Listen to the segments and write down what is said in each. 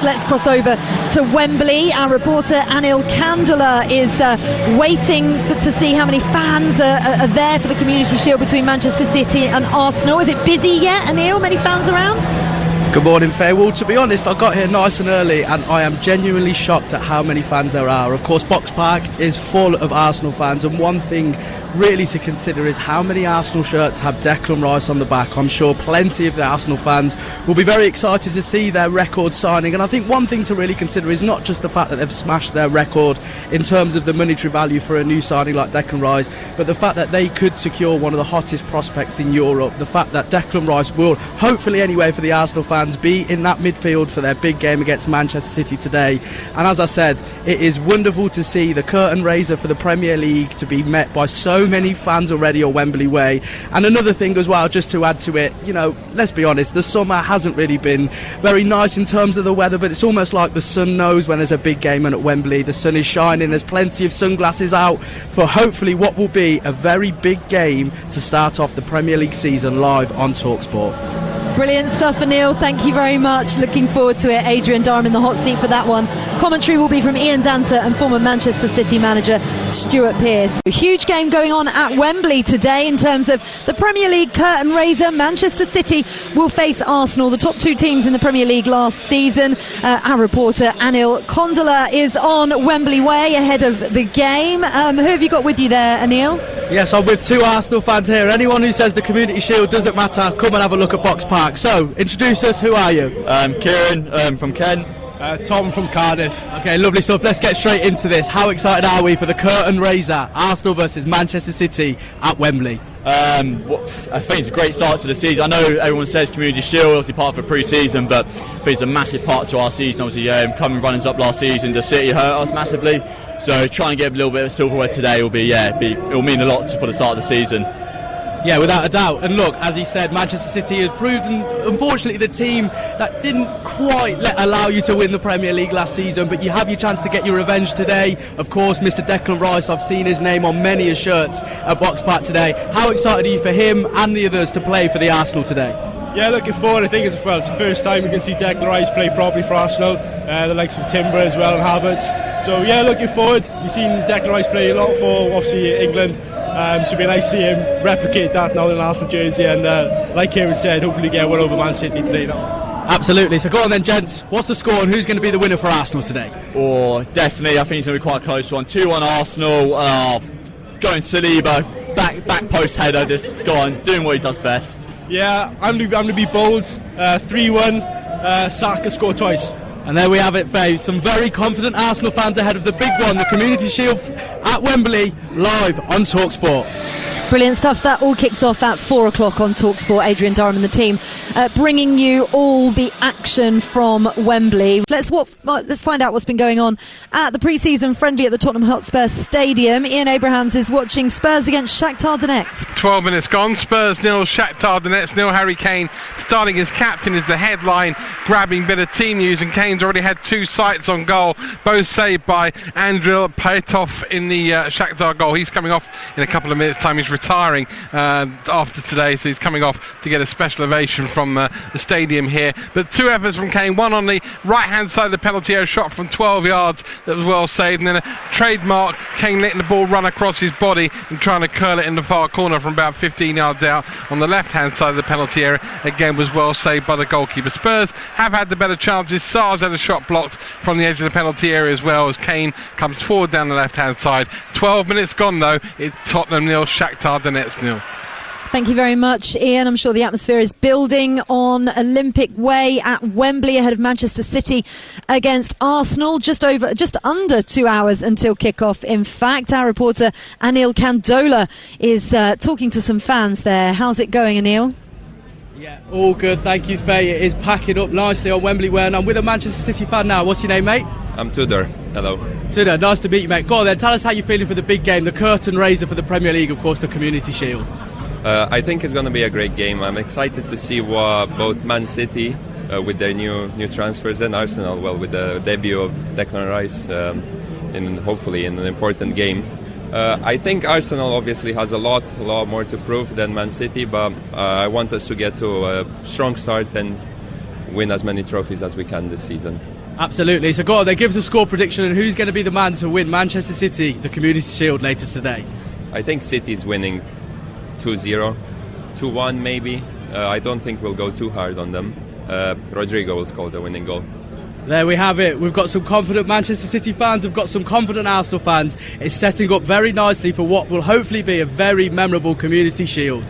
Let's cross over to Wembley. Our reporter Anil Kandala is waiting to see how many fans are there for the Community Shield between Manchester City and Arsenal. Is it busy yet, Anil? Many fans around? Good morning, Faye. Well, to be honest, I got here nice and early and I am genuinely shocked at how many fans there are. Of course, Box Park is full of Arsenal fans, and one thing really to consider is how many Arsenal shirts have Declan Rice on the back. I'm sure plenty of the Arsenal fans will be very excited to see their record signing, and I think one thing to really consider is not just the fact that they've smashed their record in terms of the monetary value for a new signing like Declan Rice, but the fact that they could secure one of the hottest prospects in Europe, the fact that Declan Rice will, hopefully anyway for the Arsenal fans, be in that midfield for their big game against Manchester City today. And as I said, it is wonderful to see the curtain raiser for the Premier League to be met by so many fans already on Wembley Way. And another thing as well, just to add to it, you know, let's be honest, the summer hasn't really been very nice in terms of the weather, but it's almost like the sun knows when there's a big game and at Wembley the sun is shining. There's plenty of sunglasses out for hopefully what will be a very big game to start off the Premier League season live on Talksport. Brilliant stuff, Anil. Thank you very much. Looking forward to it. Adrian Durham in the hot seat for that one. Commentary will be from Ian Danter and former Manchester City manager Stuart Pearce. A huge game going on at Wembley today in terms of the Premier League curtain raiser. Manchester City will face Arsenal, the top two teams in the Premier League last season. Our reporter Anil Kandala is on Wembley Way ahead of the game. Who have you got with you there, Anil? Yes, I'm with two Arsenal fans here. Anyone who says the Community Shield doesn't matter, come and have a look at Box Park. So, introduce us. Who are you? Kieran from Kent. Tom from Cardiff. Okay, lovely stuff. Let's get straight into this. How excited are we for the curtain raiser, Arsenal versus Manchester City at Wembley? I think it's a great start to the season. I know everyone says Community Shield, obviously part of a pre-season, but I think it's a massive part to our season. Obviously, coming runners up last season, the City hurt us massively. So trying to get a little bit of silverware today will it'll mean a lot for the start of the season. Yeah, without a doubt. And look, as he said, Manchester City has proved, unfortunately, the team that didn't quite allow you to win the Premier League last season, but you have your chance to get your revenge today. Of course, Mr. Declan Rice, I've seen his name on many shirts at Box Park today. How excited are you for him and the others to play for the Arsenal today? Yeah, looking forward. I think it's the first time we can see Declan Rice play properly for Arsenal, the likes of Timber as well and Havertz. So yeah, looking forward. You've seen Declan Rice play a lot for obviously England, so it'll be nice to see him replicate that now in an Arsenal jersey, and like Kieran said, hopefully get one over Man City today now. Absolutely. So go on then, gents. What's the score and who's going to be the winner for Arsenal today? Oh, definitely. I think it's going to be quite a close one. 2-1 Arsenal. Going Saliba, back post header, just go on, doing what he does best. Yeah, I'm going to be bold. 3-1. Saka score twice. And there we have it, Faye. Some very confident Arsenal fans ahead of the big one, the Community Shield at Wembley, live on Talksport. Brilliant stuff. That all kicks off at 4 o'clock on Talksport. Adrian Durham and the team bringing you all the action from Wembley. Let's find out what's been going on at the pre-season friendly at the Tottenham Hotspur Stadium. Ian Abrahams is watching Spurs against Shakhtar Donetsk. 12 minutes gone. Spurs 0, Shakhtar Donetsk 0. Harry Kane starting as captain is the headline, grabbing bit of team news, and Kane's already had 2 sights on goal, both saved by Andril Paetov in the Shakhtar goal. He's coming off in a couple of minutes' time. He's retiring after today, so he's coming off to get a special ovation from the stadium here. But 2 efforts from Kane, one on the right hand side of the penalty area, shot from 12 yards that was well saved, and then a trademark Kane letting the ball run across his body and trying to curl it in the far corner from about 15 yards out on the left hand side of the penalty area, again was well saved by the goalkeeper. Spurs have had the better chances. Sarr's had a shot blocked from the edge of the penalty area as well, as Kane comes forward down the left hand side. 12 minutes gone though. It's Tottenham 0, Shakhtar Donetsk 0. Thank you very much, Ian. I'm sure the atmosphere is building on Olympic Way at Wembley ahead of Manchester City against Arsenal. Just under 2 hours until kickoff. In fact, our reporter Anil Kandala is talking to some fans there. How's it going, Anil? Yeah, all good. Thank you, Faye. It is packing up nicely on Wembley Way, and I'm with a Manchester City fan now. What's your name, mate? I'm Tudor. Hello. Tudor, nice to meet you, mate. Go on then, tell us how you're feeling for the big game, the curtain raiser for the Premier League, of course, the Community Shield. I think it's going to be a great game. I'm excited to see what both Man City with their new transfers and Arsenal, with the debut of Declan Rice, hopefully in an important game. I think Arsenal obviously has a lot more to prove than Man City, but I want us to get to a strong start and win as many trophies as we can this season. Absolutely. So go on, they give us a score prediction and who's going to be the man to win Manchester City the Community Shield later today. I think City's winning 2-0, 2-1 maybe. I don't think we'll go too hard on them. Rodrigo will score the winning goal. There we have it. We've got some confident Manchester City fans. We've got some confident Arsenal fans. It's setting up very nicely for what will hopefully be a very memorable Community Shield.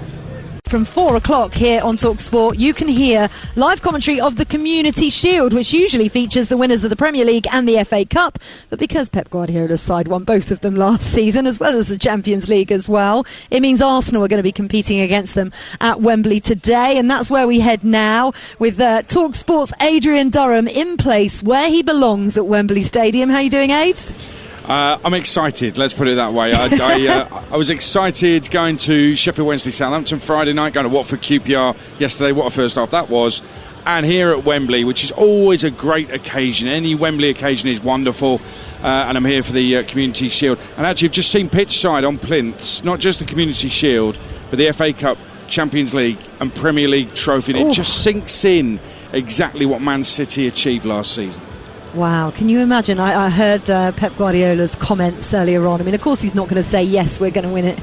From 4 o'clock here on Talksport, you can hear live commentary of the Community Shield, which usually features the winners of the Premier League and the FA Cup. But because Pep Guardiola's side won both of them last season, as well as the Champions League as well, it means Arsenal are going to be competing against them at Wembley today. And that's where we head now with Talksport's Adrian Durham in place where he belongs at Wembley Stadium. How are you doing, Aid? I'm excited, let's put it that way. I was excited going to Sheffield Wednesday Southampton Friday night, going to Watford QPR yesterday. What a first half that was. And here at Wembley, which is always a great occasion. Any Wembley occasion is wonderful. And I'm here for the Community Shield. And actually, I've just seen pitch side on plinths, not just the Community Shield, but the FA Cup, Champions League and Premier League trophy. And it just sinks in exactly what Man City achieved last season. Wow, can you imagine? I heard Pep Guardiola's comments earlier on. I mean, of course he's not going to say, yes, we're going to win it,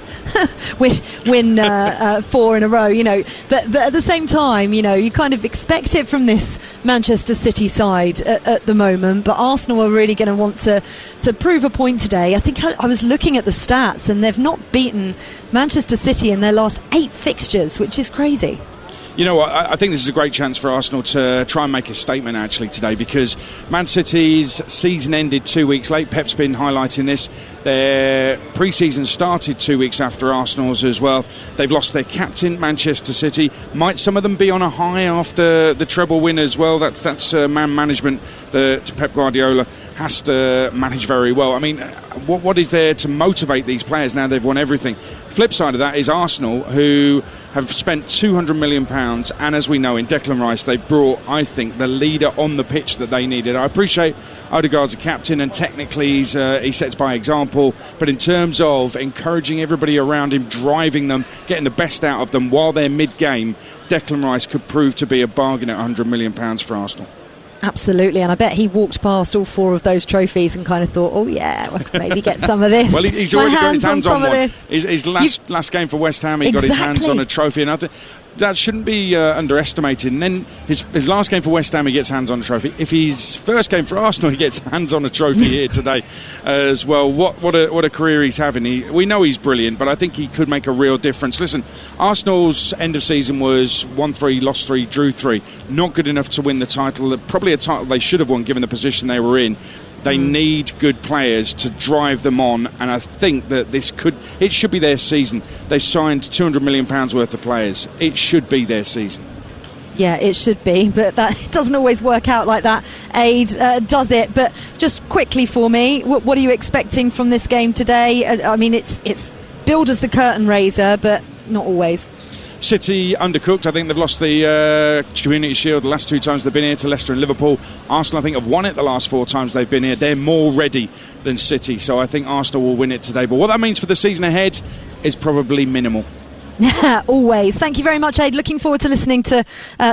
win 4 in a row, you know. But at the same time, you know, you kind of expect it from this Manchester City side at the moment. But Arsenal are really going to want to prove a point today. I think I was looking at the stats and they've not beaten Manchester City in their last 8 fixtures, which is crazy. You know what, I think this is a great chance for Arsenal to try and make a statement actually today, because Man City's season ended 2 weeks late. Pep's been highlighting this. Their pre-season started 2 weeks after Arsenal's as well. They've lost their captain, Manchester City. Might some of them be on a high after the treble win as well? That's man management that Pep Guardiola has to manage very well. I mean, what is there to motivate these players now they've won everything? Flip side of that is Arsenal, who have spent £200 million, and as we know, in Declan Rice, they've brought, I think, the leader on the pitch that they needed. I appreciate Odegaard's a captain, and technically he sets by example, but in terms of encouraging everybody around him, driving them, getting the best out of them while they're mid-game, Declan Rice could prove to be a bargain at £100 million for Arsenal. Absolutely, and I bet he walked past all 4 of those trophies and kind of thought, oh yeah, I could maybe get some of this. Well, he's already got his hands on one. His last game for West Ham, he got his hands on a trophy, and I think that shouldn't be underestimated. And then his last game for West Ham, he gets hands on a trophy. If his first game for Arsenal, he gets hands on a trophy here today as well. What a career he's having. We know he's brilliant, but I think he could make a real difference. Listen, Arsenal's end of season was 1-3, lost 3, drew 3. Not good enough to win the title. Probably a title they should have won given the position they were in. They need good players to drive them on, and I think that it should be their season. They signed £200 million worth of players. It should be their season. Yeah, it should be, but that doesn't always work out like that, Aid, does it? But just quickly for me, what are you expecting from this game today? I mean, it's billed as the curtain raiser, but not always. City undercooked. I think they've lost the Community Shield the last 2 times they've been here, to Leicester and Liverpool. Arsenal, I think, have won it the last 4 times they've been here. They're more ready than City, so I think Arsenal will win it today. But what that means for the season ahead is probably minimal. Always. Thank you very much, Aid. Looking forward to listening to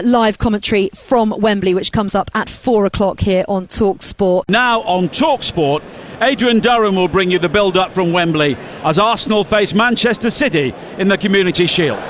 live commentary from Wembley, which comes up at 4 o'clock here on Talksport. Now on Talksport, Adrian Durham will bring you the build-up from Wembley as Arsenal face Manchester City in the Community Shield.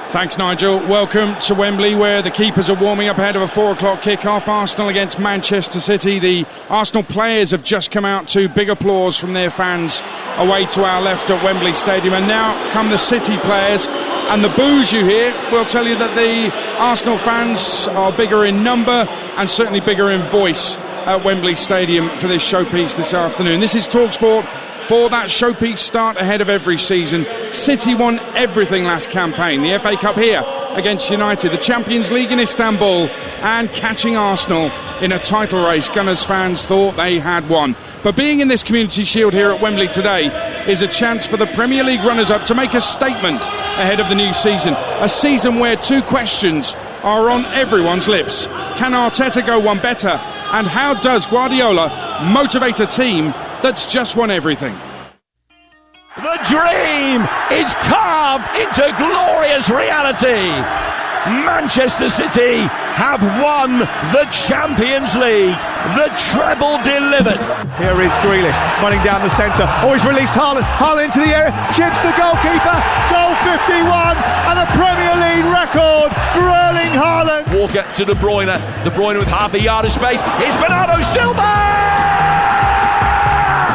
Thanks, Nigel. Welcome to Wembley, where the keepers are warming up ahead of a 4 o'clock kick-off. Arsenal against Manchester City. The Arsenal players have just come out to big applause from their fans away to our left at Wembley Stadium. And now come the City players. And the boos you hear will tell you that the Arsenal fans are bigger in number and certainly bigger in voice at Wembley Stadium for this showpiece this afternoon. This is Talksport. For that showpiece start ahead of every season. City won everything last campaign. The FA Cup here against United, the Champions League in Istanbul, and catching Arsenal in a title race Gunners fans thought they had won. But being in this Community Shield here at Wembley today is a chance for the Premier League runners-up to make a statement ahead of the new season. A season where 2 questions are on everyone's lips. Can Arteta go one better? And how does Guardiola motivate a team that's just won everything? The dream is carved into glorious reality. Manchester City have won the Champions League. the treble delivered. Here is Grealish running down the centre. Oh, he's released Haaland. Haaland into the area, chips the goalkeeper. Goal 51 and a Premier League record for Erling Haaland. Walker to De Bruyne. De Bruyne with half a yard of space. Here's Bernardo Silva.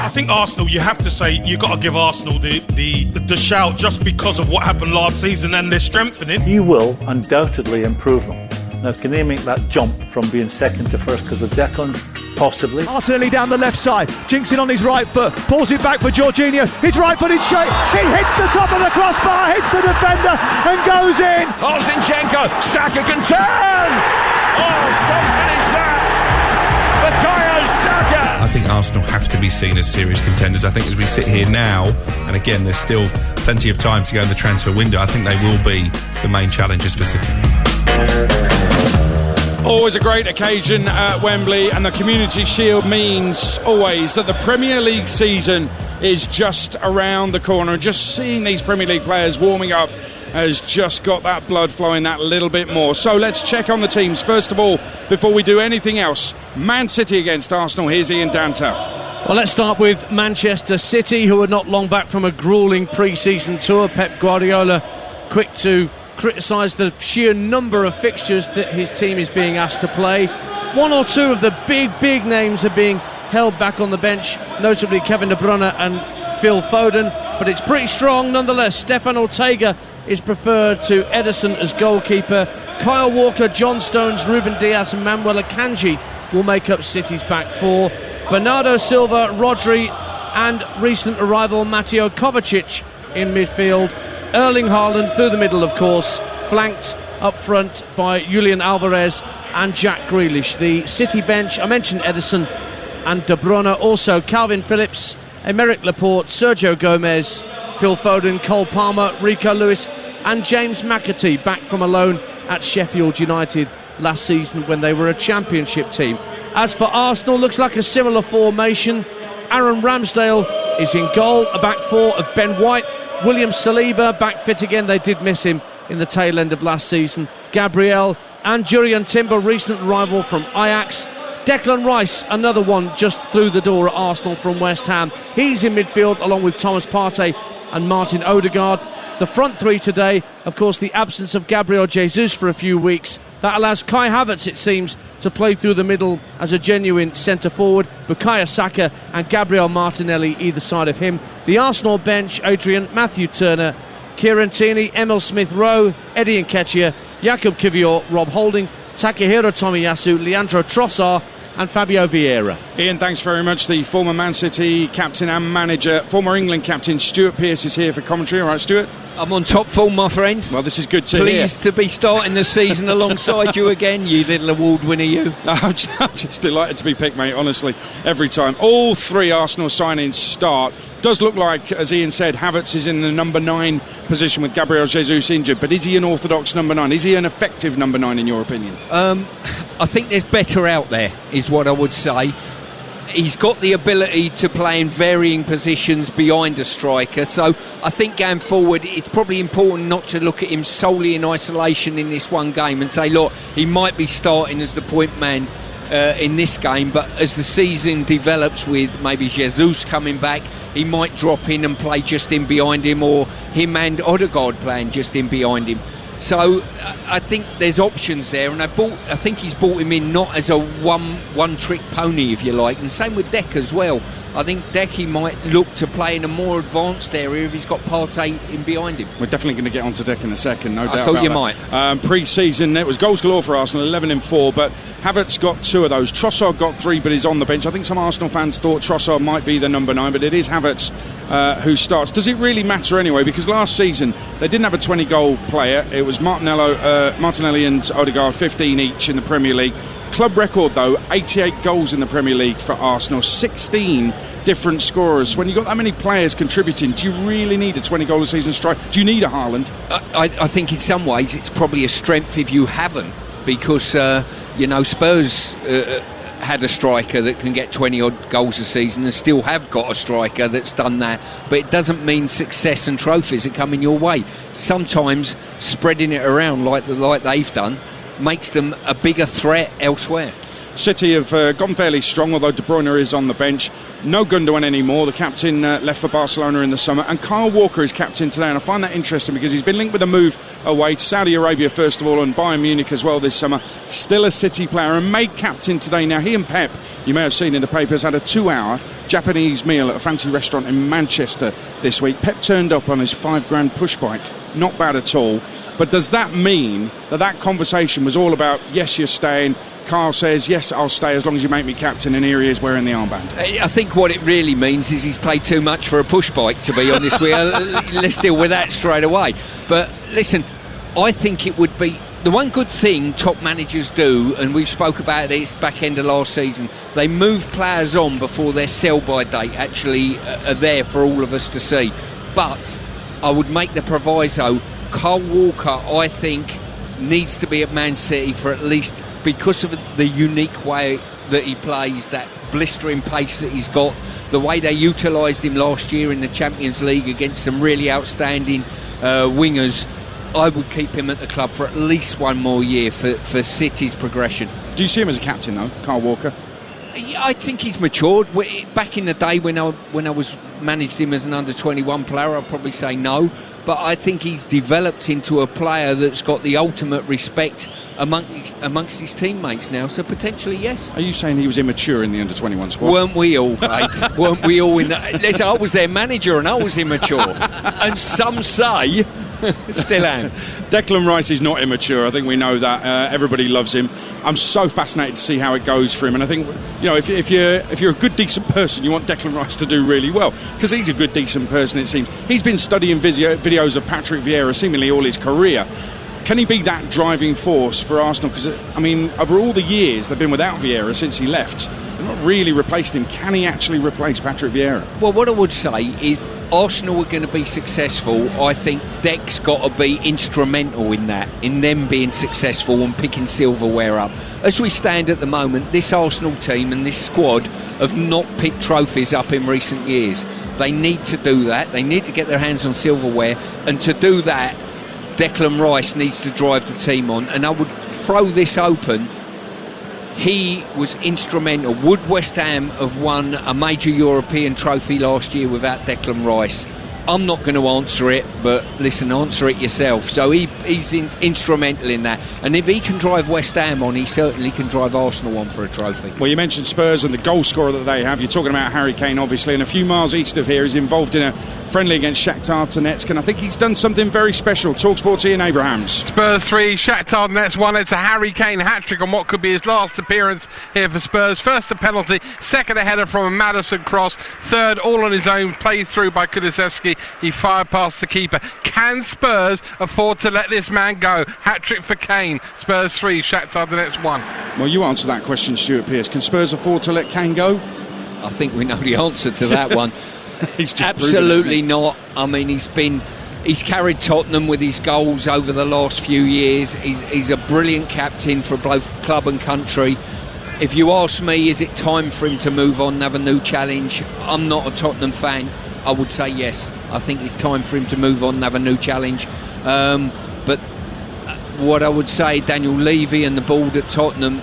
I think Arsenal, you have to say, you've got to give Arsenal the shout just because of what happened last season, and they're strengthening. You will undoubtedly improve them. Now, can they make that jump from being second to first because of Declan? Possibly. Martinelli down the left side, jinks it on his right foot, pulls it back for Jorginho. His right footed shot, he hits the top of the crossbar, hits the defender and goes in. Oh, Zinchenko, Saka can turn. Oh, something is that. Bukayo Saka. I think Arsenal have to be seen as serious contenders. I think as we sit here now, and again there's still plenty of time to go in the transfer window, I think they will be the main challengers for City. Always a great occasion at Wembley, and the Community Shield means always that the Premier League season is just around the corner, and just seeing these Premier League players warming up has just got that blood flowing that little bit more. So let's check on the teams first of all before we do anything else. Man City against Arsenal. Here's Ian Danta. Well, let's start with Manchester City, who are not long back from a gruelling pre-season tour. Pep Guardiola quick to criticise the sheer number of fixtures that his team is being asked to play. One or two of the big names are being held back on the bench, notably Kevin De Bruyne and Phil Foden, but it's pretty strong nonetheless. Stefan Ortega is preferred to Ederson as goalkeeper. Kyle Walker, John Stones, Ruben Dias and Manuel Akanji will make up City's back four. Bernardo Silva, Rodri and recent arrival Mateo Kovacic in midfield. Erling Haaland through the middle, of course, flanked up front by Julian Alvarez and Jack Grealish. The City bench, I mentioned Ederson and De Bruyne, also Calvin Phillips, Emerick Laporte, Sergio Gomez, Phil Foden, Cole Palmer, Rico Lewis and James McAtee, back from a loan at Sheffield United last season when they were a championship team. As for Arsenal, looks like a similar formation. Aaron Ramsdale is in goal, a back four of Ben White, William Saliba back fit again, they did miss him in the tail end of last season. Gabriel and Jurriën Timber, recent arrival from Ajax. Declan Rice, another one just through the door at Arsenal from West Ham. He's in midfield along with Thomas Partey and Martin Odegaard. The front three today, of course, the absence of Gabriel Jesus for a few weeks. That allows Kai Havertz, it seems, to play through the middle as a genuine centre-forward. Bukayo Saka and Gabriel Martinelli either side of him. The Arsenal bench, Adrian, Matthew Turner, Kieran Tierney, Emil Smith-Rowe, Eddie Nketiah, Jakub Kiwior, Rob Holding, Takahiro Tomiyasu, Leandro Trossard and Fabio Vieira. Ian, thanks very much. The former Man City captain and manager, former England captain Stuart Pearce is here for commentary. All right, Stuart? I'm on top form, my friend. Well, this is good to hear. Pleased to be starting the season alongside you again, you little award winner, you. I'm just delighted to be picked, mate, honestly, every time. All three Arsenal signings start. Does look like, as Ian said, Havertz is in the number 9 position with Gabriel Jesus injured, but is he an orthodox number 9? Is he an effective number 9 in your opinion? I think there's better out there, is what I would say. He's got the ability to play in varying positions behind a striker, so I think going forward it's probably important not to look at him solely in isolation in this one game and say, look, he might be starting as the point man in this game, but as the season develops with maybe Jesus coming back, he might drop in and play just in behind him, or him and Odegaard playing just in behind him. So I think there's options there, and I think he's brought him in not as a one-trick pony, if you like, and same with Dec as well. I think Dec, he might look to play in a more advanced area if he's got Partey in behind him. We're definitely going to get onto Dec in a second, no doubt about I thought you that. might. Pre-season, it was goals galore for Arsenal, 11 in 4, but Havertz got 2 of those. Trossard got 3, but he's on the bench. I think some Arsenal fans thought Trossard might be the number 9, but it is Havertz who starts. Does it really matter anyway? Because last season, they didn't have a 20-goal player. It was Martinelli and Odegaard, 15 each in the Premier League. Club record, though, 88 goals in the Premier League for Arsenal, 16 different scorers. When you've got that many players contributing, do you really need a 20-goal a season strike? Do you need a Haaland? I think in some ways it's probably a strength if you haven't, because, Spurs had a striker that can get 20-odd goals a season and still have got a striker that's done that, but it doesn't mean success and trophies are coming your way. Sometimes spreading it around like they've done makes them a bigger threat elsewhere. City have gone fairly strong, although De Bruyne is on the bench. No Gundogan anymore. The captain left for Barcelona in the summer. And Kyle Walker is captain today. And I find that interesting because he's been linked with a move away to Saudi Arabia, first of all, and Bayern Munich as well this summer. Still a City player and made captain today. Now, he and Pep, you may have seen in the papers, had a 2-hour Japanese meal at a fancy restaurant in Manchester this week. Pep turned up on his £5,000 push bike. Not bad at all. But does that mean that conversation was all about, yes, you're staying? Kyle says, yes, I'll stay as long as you make me captain, and here he is wearing the armband. I think what it really means is he's paid too much for a push bike, to be honest with you. Let's deal with that straight away. But listen, I think it would be the one good thing top managers do, and we've spoke about this back end of last season, they move players on before their sell-by date actually are there for all of us to see. But I would make the proviso, Kyle Walker, I think, needs to be at Man City for at least, because of the unique way that he plays, that blistering pace that he's got, the way they utilised him last year in the Champions League against some really outstanding wingers. I would keep him at the club for at least one more year for City's progression. Do you see him as a captain, though, Kyle Walker? I think he's matured. Back in the day when I was managed him as an under-21 player, I'd probably say no. But I think he's developed into a player that's got the ultimate respect amongst his teammates now. So potentially, yes. Are you saying he was immature in the under-21 squad? Weren't we all, mate? Weren't we all in that? Listen, I was their manager and I was immature. And some say... Still am. Declan Rice is not immature. I think we know that. Everybody loves him. I'm so fascinated to see how it goes for him. And I think, if you're a good, decent person, you want Declan Rice to do really well, because he's a good, decent person, it seems. He's been studying videos of Patrick Vieira seemingly all his career. Can he be that driving force for Arsenal? Because, over all the years they've been without Vieira since he left, they've not really replaced him. Can he actually replace Patrick Vieira? Well, what I would say is, Arsenal are going to be successful. I think Dec's got to be instrumental in that, in them being successful and picking silverware up. As we stand at the moment, this Arsenal team and this squad have not picked trophies up in recent years. They need to do that. They need to get their hands on silverware, and to do that, Declan Rice needs to drive the team on. And I would throw this open. He was instrumental. Would West Ham have won a major European trophy last year without Declan Rice? I'm not going to answer it, but listen, answer it yourself. So he's instrumental in that. And if he can drive West Ham on, he certainly can drive Arsenal on for a trophy. Well, you mentioned Spurs and the goal scorer that they have. You're talking about Harry Kane, obviously, and a few miles east of here, he's involved in a friendly against Shakhtar Donetsk, and I think he's done something very special. Talksport's Ian Abrahams. Spurs 3, Shakhtar Donetsk 1. It's a Harry Kane hat-trick on what could be his last appearance here for Spurs. First a penalty, second a header from a Maddison cross, third all on his own, played through by Kulusevski. He fired past the keeper. Can Spurs afford to let this man go? Hat-trick for Kane. Spurs 3, Shakhtar Donetsk 1. Well, you answer that question, Stuart Pearce. Can Spurs afford to let Kane go? I think we know the answer to that one. Absolutely not. I mean, he's carried Tottenham with his goals over the last few years. He's a brilliant captain for both club and country. If you ask me, is it time for him to move on and have a new challenge? I'm not a Tottenham fan. I would say yes. I think it's time for him to move on and have a new challenge. But what I would say, Daniel Levy and the board at Tottenham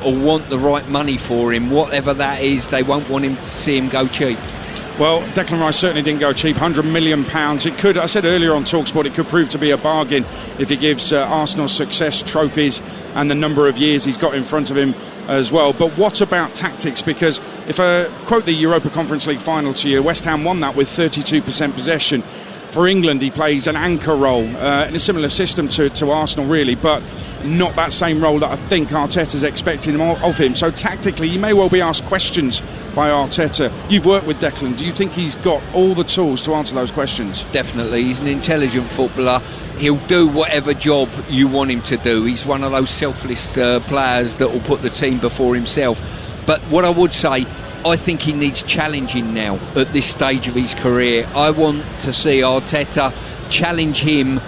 will want the right money for him. Whatever that is, they won't want him to see him go cheap. Well, Declan Rice certainly didn't go cheap. £100 million. It could, I said earlier on Talksport, it could prove to be a bargain if he gives Arsenal success trophies and the number of years he's got in front of him as well. But what about tactics? Because if I quote the Europa Conference League final to you, West Ham won that with 32% possession. For England, he plays an anchor role in a similar system to Arsenal, really, but not that same role that I think Arteta's expecting of him. So tactically, he may well be asked questions by Arteta. You've worked with Declan. Do you think he's got all the tools to answer those questions? Definitely. He's an intelligent footballer. He'll do whatever job you want him to do. He's one of those selfless players that will put the team before himself. But what I would say, I think he needs challenging now at this stage of his career. I want to see Arteta challenge him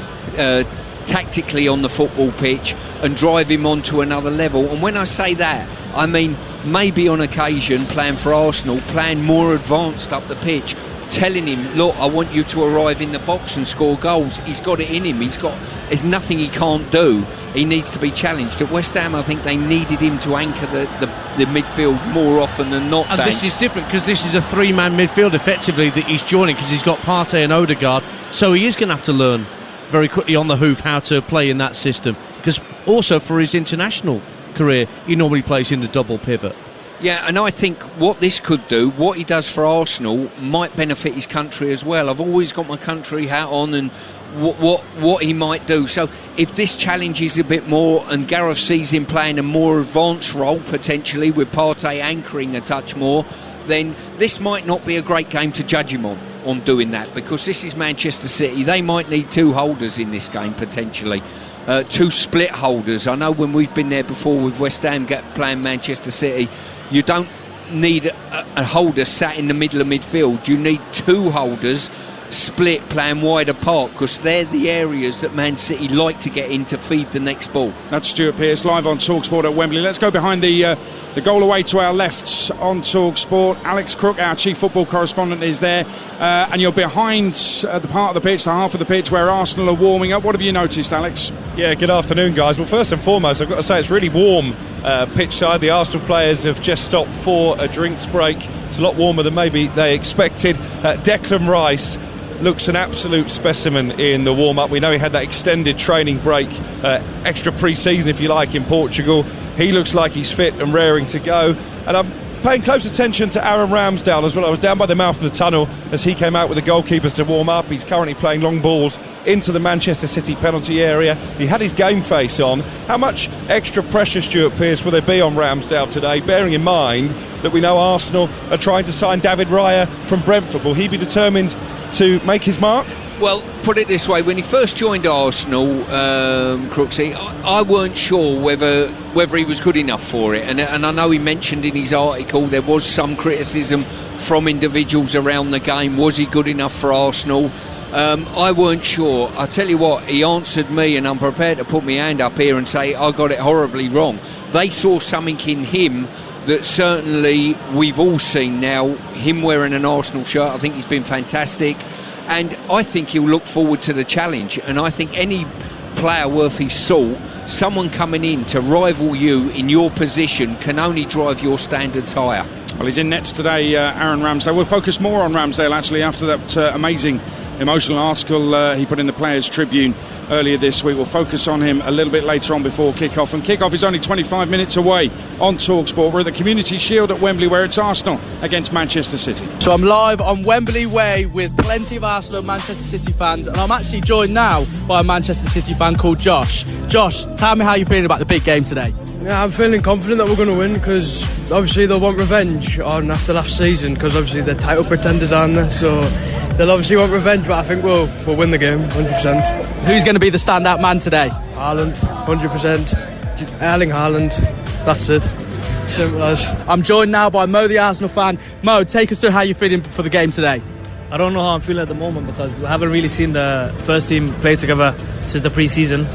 tactically on the football pitch and drive him on to another level. And when I say that, I mean maybe on occasion playing for Arsenal, playing more advanced up the pitch, telling him, look, I want you to arrive in the box and score goals. He's got it in him. There's nothing he can't do. He needs to be challenged. At West Ham, I think they needed him to anchor the midfield more often than not. And this is different because this is a three-man midfield effectively that he's joining, because he's got Partey and Odegaard, so he is going to have to learn very quickly on the hoof how to play in that system, because also for his international career he normally plays in the double pivot. Yeah, and I think what this could do, what he does for Arsenal, might benefit his country as well. I've always got my country hat on, and what he might do. So if this challenges a bit more and Gareth sees him playing a more advanced role potentially with Partey anchoring a touch more, then this might not be a great game to judge him on doing that, because this is Manchester City. They might need two holders in this game potentially. Two split holders. I know when we've been there before with West Ham playing Manchester City, you don't need a holder sat in the middle of midfield. You need two holders split, playing wide apart, because they're the areas that Man City like to get in to feed the next ball. That's Stuart Pearce live on Talksport at Wembley. Let's go behind the goal away to our left on Talksport. Alex Crook, our chief football correspondent, is there, and you're behind the part of the pitch, the half of the pitch where Arsenal are warming up. What have you noticed, Alex? Yeah, good afternoon, guys. Well, first and foremost, I've got to say it's really warm pitch side. The Arsenal players have just stopped for a drinks break. It's a lot warmer than maybe they expected. Declan Rice looks an absolute specimen in the warm-up. We know he had that extended training break, extra pre-season if you like, in Portugal. He looks like he's fit and raring to go, and I'm paying close attention to Aaron Ramsdale as well. I was down by the mouth of the tunnel as he came out with the goalkeepers to warm up. He's currently playing long balls into the Manchester City penalty area. He had his game face on. How much extra pressure, Stuart Pearce, will there be on Ramsdale today, bearing in mind that we know Arsenal are trying to sign David Raya from Brentford? Will he be determined to make his mark? Well, put it this way, when he first joined Arsenal, Crooksy, I weren't sure whether he was good enough for it, and I know he mentioned in his article there was some criticism from individuals around the game. Was he good enough for Arsenal? I weren't sure. I tell you what, he answered me, and I'm prepared to put my hand up here and say I got it horribly wrong. They saw something in him that certainly we've all seen now. Him wearing an Arsenal shirt, I think he's been fantastic, and I think he'll look forward to the challenge. And I think any player worth his salt, someone coming in to rival you in your position, can only drive your standards higher. Well, he's in nets today, Aaron Ramsdale. We'll focus more on Ramsdale actually after that amazing emotional article he put in the Players' Tribune earlier this week. We'll focus on him a little bit later on before kick-off, and kick-off is only 25 minutes away on Talksport. We're at the Community Shield at Wembley, where it's Arsenal against Manchester City. So I'm live on Wembley Way with plenty of Arsenal and Manchester City fans, and I'm actually joined now by a Manchester City fan called Josh. Josh, tell me how you're feeling about the big game today. Yeah, I'm feeling confident that we're going to win, because obviously they'll want revenge on after last season, because obviously they're title pretenders, aren't they? So they'll obviously want revenge, but I think we'll win the game 100%. Who's going to be the standout man today? Haaland, 100%. Erling Haaland, that's it. Simple as. I'm joined now by Mo, the Arsenal fan. Mo, take us through how you're feeling for the game today. I don't know how I'm feeling at the moment, because we haven't really seen the first team play together since the pre-season.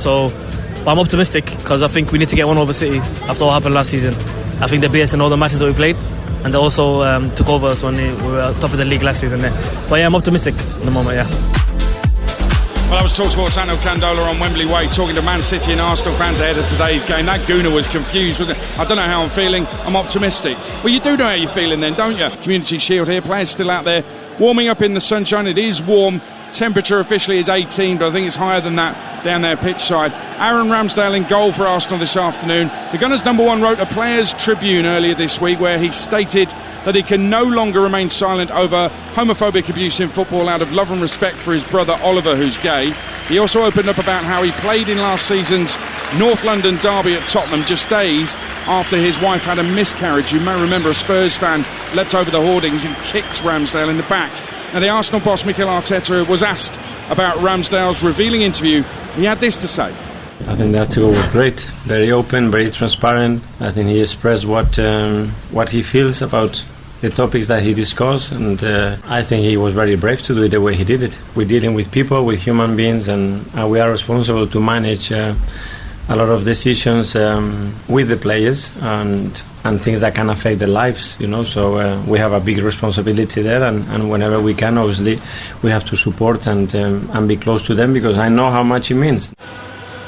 But I'm optimistic, because I think we need to get one over City after what happened last season. I think they're better in all the matches that we played, and they also took over us when we were top of the league last season. But yeah, I'm optimistic at the moment, yeah. Well, that was Talksport's Anil Kandola on Wembley Way talking to Man City and Arsenal fans ahead of today's game. That gooner was confused, wasn't it? I don't know how I'm feeling. I'm optimistic. Well, you do know how you're feeling then, don't you? Community Shield here, players still out there warming up in the sunshine. It is warm. Temperature officially is 18, but I think it's higher than that down there pitch side. Aaron Ramsdale in goal for Arsenal this afternoon. The Gunners' number one wrote a Players' Tribune earlier this week where he stated that he can no longer remain silent over homophobic abuse in football out of love and respect for his brother Oliver, who's gay. He also opened up about how he played in last season's North London derby at Tottenham just days after his wife had a miscarriage. You may remember a Spurs fan leapt over the hoardings and kicked Ramsdale in the back. Now, the Arsenal boss Mikel Arteta was asked about Ramsdale's revealing interview. He had this to say. I think that goal was great, very open, very transparent. I think he expressed what he feels about the topics that he discussed, and I think he was very brave to do it the way he did it. We're dealing with people, with human beings, and we are responsible to manage a lot of decisions with the players and things that can affect their lives, you know. So we have a big responsibility there, and whenever we can, obviously, we have to support and be close to them, because I know how much it means.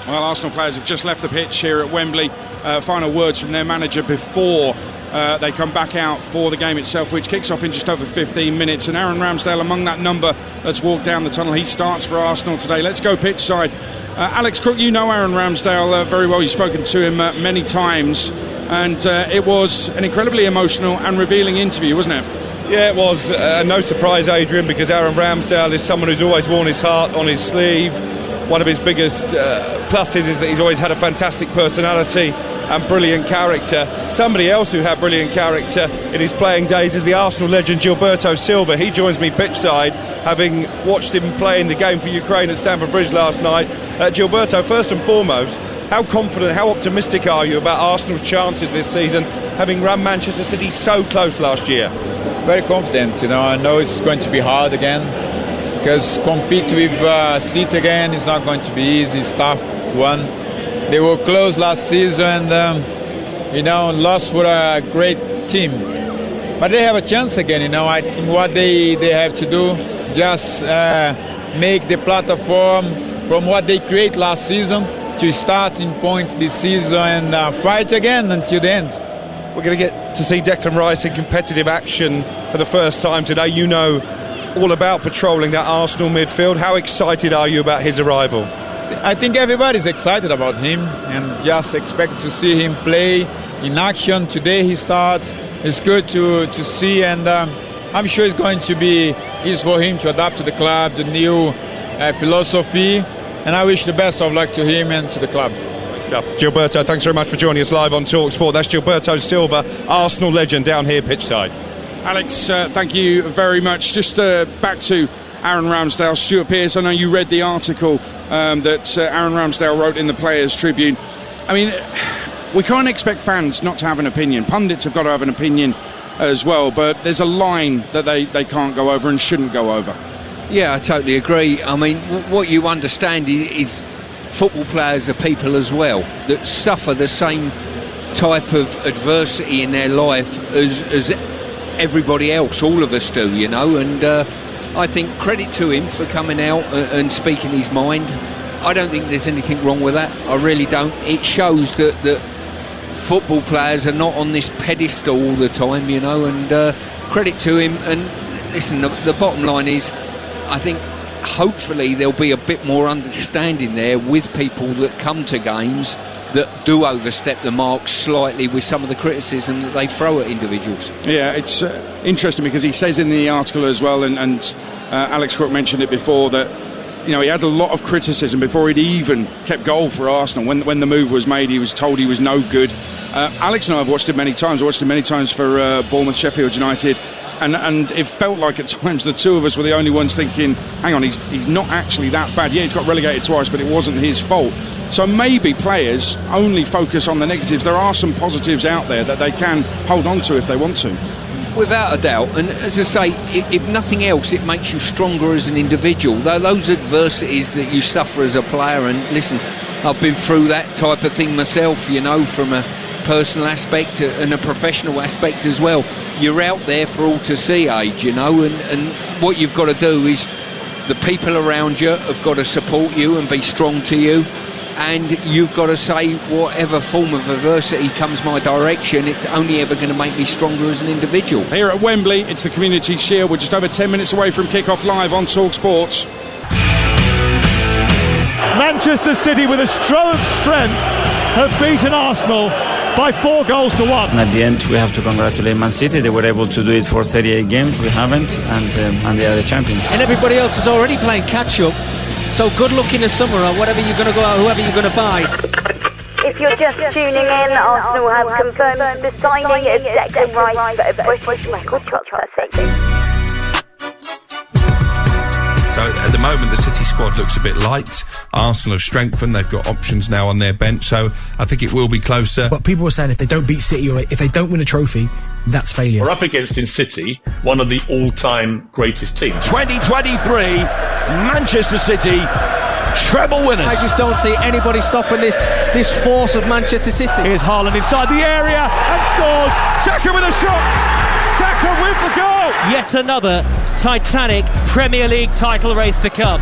Well, Arsenal players have just left the pitch here at Wembley. Final words from their manager before they come back out for the game itself, which kicks off in just over 15 minutes. And Aaron Ramsdale among that number that's walked down the tunnel. He starts for Arsenal today. Let's go pitch side. Alex Crook, you know Aaron Ramsdale very well. You've spoken to him many times, and it was an incredibly emotional and revealing interview, wasn't it? Yeah, it was. No surprise, Adrian, because Aaron Ramsdale is someone who's always worn his heart on his sleeve. One of his biggest pluses is that he's always had a fantastic personality and brilliant character. Somebody else who had brilliant character in his playing days is the Arsenal legend Gilberto Silva. He joins me pitchside, having watched him play in the game for Ukraine at Stamford Bridge last night. Gilberto, first and foremost, how confident, how optimistic are you about Arsenal's chances this season, having run Manchester City so close last year? Very confident, I know it's going to be hard again, because compete with City again is not going to be easy. It's tough one. They were close last season and, lost for a great team. But they have a chance again, I think what they have to do, just make the platform from what they create last season to starting point this season and fight again until the end. We're going to get to see Declan Rice in competitive action for the first time today. You know all about patrolling that Arsenal midfield. How excited are you about his arrival? I think everybody's excited about him and just expect to see him play in action. Today he starts. It's good to see, and I'm sure it's going to be easy for him to adapt to the club, the new philosophy, and I wish the best of luck to him and to the club. Gilberto, thanks very much for joining us live on Talksport. That's Gilberto Silva, Arsenal legend, down here pitchside. Alex, thank you very much. Just back to Aaron Ramsdale, Stuart Pearce. I know you read the article that Aaron Ramsdale wrote in the Players' Tribune. I mean, we can't expect fans not to have an opinion. Pundits have got to have an opinion as well, but there's a line that they can't go over and shouldn't go over. Yeah, I totally agree. I mean, what you understand is football players are people as well that suffer the same type of adversity in their life as everybody else, all of us do, and I think credit to him for coming out and speaking his mind. I don't think there's anything wrong with that. I really don't. It shows that football players are not on this pedestal all the time, and credit to him. And listen, the bottom line is, I think hopefully there'll be a bit more understanding there with people that come to games that do overstep the mark slightly with some of the criticism that they throw at individuals. Yeah, it's interesting because he says in the article as well, and Alex Crook mentioned it before, that he had a lot of criticism before he'd even kept goal for Arsenal. When the move was made, he was told he was no good. Alex and I have watched him many times. I watched him many times for Bournemouth, Sheffield United, and it felt like at times the two of us were the only ones thinking, hang on, he's not actually that bad. Yeah, he's got relegated twice, but it wasn't his fault. So maybe players only focus on the negatives. There are some positives out there that they can hold on to if they want to. Without a doubt, and as I say, if nothing else, it makes you stronger as an individual. Those adversities that you suffer as a player, and listen, I've been through that type of thing myself, from a personal aspect and a professional aspect as well. You're out there for all to see, Age, and what you've got to do is the people around you have got to support you and be strong to you. And you've got to say, whatever form of adversity comes my direction, it's only ever going to make me stronger as an individual. Here at Wembley, it's the Community Shield. We're just over 10 minutes away from kick-off live on Talksport. Manchester City, with a show of strength, have beaten Arsenal by 4 goals to 1. And at the end, we have to congratulate Man City. They were able to do it for 38 games. We haven't, and they are the champions. And everybody else is already playing catch-up. So good luck in the summer or whatever you're going to go out, whoever you're going to buy. If you're just tuning in, Arsenal have confirmed the signing of Declan Rice for a British record transfer. So at the moment the City squad looks a bit light. Arsenal have strengthened, they've got options now on their bench, so I think it will be closer. But people were saying if they don't beat City or if they don't win a trophy, that's failure. We're up against in City one of the all-time greatest teams. 2023, Manchester City treble winners. I just don't see anybody stopping this force of Manchester City. Here's Haaland inside the area and scores. Saka with a shot. Saka with the goal. Yet another titanic Premier League title race to come.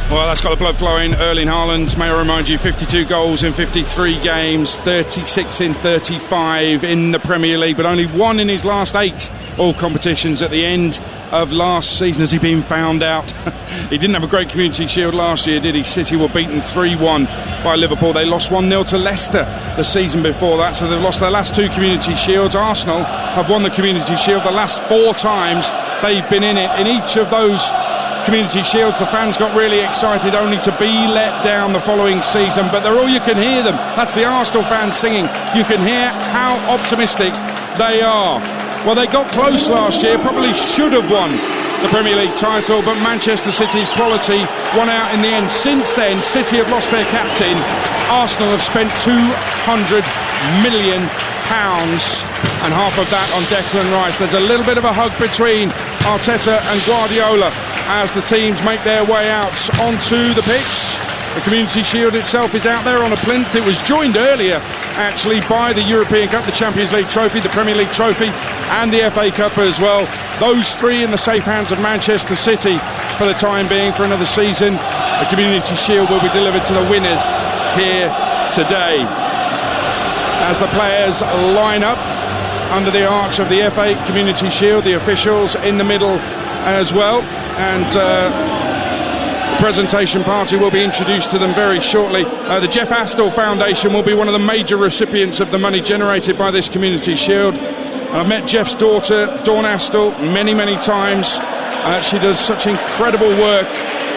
Well, that's got the blood flowing. Erling Haaland, may I remind you, 52 goals in 53 games, 36 in 35 in the Premier League, but only one in his last 8 all competitions at the end of last season. Has he been found out? He didn't have a great Community Shield last year, did he? City were beaten 3-1 by Liverpool. They lost 1-0 to Leicester the season before that, so they've lost their last 2 Community Shields. Arsenal have won the Community Shield the last 4 times they've been in it. In each of those Community Shields, the fans got really excited, only to be let down the following season. But they're all, you can hear them. That's the Arsenal fans singing. You can hear how optimistic they are. Well, they got close last year, probably should have won the Premier League title, but Manchester City's quality won out in the end. Since then, City have lost their captain. Arsenal have spent £200 million and half of that on Declan Rice. There's a little bit of a hug between Arteta and Guardiola as the teams make their way out onto the pitch. The Community Shield itself is out there on a plinth. It was joined earlier actually by the European Cup, the Champions League trophy, the Premier League trophy and the FA Cup as well. Those 3 in the safe hands of Manchester City for the time being for another season. The Community Shield will be delivered to the winners here today as the players line up under the arch of the FA Community Shield, the officials in the middle as well, and the presentation party will be introduced to them very shortly. The Jeff Astle Foundation will be one of the major recipients of the money generated by this Community Shield. I've met Jeff's daughter, Dawn Astle, many times. She does such incredible work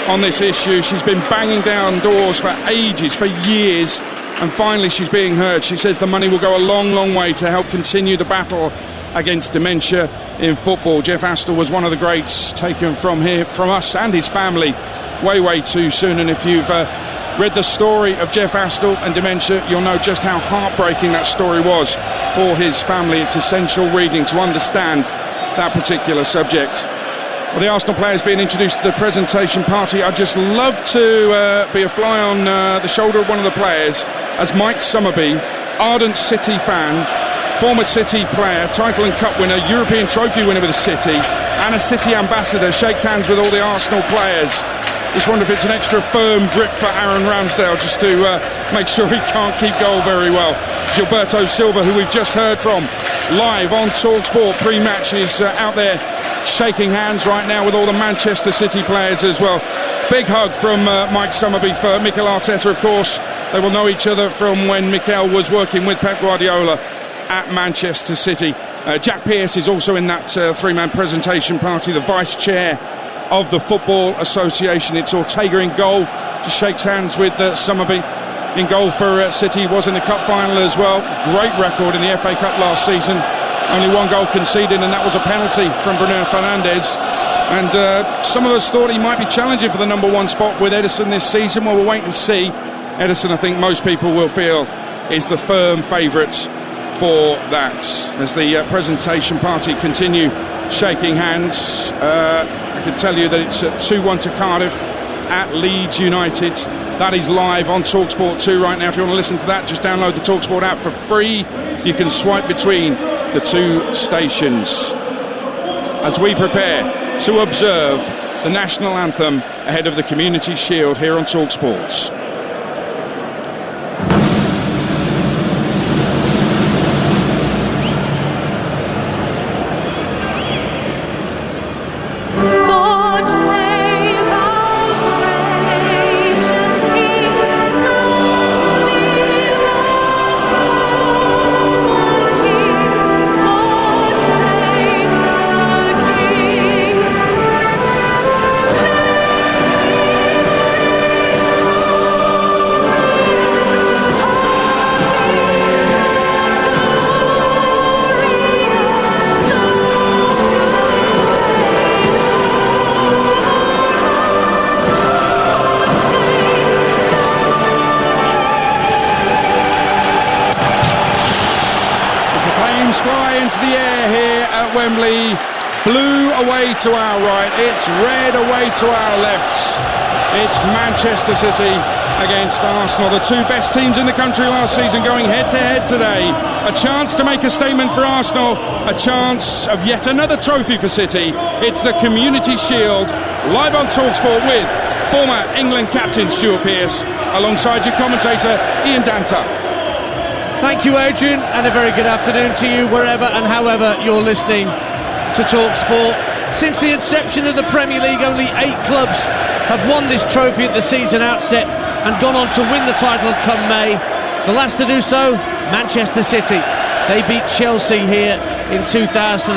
on this issue. She's been banging down doors for ages, for years, and finally she's being heard. She says the money will go a long way to help continue the battle against dementia in football. Jeff Astle was one of the greats, taken from us and his family way too soon. And if you've read the story of Jeff Astle and dementia, you'll know just how heartbreaking that story was for his family. It's essential reading to understand that particular subject. Well, the Arsenal players being introduced to the presentation party. I'd just love to be a fly on the shoulder of one of the players as Mike Summerby, ardent City fan, former City player, title and cup winner, European trophy winner with the City, and a City ambassador, shakes hands with all the Arsenal players. Just wonder if it's an extra firm grip for Aaron Ramsdale just to make sure he can't keep goal very well. Gilberto Silva, who we've just heard from live on Talksport pre-match, is out there shaking hands right now with all the Manchester City players as well. Big hug from Mike Summerby for Mikel Arteta, of course. They will know each other from when Mikel was working with Pep Guardiola at Manchester City. Jack Pearce is also in that 3-man presentation party, the vice chair of the Football Association. It's Ortega in goal, just shakes hands with Summerby. In goal for City, was in the cup final as well. Great record in the FA Cup last season. Only 1 goal conceded, and that was a penalty from Bruno Fernandes. And some of us thought he might be challenging for the number 1 spot with Edison this season. Well, we'll wait and see. Edison, I think most people will feel, is the firm favourite for that. As the presentation party continue shaking hands, I can tell you that it's 2-1 to Cardiff at Leeds United. That is live on TalkSport 2 right now. If you want to listen to that, just download the TalkSport app for free. You can swipe between the 2 stations as we prepare to observe the national anthem ahead of the Community Shield here on TalkSport. blue away to our right, it's red away to our left. It's Manchester City against Arsenal, the two best teams in the country last season, going head to head today. A chance to make a statement for Arsenal, a chance of yet another trophy for City. It's the Community Shield, live on Talksport with former England captain Stuart Pearce, alongside your commentator Ian Danter. Thank you, Adrian, and a very good afternoon to you wherever and however you're listening to Talksport. Since the inception of the Premier League, only 8 clubs have won this trophy at the season outset and gone on to win the title come May. The last to do so, Manchester City. They beat Chelsea here in 2018.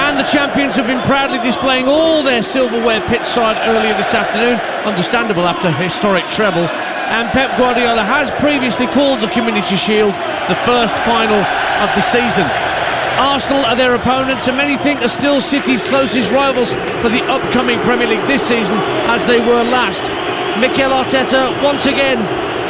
And the champions have been proudly displaying all their silverware pitchside earlier this afternoon, understandable after historic treble. And Pep Guardiola has previously called the Community Shield the first final of the season. Arsenal are their opponents, and many think are still City's closest rivals for the upcoming Premier League this season, as they were last. Mikel Arteta once again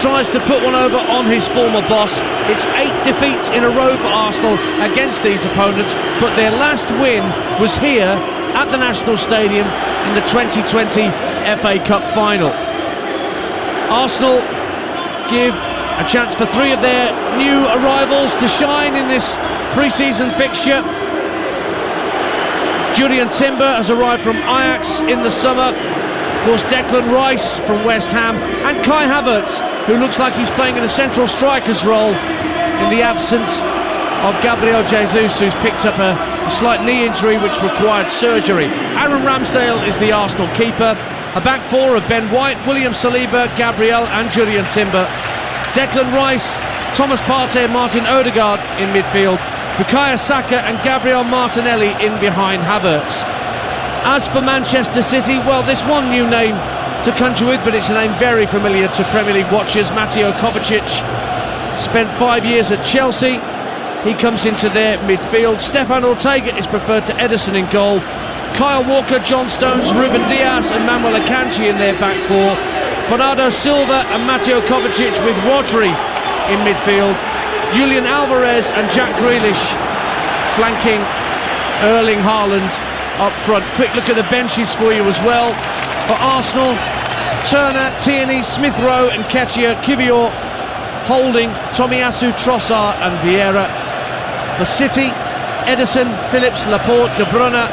tries to put one over on his former boss. It's 8 defeats in a row for Arsenal against these opponents, but their last win was here at the National Stadium in the 2020 FA Cup final. Arsenal give a chance for 3 of their new arrivals to shine in this pre-season fixture. Julian Timber has arrived from Ajax in the summer. Of course, Declan Rice from West Ham, and Kai Havertz, who looks like he's playing in a central striker's role in the absence of Gabriel Jesus, who's picked up a slight knee injury which required surgery. Aaron Ramsdale is the Arsenal keeper. A back 4 of Ben White, William Saliba, Gabriel and Julian Timber. Declan Rice, Thomas Partey and Martin Odegaard in midfield. Bukayo Saka and Gabriel Martinelli in behind Havertz. As for Manchester City, well, there's one new name to conjure with, but it's a name very familiar to Premier League watchers. Mateo Kovacic spent 5 years at Chelsea. He comes into their midfield. Stefan Ortega is preferred to Ederson in goal. Kyle Walker, John Stones, Ruben Dias and Manuel Akanji in their back 4. Bernardo Silva and Mateo Kovacic with Rodri in midfield. Julian Alvarez and Jack Grealish flanking Erling Haaland up front. Quick look at the benches for you as well. For Arsenal, Turner, Tierney, Smith Rowe and Nketiah, Kivior, Holding, Tomiyasu, Trossard and Vieira. For City, Ederson, Phillips, Laporte, De Bruyne,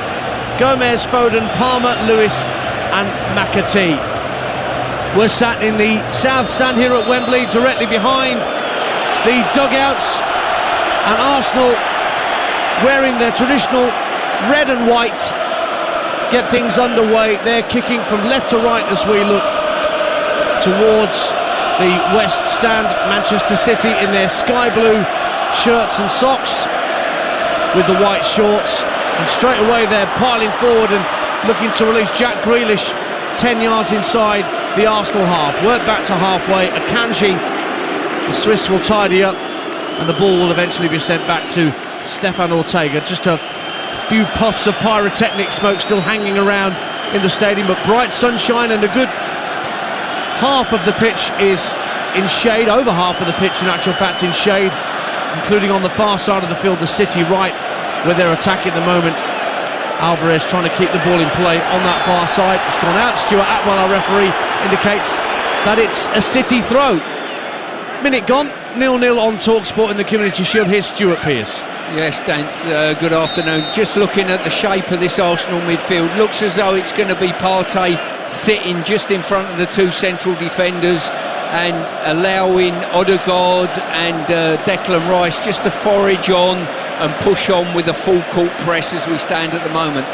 Gomez, Foden, Palmer, Lewis and McAtee. We're sat in the south stand here at Wembley, directly behind the dugouts, and Arsenal, wearing their traditional red and white, get things underway. They're kicking from left to right as we look towards the west stand. Manchester City in their sky blue shirts and socks with the white shorts, and straight away they're piling forward and looking to release Jack Grealish 10 yards inside the Arsenal half. Work back to halfway. Akanji, the Swiss, will tidy up, and the ball will eventually be sent back to Stefan Ortega. Just a few puffs of pyrotechnic smoke still hanging around in the stadium, but bright sunshine, and a good half of the pitch is in shade, over half of the pitch in actual fact in shade, including on the far side of the field, the City right, where they're attacking at the moment. Alvarez trying to keep the ball in play on that far side. It's gone out. Stuart Atwell, our referee, indicates that it's a City throw. Minute gone, 0-0 on Talksport in the Community Shield. Here's Stuart Pearce. Yes, Dance, good afternoon. Just looking at the shape of this Arsenal midfield, looks as though it's going to be Partey sitting just in front of the 2 central defenders and allowing Odegaard and Declan Rice just to forage on and push on with a full court press as we stand at the moment.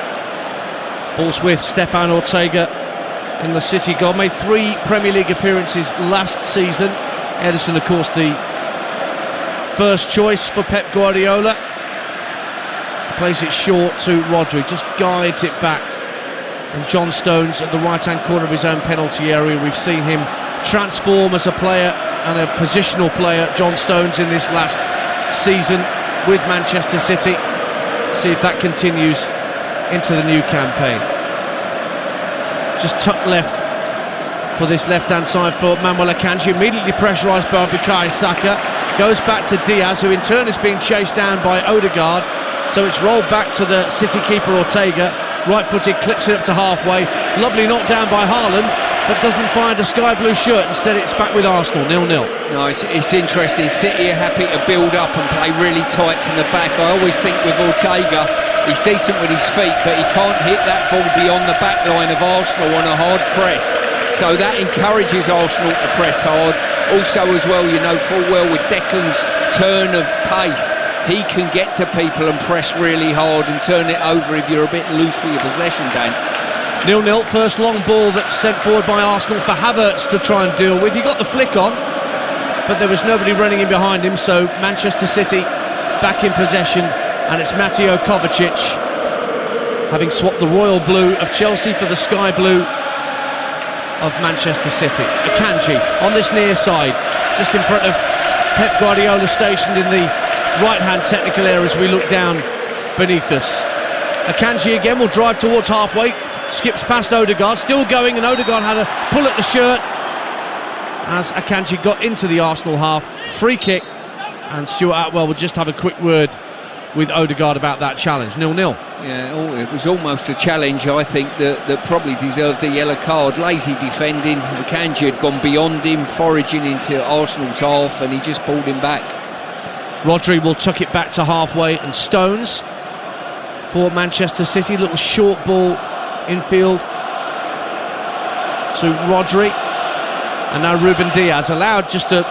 Ball's with Stefan Ortega in the City goal. Made 3 Premier League appearances last season. Ederson, of course, the first choice for Pep Guardiola. Plays it short to Rodri, just guides it back. And John Stones at the right-hand corner of his own penalty area. We've seen him transform as a player and a positional player, John Stones, in this last season with Manchester City. See if that continues into the new campaign. Just tucked left for this left-hand side for Manuel Akanji, immediately pressurised by Bukayo Saka. Goes back to Diaz, who in turn is being chased down by Odegaard. So it's rolled back to the City keeper Ortega, right-footed, clips it up to halfway. Lovely knockdown by Haaland, but doesn't find a sky blue shirt. Instead it's back with Arsenal, 0-0. No, it's interesting. City are happy to build up and play really tight from the back. I always think with Ortega, he's decent with his feet, but he can't hit that ball beyond the back line of Arsenal on a hard press. So that encourages Arsenal to press hard. Also as well, you know full well with Declan's turn of pace, he can get to people and press really hard and turn it over if you're a bit loose with your possession, Dance. 0-0, first long ball that's sent forward by Arsenal for Havertz to try and deal with. He got the flick on, but there was nobody running in behind him, so Manchester City back in possession, and it's Mateo Kovacic, having swapped the royal blue of Chelsea for the sky blue of Manchester City. Akanji on this near side, just in front of Pep Guardiola, stationed in the right-hand technical area as we look down beneath us. Akanji again will drive towards halfway, skips past Odegaard, still going, and Odegaard had a pull at the shirt as Akanji got into the Arsenal half. Free kick, and Stuart Atwell will just have a quick word with Odegaard about that challenge. 0-0. Yeah, it was almost a challenge, I think, that probably deserved a yellow card. Lazy defending. Akanji had gone beyond him, foraging into Arsenal's half, and he just pulled him back. Rodri will tuck it back to halfway, and Stones for Manchester City. Little short ball infield to Rodri, and now Ruben Diaz allowed just to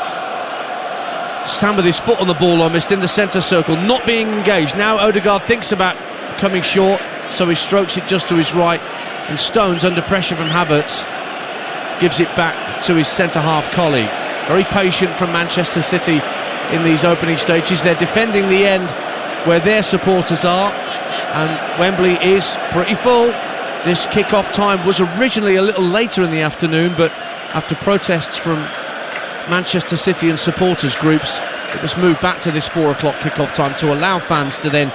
stand with his foot on the ball almost in the centre circle, not being engaged. Now Odegaard thinks about coming short, so he strokes it just to his right, and Stones, under pressure from Havertz, gives it back to his centre half colleague. Very patient from Manchester City in these opening stages. They're defending the end where their supporters are, and Wembley is pretty full. This kick-off time was originally a little later in the afternoon, but after protests from Manchester City and supporters groups, it was moved back to this 4 o'clock kick-off time to allow fans to then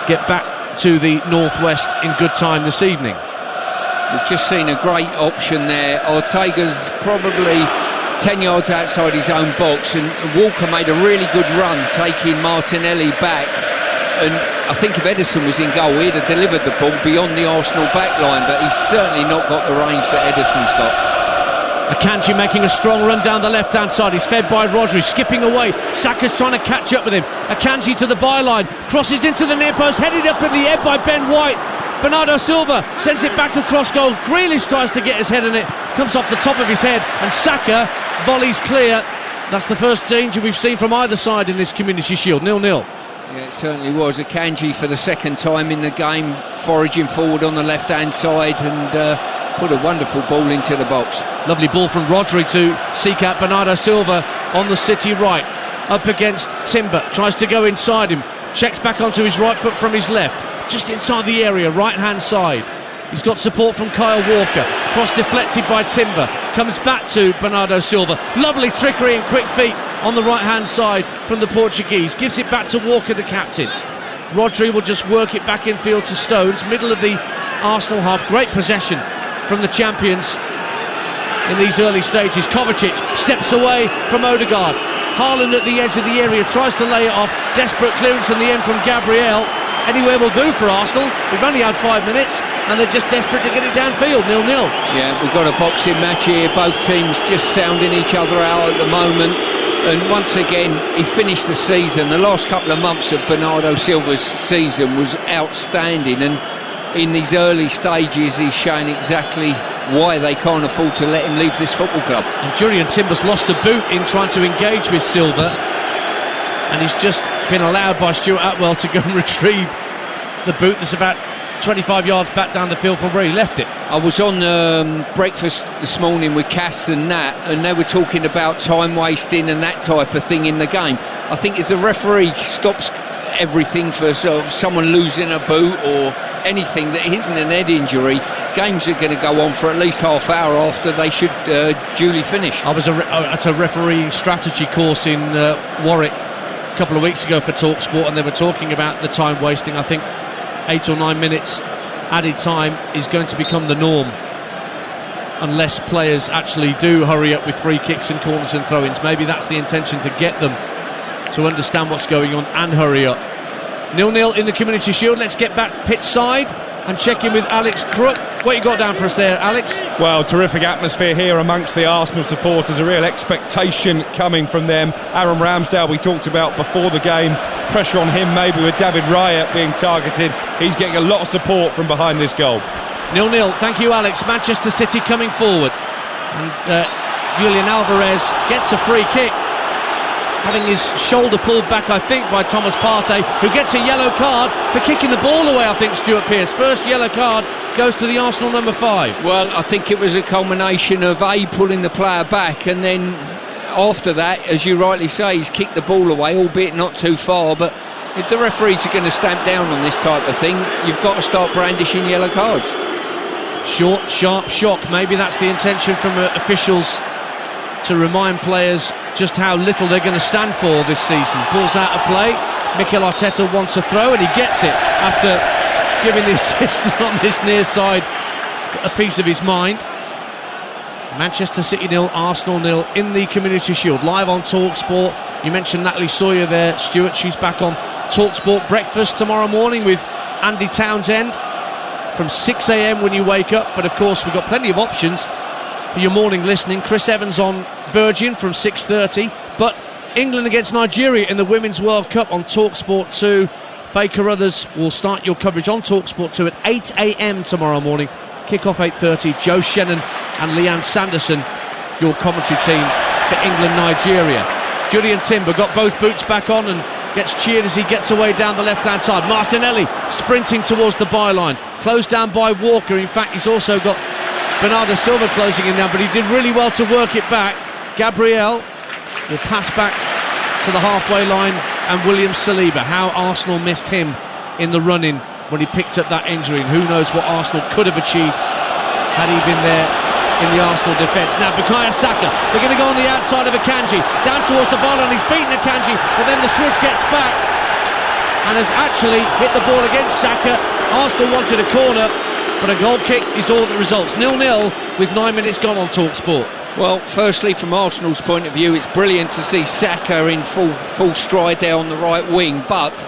get back to the northwest in good time this evening. We've just seen a great option there. Ortega's probably 10 yards outside his own box, and Walker made a really good run taking Martinelli back, and I think if Ederson was in goal he'd have delivered the ball beyond the Arsenal back line, but he's certainly not got the range that Ederson's got. Akanji making a strong run down the left-hand side. He's fed by Rodri, skipping away. Saka's trying to catch up with him. Akanji to the byline, crosses into the near post, headed up in the air by Ben White. Bernardo Silva sends it back across goal. Grealish tries to get his head on it, comes off the top of his head, and Saka volleys clear. That's the first danger we've seen from either side in this Community Shield. 0-0. Yeah, it certainly was. Akanji for the second time in the game, foraging forward on the left-hand side, and put a wonderful ball into the box. Lovely ball from Rodri to seek out Bernardo Silva on the City right, up against Timber, tries to go inside him, checks back onto his right foot from his left, just inside the area, right hand side. He's got support from Kyle Walker, cross deflected by Timber, comes back to Bernardo Silva. Lovely trickery and quick feet on the right hand side from the Portuguese, gives it back to Walker, the captain. Rodri will just work it back infield to Stones, middle of the Arsenal half. Great possession from the champions in these early stages. Kovacic steps away from Odegaard. Haaland at the edge of the area, tries to lay it off. Desperate clearance in the end from Gabriel. Anywhere will do for Arsenal. We've only had 5 minutes, and they're just desperate to get it downfield. 0-0. Yeah, we've got a boxing match here. Both teams just sounding each other out at the moment. And once again, he finished the season. The last couple of months of Bernardo Silva's season was outstanding, and in these early stages he's shown exactly why they can't afford to let him leave this football club. And Julian Timbers lost a boot in trying to engage with Silva, and he's just been allowed by Stuart Atwell to go and retrieve the boot that's about 25 yards back down the field from where he left it. I was on breakfast this morning with Cass and Nat, and they were talking about time wasting and that type of thing in the game. I think if the referee stops everything for sort of someone losing a boot or anything that isn't an head injury, games are going to go on for at least half hour after they should duly finish. I was at a refereeing strategy course in Warwick a couple of weeks ago for Talksport, and they were talking about the time wasting. I think 8 or 9 minutes added time is going to become the norm unless players actually do hurry up with free kicks and corners and throw-ins. Maybe that's the intention, to get them to understand what's going on and hurry up. 0-0 in the Community Shield. Let's get back pitch side and check in with Alex Crook. What you got down for us there, Alex? Well, terrific atmosphere here amongst the Arsenal supporters, a real expectation coming from them. Aaron Ramsdale we talked about before the game, pressure on him maybe with David Raya being targeted. He's getting a lot of support from behind this goal. 0-0, thank you Alex. Manchester City coming forward, and Julian Alvarez gets a free kick, having his shoulder pulled back, I think, by Thomas Partey, who gets a yellow card for kicking the ball away, I think, Stuart Pearce. First yellow card goes to the Arsenal number 5. Well, I think it was a culmination of pulling the player back, and then after that, as you rightly say, he's kicked the ball away, albeit not too far. But if the referees are going to stamp down on this type of thing, you've got to start brandishing yellow cards. Short, sharp shock. Maybe that's the intention from officials, to remind players just how little they're going to stand for this season. Ball's out of play. Mikel Arteta wants a throw, and he gets it after giving the assistant on this near side a piece of his mind. Manchester City 0, Arsenal 0 in the Community Shield. Live on Talksport. You mentioned Natalie Sawyer there, Stuart. She's back on Talksport Breakfast tomorrow morning with Andy Townsend from 6 a.m. when you wake up. But of course, we've got plenty of options for your morning listening. Chris Evans on Virgin from 6:30. But England against Nigeria in the Women's World Cup on Talksport 2. Faye Carruthers will start your coverage on Talksport 2 at 8 a.m. tomorrow morning. Kick-off 8:30. Joe Shannon and Leanne Sanderson, your commentary team for England-Nigeria. Julian Timber got both boots back on and gets cheered as he gets away down the left-hand side. Martinelli sprinting towards the byline, closed down by Walker. In fact, he's also got Bernardo Silva closing him down, but he did really well to work it back. Gabriel will pass back to the halfway line, and William Saliba. How Arsenal missed him in the run-in when he picked up that injury, and who knows what Arsenal could have achieved had he been there in the Arsenal defence. Now Bukayo Saka, they're going to go on the outside of Akanji, down towards the ball, and he's beaten Akanji, but then the Swiss gets back and has actually hit the ball against Saka. Arsenal wanted a corner, but a goal kick is all that results. 0-0 with 9 minutes gone on Talksport. Well, firstly, from Arsenal's point of view, it's brilliant to see Saka in full stride there on the right wing, but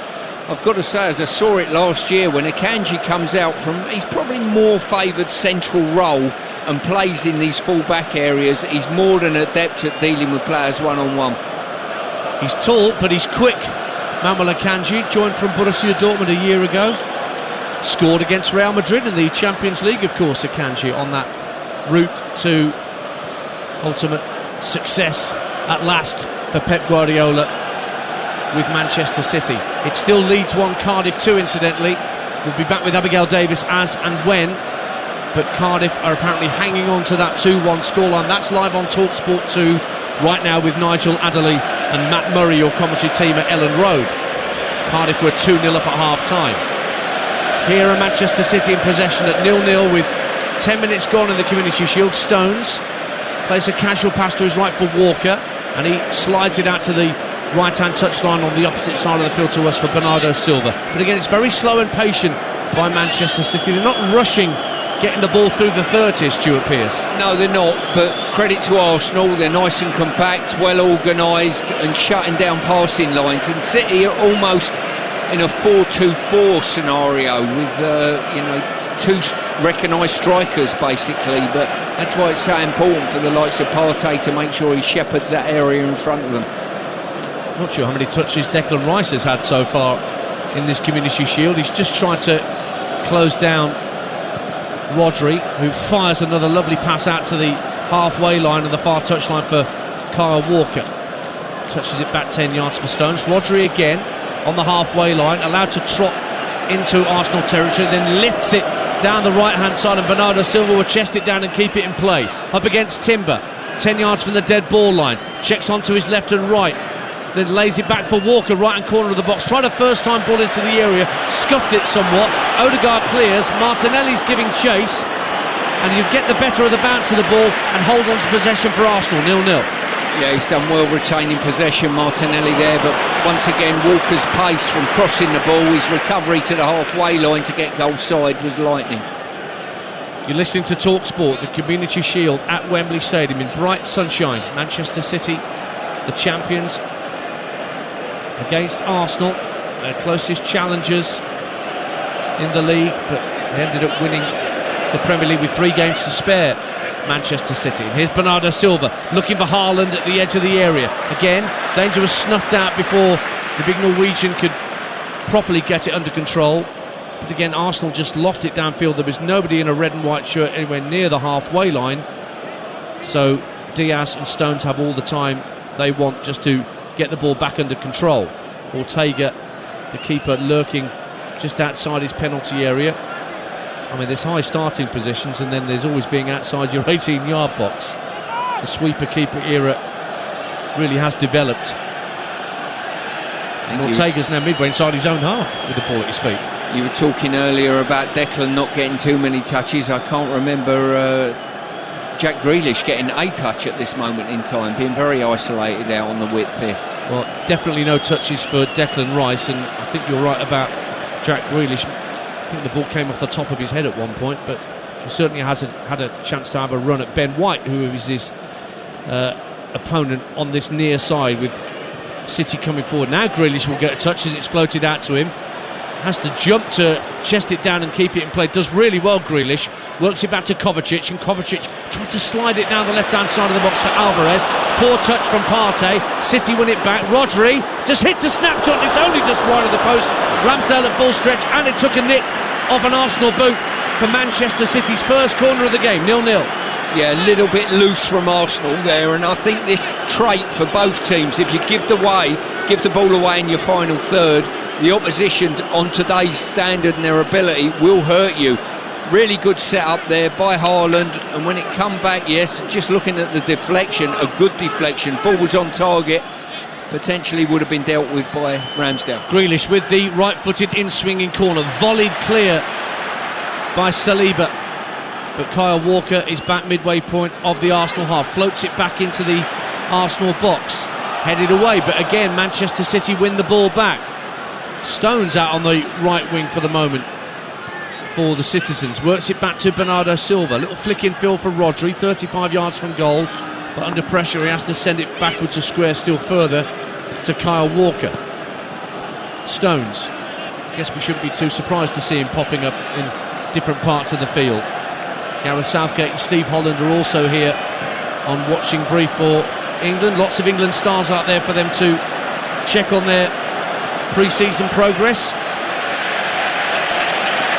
I've got to say, as I saw it last year, when Akanji comes out from, he's probably more favoured central role and plays in these full-back areas. He's more than adept at dealing with players one-on-one. He's tall, but he's quick. Manuel Akanji, joined from Borussia Dortmund a year ago. Scored against Real Madrid in the Champions League, of course, Akanji, on that route to ultimate success at last for Pep Guardiola with Manchester City. It still leads 1, Cardiff 2, incidentally. We'll be back with Abigail Davis as and when, but Cardiff are apparently hanging on to that 2-1 scoreline. That's live on Talksport 2 right now with Nigel Adderley and Matt Murray, your commentary team at Ellen Road. Cardiff were 2-0 up at half-time. Here are Manchester City in possession at 0-0 with 10 minutes gone in the Community Shield. Stones plays a casual pass to his right for Walker, and he slides it out to the right-hand touchline on the opposite side of the field to us for Bernardo Silva. But again, it's very slow and patient by Manchester City. They're not rushing getting the ball through the 30s, Stuart Pearce. No, they're not, but credit to Arsenal, they're nice and compact, well organised and shutting down passing lines, and City are almost in a 4-2-4 scenario with two recognised strikers basically, but that's why it's so important for the likes of Partey to make sure he shepherds that area in front of them. Not sure how many touches Declan Rice has had so far in this Community Shield. He's just tried to close down Rodri, who fires another lovely pass out to the halfway line and the far touchline for Kyle Walker. Touches it back 10 yards for Stones. Rodri again on the halfway line, allowed to trot into Arsenal territory, then lifts it down the right-hand side, and Bernardo Silva will chest it down and keep it in play. Up against Timber, 10 yards from the dead ball line. Checks onto his left and right, then lays it back for Walker, right-hand corner of the box. Tried a first-time ball into the area, scuffed it somewhat. Odegaard clears, Martinelli's giving chase, and you get the better of the bounce of the ball and hold on to possession for Arsenal, 0-0. Yeah, he's done well retaining possession, Martinelli there, but once again Walker's pace from crossing the ball, his recovery to the halfway line to get goal side was lightning. You're listening to Talksport, the Community Shield at Wembley Stadium in bright sunshine. Manchester City, the champions, against Arsenal their closest challengers in the league, but they ended up winning the Premier League with 3 games to spare, Manchester City. And here's Bernardo Silva looking for Haaland at the edge of the area. Again, danger was snuffed out before the big Norwegian could properly get it under control. But again, Arsenal just lofted it downfield. There was nobody in a red and white shirt anywhere near the halfway line. So Diaz and Stones have all the time they want just to get the ball back under control. Ortega, the keeper, lurking just outside his penalty area. I mean, there's high starting positions, and then there's always being outside your 18-yard box. The sweeper keeper era really has developed. And Ortega's now midway inside his own half with the ball at his feet. You were talking earlier about Declan not getting too many touches. I can't remember Jack Grealish getting a touch at this moment in time, being very isolated out on the width here. Well, definitely no touches for Declan Rice, and I think you're right about Jack Grealish. I think the ball came off the top of his head at one point, but he certainly hasn't had a chance to have a run at Ben White, who is his opponent on this near side, with City coming forward. Now Grealish will get a touch as it's floated out to him. Has to jump to chest it down and keep it in play. Does really well, Grealish. Works it back to Kovacic, and Kovacic tried to slide it down the left-hand side of the box for Alvarez. Poor touch from Partey. City win it back. Rodri just hits a snapshot. It's only just wide of the post. Ramsdale at full stretch, and it took a nip off an Arsenal boot for Manchester City's first corner of the game. 0-0. Yeah, a little bit loose from Arsenal there, and I think this trait for both teams, if you give the ball away in your final third, the opposition on today's standard and their ability will hurt you. Really good setup there by Haaland, and when it come back, yes, just looking at the deflection, a good deflection, ball was on target, potentially would have been dealt with by Ramsdale. Grealish with the right-footed in-swinging corner, volleyed clear by Saliba, but Kyle Walker is back midway point of the Arsenal half, floats it back into the Arsenal box, headed away, but again Manchester City win the ball back. Stones out on the right wing for the moment for the Citizens. Works it back to Bernardo Silva. Little flick in field for Rodri, 35 yards from goal, but under pressure he has to send it backwards to square still further to Kyle Walker. Stones. I guess we shouldn't be too surprised to see him popping up in different parts of the field. Gareth Southgate and Steve Holland are also here on watching brief for England. Lots of England stars out there for them to check on their pre-season progress.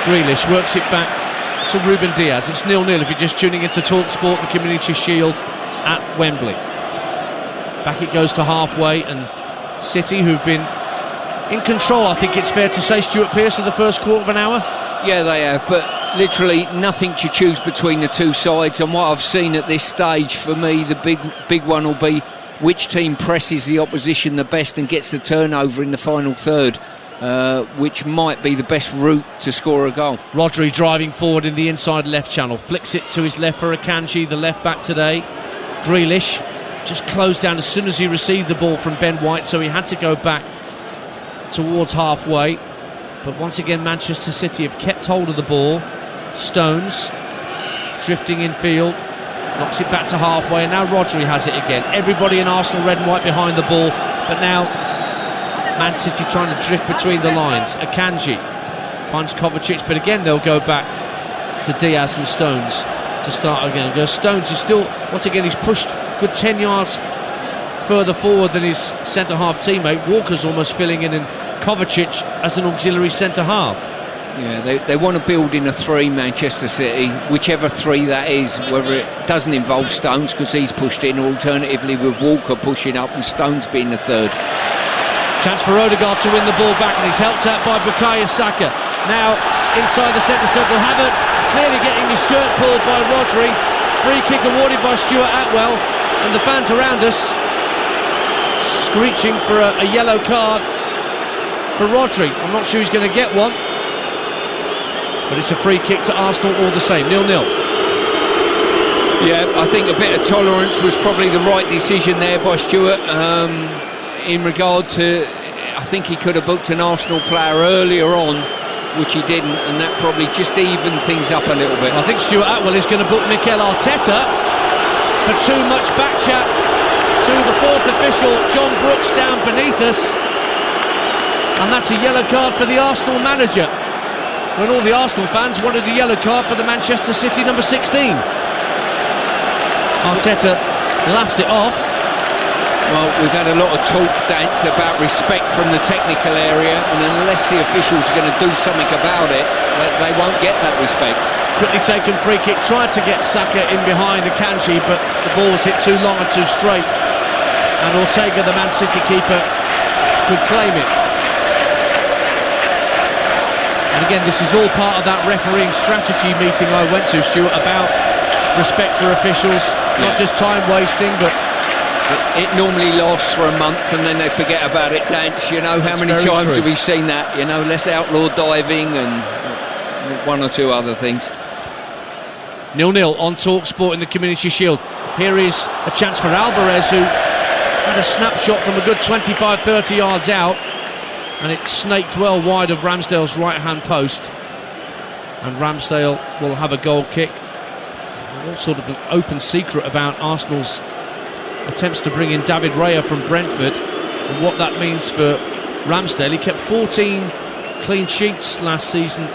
Grealish works it back to Ruben Diaz. It's 0-0 if you're just tuning into Talksport, the Community Shield at Wembley. Back it goes to halfway, and City, who've been in control, I think it's fair to say, Stuart Pearce, of the first quarter of an hour. Yeah, they have, but literally nothing to choose between the two sides, and what I've seen at this stage, for me, the big one will be which team presses the opposition the best and gets the turnover in the final third, which might be the best route to score a goal. Rodri driving forward in the inside left channel, flicks it to his left for Akanji, the left back today. Grealish just closed down as soon as he received the ball from Ben White, so he had to go back towards halfway. But once again Manchester City have kept hold of the ball. Stones drifting in field, knocks it back to halfway, and now Rodri has it again. Everybody in Arsenal red and white behind the ball, but now Man City trying to drift between the lines. Akanji finds Kovacic, but again they'll go back to Diaz and Stones to start again. Stones is still, once again, he's pushed good 10 yards further forward than his centre-half teammate. Walker's almost filling in, and Kovacic as an auxiliary centre-half. Yeah, they want to build in a three, Manchester City, whichever three that is, whether it doesn't involve Stones because he's pushed in, or alternatively with Walker pushing up and Stones being the third. Chance for Odegaard to win the ball back, and he's helped out by Bukayo Saka. Now inside the centre circle, Havertz clearly getting his shirt pulled by Rodri. Free kick awarded by Stuart Atwell, and the fans around us screeching for a yellow card for Rodri. I'm not sure he's going to get one, but it's a free kick to Arsenal all the same. 0-0. Yeah, I think a bit of tolerance was probably the right decision there by Stuart. In regard to, I think he could have booked an Arsenal player earlier on, which he didn't, and that probably just evened things up a little bit. I think Stuart Atwell is going to book Mikel Arteta for too much back chat to the fourth official, John Brooks, down beneath us. And that's a yellow card for the Arsenal manager, when all the Arsenal fans wanted a yellow card for the Manchester City number 16. Arteta laughs it off. Well, we've had a lot of talk, Dance, about respect from the technical area, and unless the officials are going to do something about it, they won't get that respect. Quickly taken free kick, tried to get Saka in behind Akanji, but the ball was hit too long and too straight, and Ortega, the Man City keeper, could claim it. And again, this is all part of that refereeing strategy meeting I went to, Stuart, about respect for officials, not just time wasting, but it normally lasts for a month and then they forget about it, Dance. You know, how many times have we seen that? You know, let's outlaw diving and one or two other things. 0-0 on Talksport in the Community Shield. Here is a chance for Alvarez, who had a snapshot from a good 25-30 yards out, and it snaked well wide of Ramsdale's right-hand post. And Ramsdale will have a goal kick. All sort of an open secret about Arsenal's attempts to bring in David Raya from Brentford, and what that means for Ramsdale. He kept 14 clean sheets last season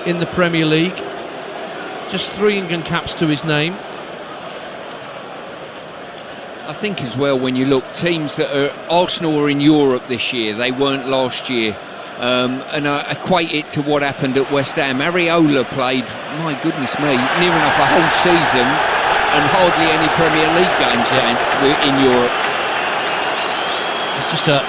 in the Premier League, just 3 England caps to his name. I think as well, when you look, teams that are Arsenal were in Europe this year, they weren't last year, and I equate it to what happened at West Ham. Areola played, my goodness me, near enough a whole season and hardly any Premier League games in Europe. Just a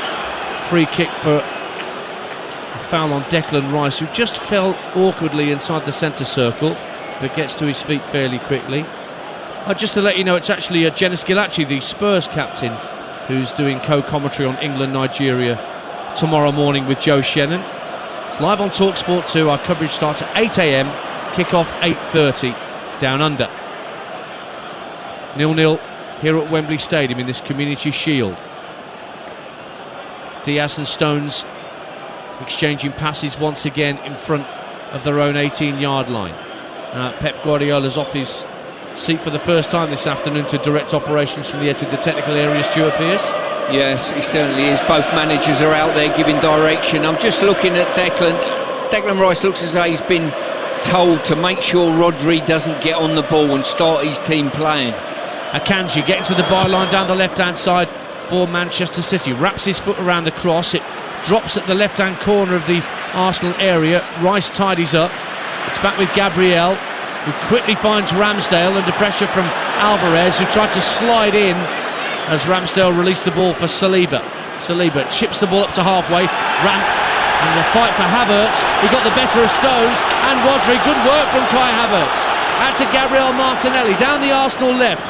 free kick for a foul on Declan Rice, who just fell awkwardly inside the centre circle, but gets to his feet fairly quickly. Just to let you know, it's actually Jenis Gilacci, the Spurs captain, who's doing co-commentary on England-Nigeria tomorrow morning with Joe Shannon. It's live on Talksport 2. Our coverage starts at 8 a.m, kick-off 8:30 down under. 0-0 here at Wembley Stadium in this Community Shield. Diaz and Stones exchanging passes once again in front of their own 18-yard line. Pep Guardiola's off his seat for the first time this afternoon to direct operations from the edge of the technical area, Stuart Pearce. Yes, he certainly is. Both managers are out there giving direction. I'm just looking at Declan. Declan Rice looks as though he's been told to make sure Rodri doesn't get on the ball and start his team playing. Akanji getting to the byline down the left-hand side for Manchester City. Wraps his foot around the cross. It drops at the left-hand corner of the Arsenal area. Rice tidies up. It's back with Gabriel, who quickly finds Ramsdale under pressure from Alvarez, who tried to slide in as Ramsdale released the ball for Saliba. Saliba chips the ball up to halfway. And the fight for Havertz, who got the better of Stones and Rodri. Good work from Kai Havertz. Out to Gabriel Martinelli down the Arsenal left.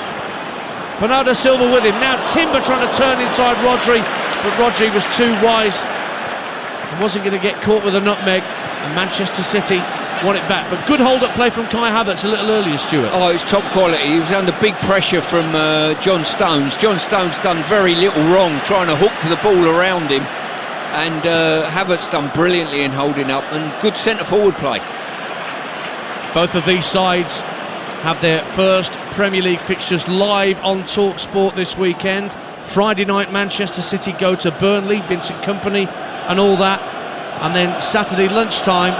Bernardo Silva with him. Now Timber trying to turn inside Rodri, but Rodri was too wise and wasn't going to get caught with a nutmeg, and Manchester City won it back. But good hold-up play from Kai Havertz a little earlier, Stuart. Oh, it's top quality. He was under big pressure from John Stones. John Stones done very little wrong trying to hook the ball around him, and Havertz done brilliantly in holding up, and good centre-forward play. Both of these sides have their first Premier League fixtures live on Talksport this weekend. Friday night, Manchester City go to Burnley, Vincent Kompany and all that. And then Saturday lunchtime,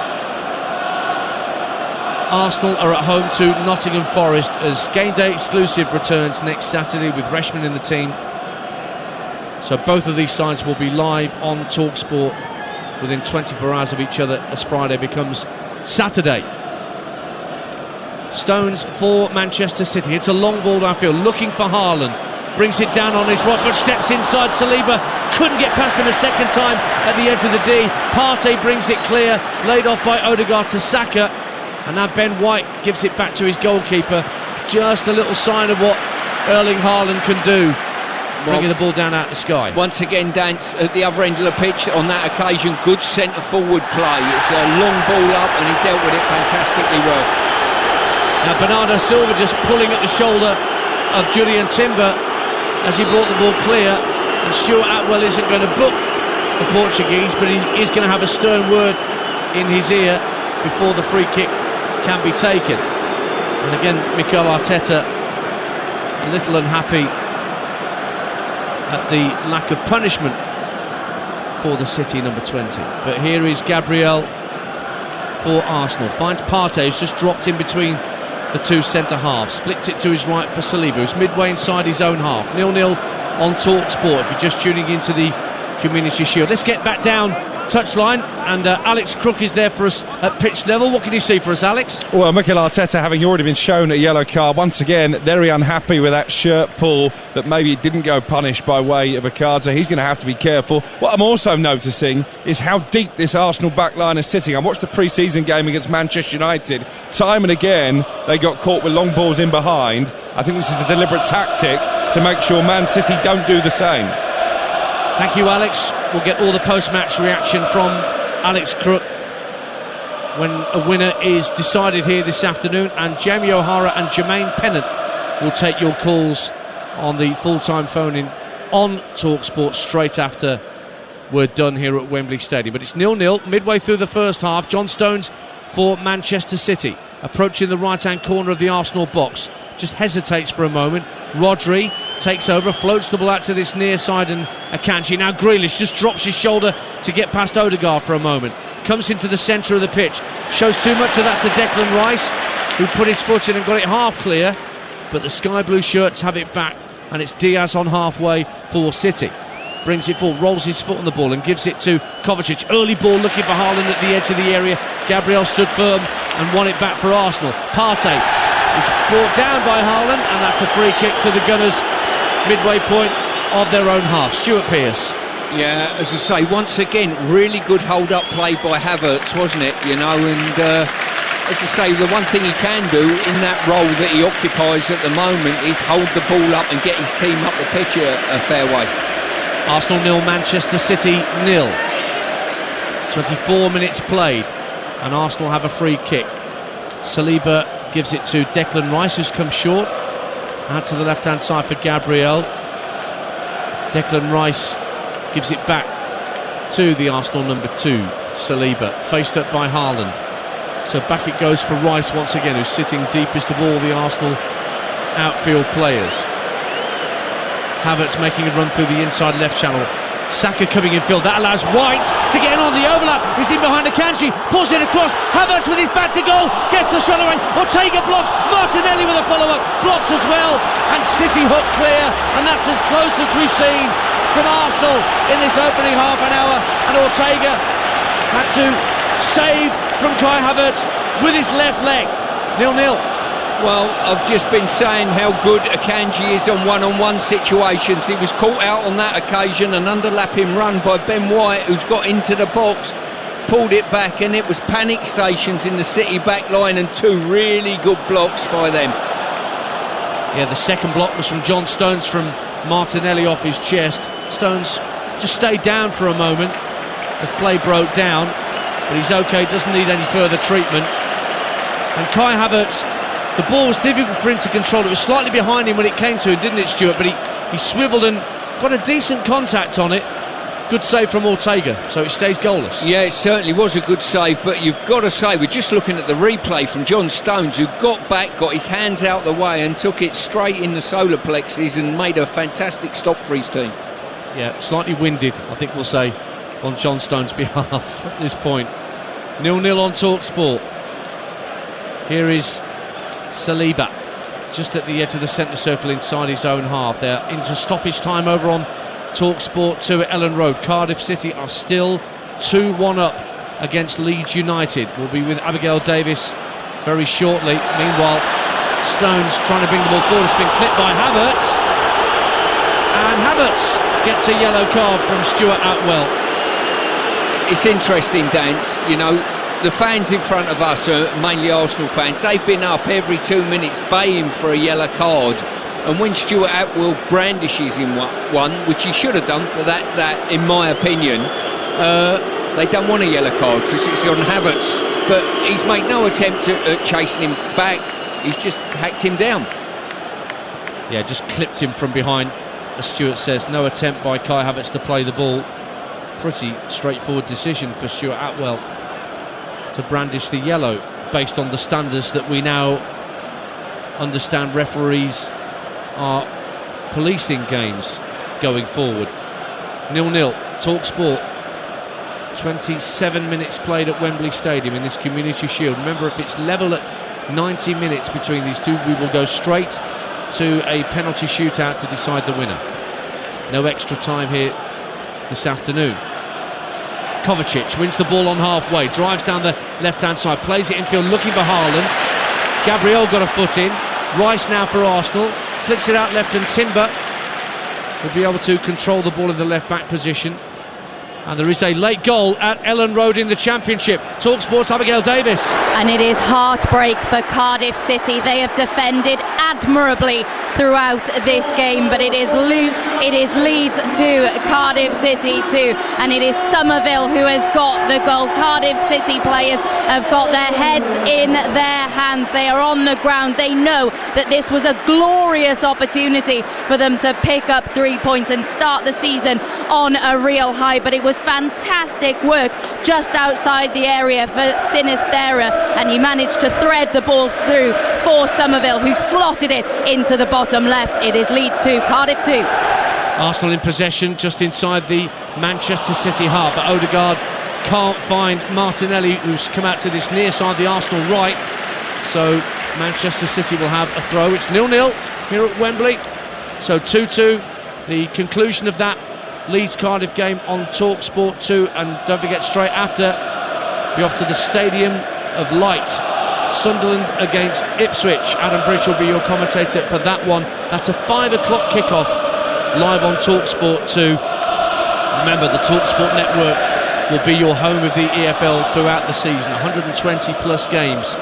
Arsenal are at home to Nottingham Forest as Game Day Exclusive returns next Saturday with Reshman in the team. So both of these sides will be live on Talksport within 24 hours of each other as Friday becomes Saturday. Stones for Manchester City. It's a long ball downfield, looking for Haaland. Brings it down on his right foot, steps inside Saliba. Couldn't get past him a second time at the edge of the D. Partey brings it clear, laid off by Odegaard to Saka. And now Ben White gives it back to his goalkeeper. Just a little sign of what Erling Haaland can do, bringing the ball down out the sky. Once again, Dance at the other end of the pitch on that occasion. Good centre-forward play. It's a long ball up and he dealt with it fantastically well. Now Bernardo Silva just pulling at the shoulder of Julian Timber as he brought the ball clear, and Stuart Atwell isn't going to book the Portuguese, but he's going to have a stern word in his ear before the free kick can be taken. And again, Mikel Arteta a little unhappy at the lack of punishment for the City number 20. But here is Gabriel for Arsenal. Finds Partey, who's just dropped in between the two centre-halves. Flicks it to his right for Saliba, who's midway inside his own half. 0-0 on Talksport, if you're just tuning into the Community Shield. Let's get back down touchline, and Alex Crook is there for us at pitch level. What can you see for us, Alex? Well, Mikel Arteta, having already been shown a yellow card, once again very unhappy with that shirt pull that maybe didn't go punished by way of a card, so he's going to have to be careful. What I'm also noticing is how deep this Arsenal backline is sitting. I watched the pre-season game against Manchester United. Time and again they got caught with long balls in behind. I think this is a deliberate tactic to make sure Man City don't do the same. Thank you, Alex. We'll get all the post-match reaction from Alex Crook when a winner is decided here this afternoon, and Jamie O'Hara and Jermaine Pennant will take your calls on the full-time phone-in on TalkSport straight after we're done here at Wembley Stadium. But it's 0-0 midway through the first half. John Stones for Manchester City, approaching the right-hand corner of the Arsenal box. Just hesitates for a moment. Rodri takes over, floats the ball out to this near side, and Akanji. Now Grealish just drops his shoulder to get past Odegaard for a moment. Comes into the centre of the pitch. Shows too much of that to Declan Rice, who put his foot in and got it half clear. But the sky blue shirts have it back, and it's Diaz on halfway for City. Brings it forward, rolls his foot on the ball and gives it to Kovacic. Early ball looking for Haaland at the edge of the area. Gabriel stood firm and won it back for Arsenal. Partey is brought down by Haaland, and that's a free kick to the Gunners, midway point of their own half. Stuart Pearce. Yeah, as I say, once again, really good hold-up play by Havertz, wasn't it? You know, and as I say, the one thing he can do in that role that he occupies at the moment is hold the ball up and get his team up the pitch a fair way. Arsenal 0, Manchester City 0. 24 minutes played, and Arsenal have a free kick. Saliba gives it to Declan Rice, who's come short. Out to the left-hand side for Gabriel. Declan Rice gives it back to the Arsenal number 2, Saliba, faced up by Haaland. So back it goes for Rice once again, who's sitting deepest of all the Arsenal outfield players. Havertz making a run through the inside left channel. Saka coming in field. That allows White to get in on the overlap. He's in behind Akanji. Pulls it across. Havertz with his back to goal. Gets the shot away. Ortega blocks. Martinelli with a follow-up. Blocks as well. And City hook clear. And that's as close as we've seen from Arsenal in this opening half an hour. And Ortega had to save from Kai Havertz with his left leg. 0-0. Well, I've just been saying how good Akanji is on one-on-one situations. He was caught out on that occasion, an underlapping run by Ben White, who's got into the box, pulled it back, and it was panic stations in the City back line and 2 really good blocks by them. Yeah, the second block was from John Stones, from Martinelli off his chest. Stones just stayed down for a moment as play broke down, but he's okay, doesn't need any further treatment. And Kai Havertz, the ball was difficult for him to control. It was slightly behind him when it came to him, didn't it, Stuart? But he swiveled and got a decent contact on it. Good save from Ortega, so it stays goalless. Yeah, it certainly was a good save, but you've got to say, we're just looking at the replay from John Stones, who got back, got his hands out the way and took it straight in the solar plexus and made a fantastic stop for his team. Yeah, slightly winded, I think we'll say, on John Stones' behalf at this point. 0-0 on TalkSport. Here is Saliba, just at the edge of the centre circle inside his own half. They're into stoppage time over on TalkSport 2 at Ellen Road. Cardiff City are still 2-1 up against Leeds United. We'll be with Abigail Davis very shortly. Meanwhile, Stones trying to bring the ball forward. It's been clipped by Havertz, and Havertz gets a yellow card from Stuart Atwell. It's interesting, Dance, you know, the fans in front of us are mainly Arsenal fans. They've been up every 2 minutes baying for a yellow card, and when Stuart Atwell brandishes in one, which he should have done for that in my opinion, they don't want a yellow card because it's on Havertz, but he's made no attempt at chasing him back. He's just hacked him down. Yeah, just clipped him from behind, as Stuart says. No attempt by Kai Havertz to play the ball. Pretty straightforward decision for Stuart Atwell to brandish the yellow, based on the standards that we now understand referees are policing games going forward. 0-0, TalkSport 27 minutes played at Wembley Stadium in this Community Shield. Remember, if it's level at 90 minutes between these two, we will go straight to a penalty shootout to decide the winner. No extra time here this afternoon. Kovacic wins the ball on halfway, drives down the left-hand side, plays it infield, looking for Haaland. Gabriel got a foot in. Rice now for Arsenal, flicks it out left, and Timber will be able to control the ball in the left-back position. And there is a late goal at Ellen Road in the Championship. Talksport's Abigail Davis. And it is heartbreak for Cardiff City. They have defended admirably throughout this game, but it is Leeds 2, Cardiff City 2, and it is Somerville who has got the goal. Cardiff City players have got their heads in their hands. They are on the ground. They know that this was a glorious opportunity for them to pick up 3 points and start the season on a real high, but it was fantastic work just outside the area for Sinistera, and he managed to thread the ball through for Somerville, who slotted it into the bottom left. It is Leeds 2, Cardiff 2. Arsenal in possession just inside the Manchester City half, but Odegaard can't find Martinelli, who's come out to this near side, the Arsenal right, so Manchester City will have a throw. It's 0-0 here at Wembley, so 2-2, the conclusion of that Leeds-Cardiff game on Talksport 2, and don't forget, straight after, be off to the Stadium of Light, Sunderland against Ipswich. Adam Bridge will be your commentator for that one. That's a 5 o'clock kickoff live on Talksport 2. Remember, the Talksport network will be your home of the EFL throughout the season. 120 plus games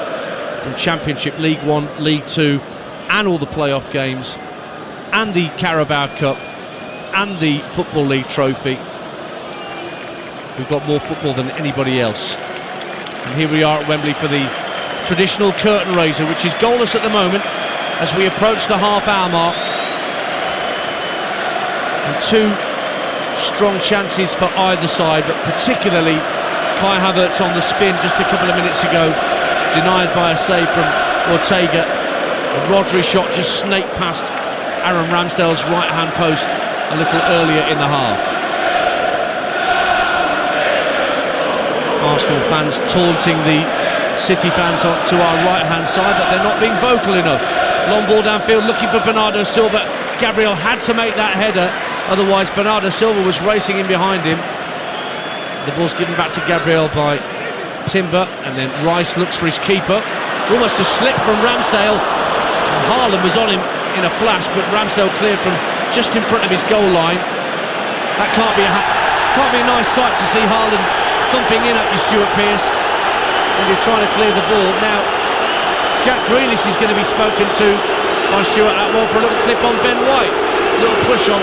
from Championship, League 1, League 2, and all the playoff games, and the Carabao Cup, and the Football League trophy. We've got more football than anybody else. And here we are at Wembley for the traditional curtain raiser, which is goalless at the moment as we approach the half-hour mark. And two strong chances for either side, but particularly Kai Havertz on the spin just a couple of minutes ago, denied by a save from Ortega. A Rodri shot just snaked past Aaron Ramsdale's right-hand post a little earlier in the half. Arsenal fans taunting the City fans to our right-hand side, but they're not being vocal enough. Long ball downfield looking for Bernardo Silva. Gabriel had to make that header, otherwise Bernardo Silva was racing in behind him. The ball's given back to Gabriel by Timber, and then Rice looks for his keeper. Almost a slip from Ramsdale. Haaland was on him in a flash, but Ramsdale cleared from just in front of his goal line. That can't be a nice sight to see Haaland thumping in at you, Stuart Pearce, when you're trying to clear the ball. Now, Jack Grealish is going to be spoken to by Stuart Atwell for a little clip on Ben White. A little push on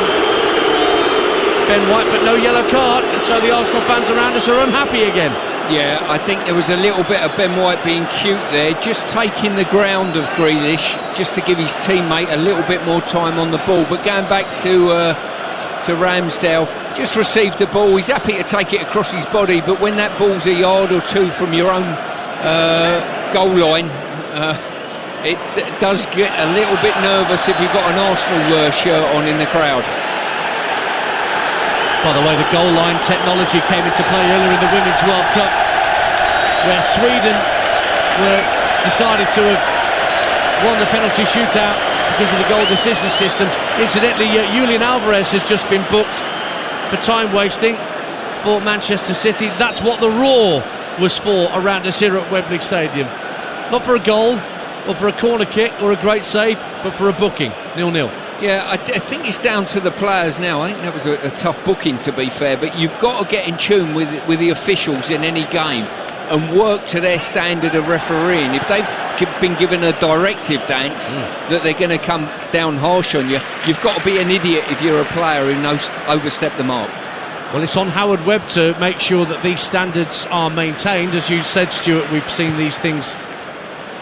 Ben White, but no yellow card, and so the Arsenal fans around us are unhappy again. Yeah, I think there was a little bit of Ben White being cute there, just taking the ground of Grealish, just to give his teammate a little bit more time on the ball. But going back to Ramsdale, just received the ball, he's happy to take it across his body, but when that ball's a yard or two from your own goal line, it does get a little bit nervous if you've got an Arsenal shirt on in the crowd. By the way, the goal line technology came into play earlier in the Women's World Cup, where Sweden were decided to have won the penalty shootout because of the goal decision system. Incidentally, Julian Alvarez has just been booked for time wasting for Manchester City. That's what the roar was for around us here at Wembley Stadium. Not for a goal or for a corner kick or a great save, but for a booking. 0-0. Yeah, I think it's down to the players now. I think that was a tough booking, to be fair, but you've got to get in tune with the officials in any game and work to their standard of refereeing. If they've been given a directive, Dance, that they're going to come down harsh on you, you've got to be an idiot if you're a player who knows to overstep the mark. Well, it's on Howard Webb to make sure that these standards are maintained. As you said, Stuart, we've seen these things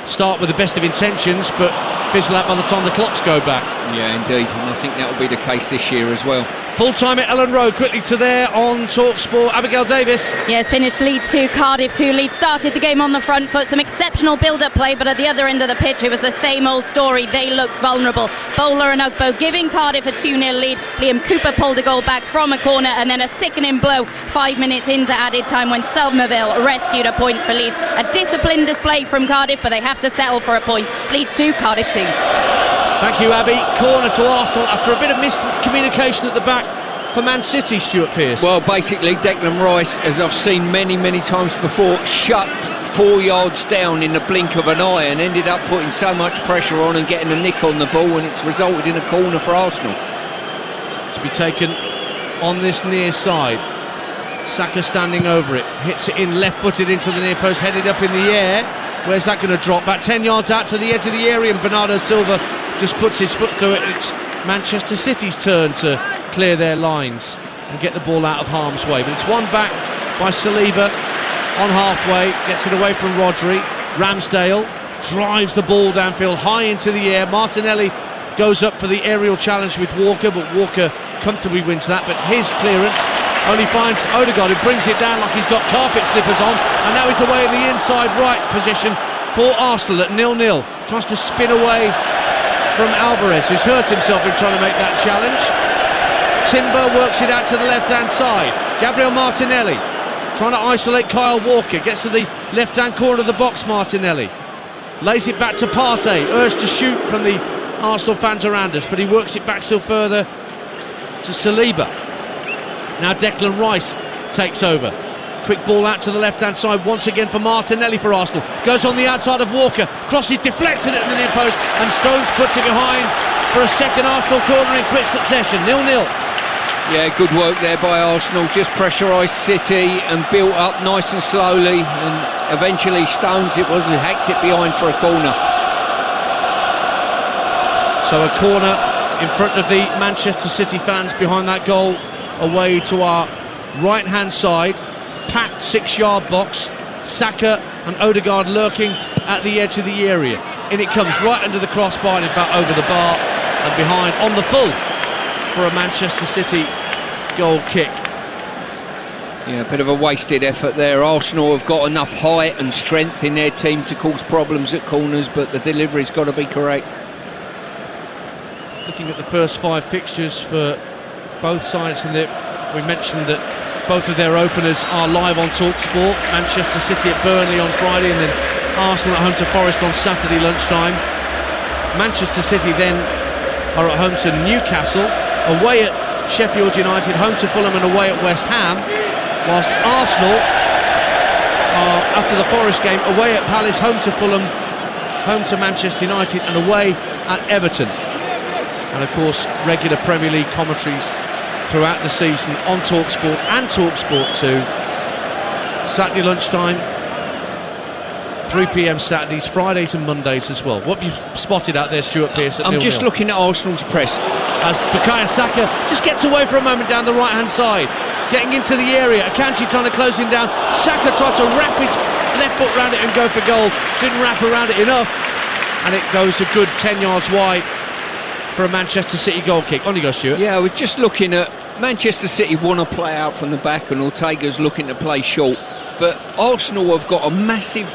start with the best of intentions, but fizzle out by the time the clocks go back. Yeah, indeed, and I think that will be the case this year as well. Full time at Ellen Road, quickly to there on Talksport. Abigail Davis. Yes, finished Leeds 2, Cardiff 2. Leeds started the game on the front foot, some exceptional build-up play, but at the other end of the pitch it was the same old story. They looked vulnerable. Bowler and Ugbo giving Cardiff a 2-0 lead. Liam Cooper pulled a goal back from a corner, and then a sickening blow 5 minutes into added time when Somerville rescued a point for Leeds. A disciplined display from Cardiff, but they have to settle for a point. Leeds 2, Cardiff 2. Thank you, Abby. Corner to Arsenal after a bit of miscommunication at the back for Man City, Stuart Pearce. Well, basically, Declan Rice, as I've seen many, many times before, shut 4 yards down in the blink of an eye and ended up putting so much pressure on and getting a nick on the ball, and it's resulted in a corner for Arsenal. To be taken on this near side. Saka standing over it, hits it in left-footed into the near post, headed up in the air. Where's that going to drop? Back 10 yards out to the edge of the area, and Bernardo Silva just puts his foot through it. It's Manchester City's turn to clear their lines and get the ball out of harm's way. But it's won back by Saliba on halfway, gets it away from Rodri. Ramsdale drives the ball downfield, high into the air. Martinelli goes up for the aerial challenge with Walker, but Walker comfortably wins that. But his clearance only finds Odegaard, who brings it down like he's got carpet slippers on, and now he's away in the inside right position for Arsenal at 0-0. Tries to spin away from Alvarez, who's hurt himself in trying to make that challenge. Timber works it out to the left-hand side. Gabriel Martinelli trying to isolate Kyle Walker, gets to the left-hand corner of the box. Martinelli lays it back to Partey, urged to shoot from the Arsenal fans around us, but he works it back still further to Saliba. Now Declan Rice takes over. Quick ball out to the left-hand side once again for Martinelli for Arsenal. Goes on the outside of Walker. Crosses deflected at the near post, and Stones puts it behind for a second Arsenal corner in quick succession. 0-0. Yeah, good work there by Arsenal. Just pressurised City and built up nice and slowly, and eventually Stones, it was, hacked it behind for a corner. So a corner in front of the Manchester City fans behind that goal, away to our right-hand side. Packed 6-yard box. Saka and Odegaard lurking at the edge of the area. In it comes, right under the crossbar, in fact over the bar and behind on the full for a Manchester City goal kick. Yeah, a bit of a wasted effort there. Arsenal have got enough height and strength in their team to cause problems at corners, but the delivery's got to be correct. Looking at the first 5 fixtures for both sides, and we mentioned that both of their openers are live on Talksport. Manchester City at Burnley on Friday, and then Arsenal at home to Forest on Saturday lunchtime. Manchester City then are at home to Newcastle, away at Sheffield United, home to Fulham, and away at West Ham, whilst Arsenal are, after the Forest game, away at Palace, home to Fulham, home to Manchester United, and away at Everton. And of course, regular Premier League commentaries throughout the season on Talksport and Talksport 2. Saturday lunchtime, 3 p.m. Saturdays, Fridays and Mondays as well. What have you spotted out there, Stuart Pearce? I'm just looking at Arsenal's press. As Bukayo Saka just gets away for a moment down the right-hand side, getting into the area. Akanji trying to close him down. Saka tried to wrap his left foot around it and go for goal. Didn't wrap around it enough, and it goes a good 10 yards wide for a Manchester City goal kick. On you go, Stuart. Yeah, we're just looking at Manchester City want to play out from the back, and Ortega's looking to play short. But Arsenal have got a massive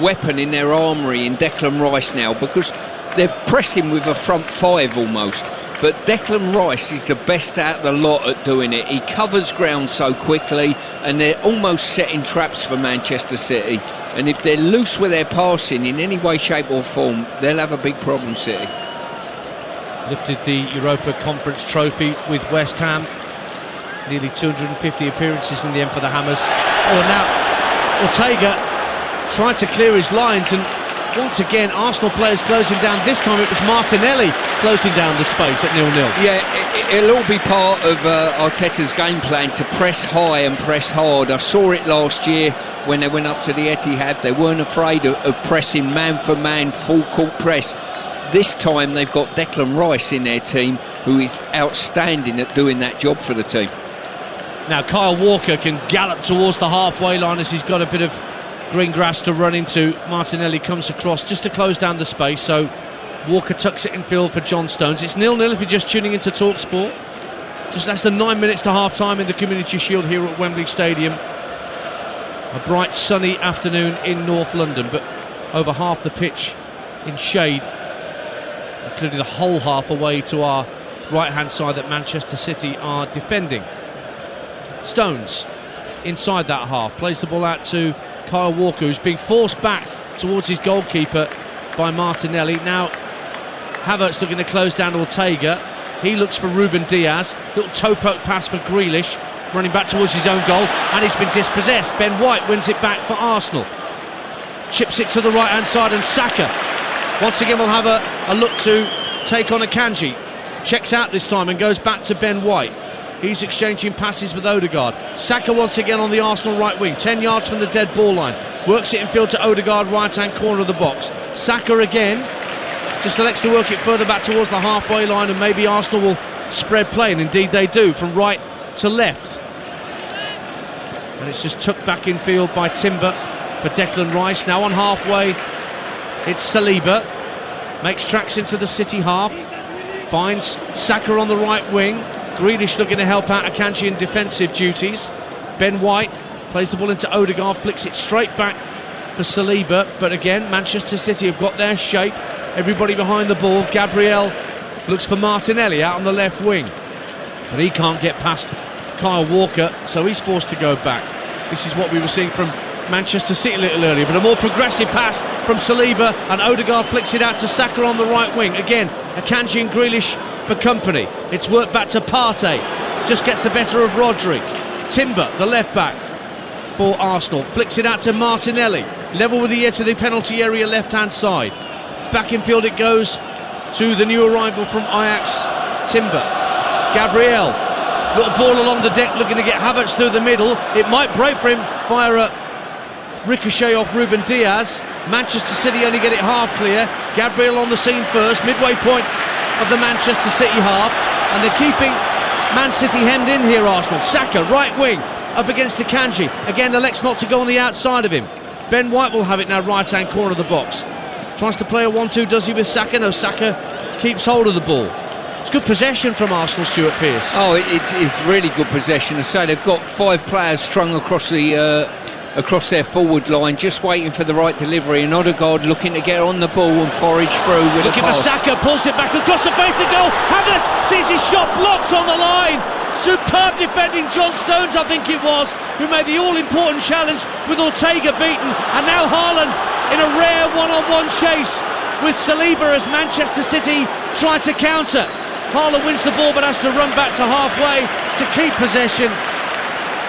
weapon in their armoury in Declan Rice now, because they're pressing with a front 5 almost. But Declan Rice is the best out of the lot at doing it. He covers ground so quickly, and they're almost setting traps for Manchester City. And if they're loose with their passing in any way, shape or form, they'll have a big problem, City. Lifted the Europa Conference trophy with West Ham. Nearly 250 appearances in the end for the Hammers. Oh, now Ortega tried to clear his lines, and once again Arsenal players closing down. This time it was Martinelli closing down the space at 0-0. Yeah, it'll all be part of Arteta's game plan to press high and press hard. I saw it last year when they went up to the Etihad. They weren't afraid of pressing man for man, full court press. This time they've got Declan Rice in their team, who is outstanding at doing that job for the team. Now Kyle Walker can gallop towards the halfway line as he's got a bit of green grass to run into. Martinelli comes across just to close down the space, so Walker tucks it in field for John Stones. It's 0-0 if you're just tuning into Talksport. Just less than 9 minutes to half time in the Community Shield here at Wembley Stadium. A bright sunny afternoon in North London, but over half the pitch in shade, including the whole half away to our right hand side that Manchester City are defending. Stones inside that half, plays the ball out to Kyle Walker, who's being forced back towards his goalkeeper by Martinelli. Now Havertz looking to close down Ortega. He looks for Ruben Diaz. Little toe poke pass for Grealish, running back towards his own goal, and he's been dispossessed. Ben White wins it back for Arsenal. Chips it to the right hand side, and Saka once again will have a look to take on Akanji. Checks out this time and goes back to Ben White. He's exchanging passes with Odegaard. Saka once again on the Arsenal right wing, 10 yards from the dead ball line. Works it in field to Odegaard, right hand corner of the box. Saka again just elects to work it further back towards the halfway line, and maybe Arsenal will spread play, and indeed they do, from right to left. And it's just tucked back in field by Timber for Declan Rice. Now on halfway, it's Saliba. Makes tracks into the City half. Finds Saka on the right wing. Grealish looking to help out Akanji in defensive duties. Ben White plays the ball into Odegaard, flicks it straight back for Saliba. But again, Manchester City have got their shape. Everybody behind the ball. Gabriel looks for Martinelli out on the left wing, but he can't get past Kyle Walker, so he's forced to go back. This is what we were seeing from Manchester City a little earlier, but a more progressive pass from Saliba, and Odegaard flicks it out to Saka on the right wing. Again, Akanji and Grealish for company. It's worked back to Partey, just gets the better of Rodri. Timber, the left back for Arsenal, flicks it out to Martinelli, level with the edge of the penalty area left hand side. Back in field it goes to the new arrival from Ajax, Timber. Gabriel, little ball along the deck, looking to get Havertz through the middle. It might break for him via a ricochet off Ruben Diaz. Manchester City only get it half clear. Gabriel on the scene first, midway point of the Manchester City half, and they're keeping Man City hemmed in here, Arsenal. Saka, right wing, up against Akanji. Again, elects not to go on the outside of him. Ben White will have it now, right hand corner of the box. Tries to play a 1-2, does he, with Saka? No, Saka keeps hold of the ball. It's good possession from Arsenal, Stuart Pearce. Oh, it's really good possession. I say they've got 5 players strung across their forward line, just waiting for the right delivery, and Odegaard looking to get on the ball and forage through with looking a pass. For Saka, pulls it back across the face of goal. Havertz sees his shot blocked on the line. Superb defending, John Stones I think it was, who made the all-important challenge with Ortega beaten, and now Haaland in a rare one-on-one chase with Saliba as Manchester City try to counter. Haaland wins the ball but has to run back to halfway to keep possession.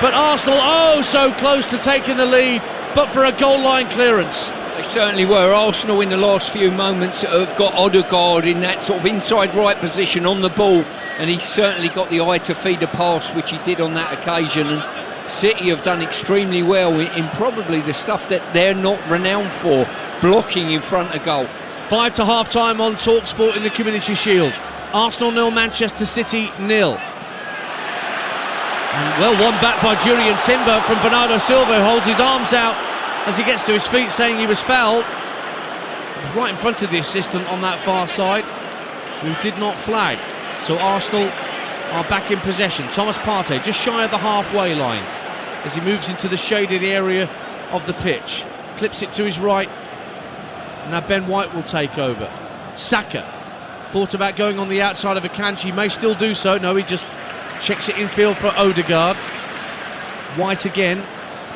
But Arsenal, oh so close to taking the lead, but for a goal line clearance. They certainly were. Arsenal in the last few moments have got Odegaard in that sort of inside right position on the ball, and he's certainly got the eye to feed a pass, which he did on that occasion. And City have done extremely well in probably the stuff that they're not renowned for, blocking in front of goal. 5 to half time on Talksport in the Community Shield. Arsenal 0, Manchester City 0. And well, one back by Jurriën Timber from Bernardo Silva, who holds his arms out as he gets to his feet, saying he was fouled. He was right in front of the assistant on that far side, who did not flag. So Arsenal are back in possession. Thomas Partey just shy of the halfway line as he moves into the shaded area of the pitch. Clips it to his right. Now Ben White will take over. Saka thought about going on the outside of Akanji, may still do so. No, he just checks it infield for Odegaard. White again.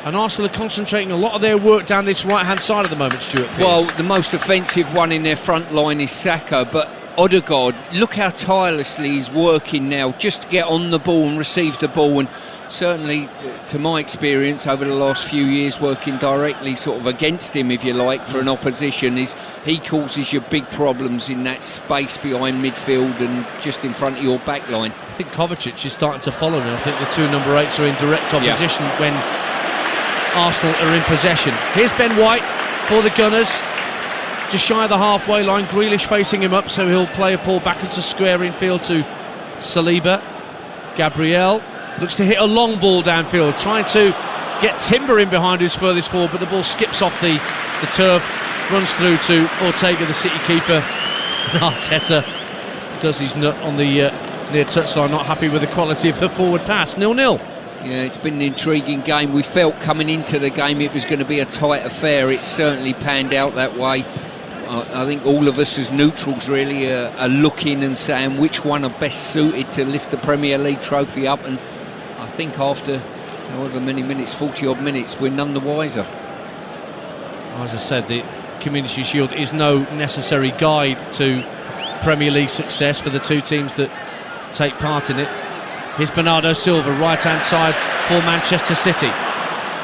And Arsenal are concentrating a lot of their work down this right-hand side at the moment, Stuart Pearce. Well, the most offensive one in their front line is Saka, but Odegaard, look how tirelessly he's working now just to get on the ball and receive the ball. And certainly, to my experience over the last few years, working directly sort of against him, if you like, for an opposition, is he causes you big problems in that space behind midfield and just in front of your back line. I think Kovacic is starting to follow now. I think the 2 number 8s are in direct opposition when Arsenal are in possession. Here's Ben White for the Gunners, just shy of the halfway line. Grealish facing him up, so he'll play a ball back into square infield to Saliba. Gabriel looks to hit a long ball downfield, trying to get Timber in behind his furthest forward, but the ball skips off the turf, runs through to Ortega, the City keeper. Arteta does his nut on the near touchline, not happy with the quality of the forward pass. 0-0. Yeah, it's been an intriguing game. We felt coming into the game it was going to be a tight affair. It's certainly panned out that way. I think all of us as neutrals really are looking and saying which one are best suited to lift the Premier League trophy up, and I think after however many minutes, 40 odd minutes, we're none the wiser. As I said, the Community Shield is no necessary guide to Premier League success for the two teams that take part in it. Here's Bernardo Silva, right hand side for Manchester City.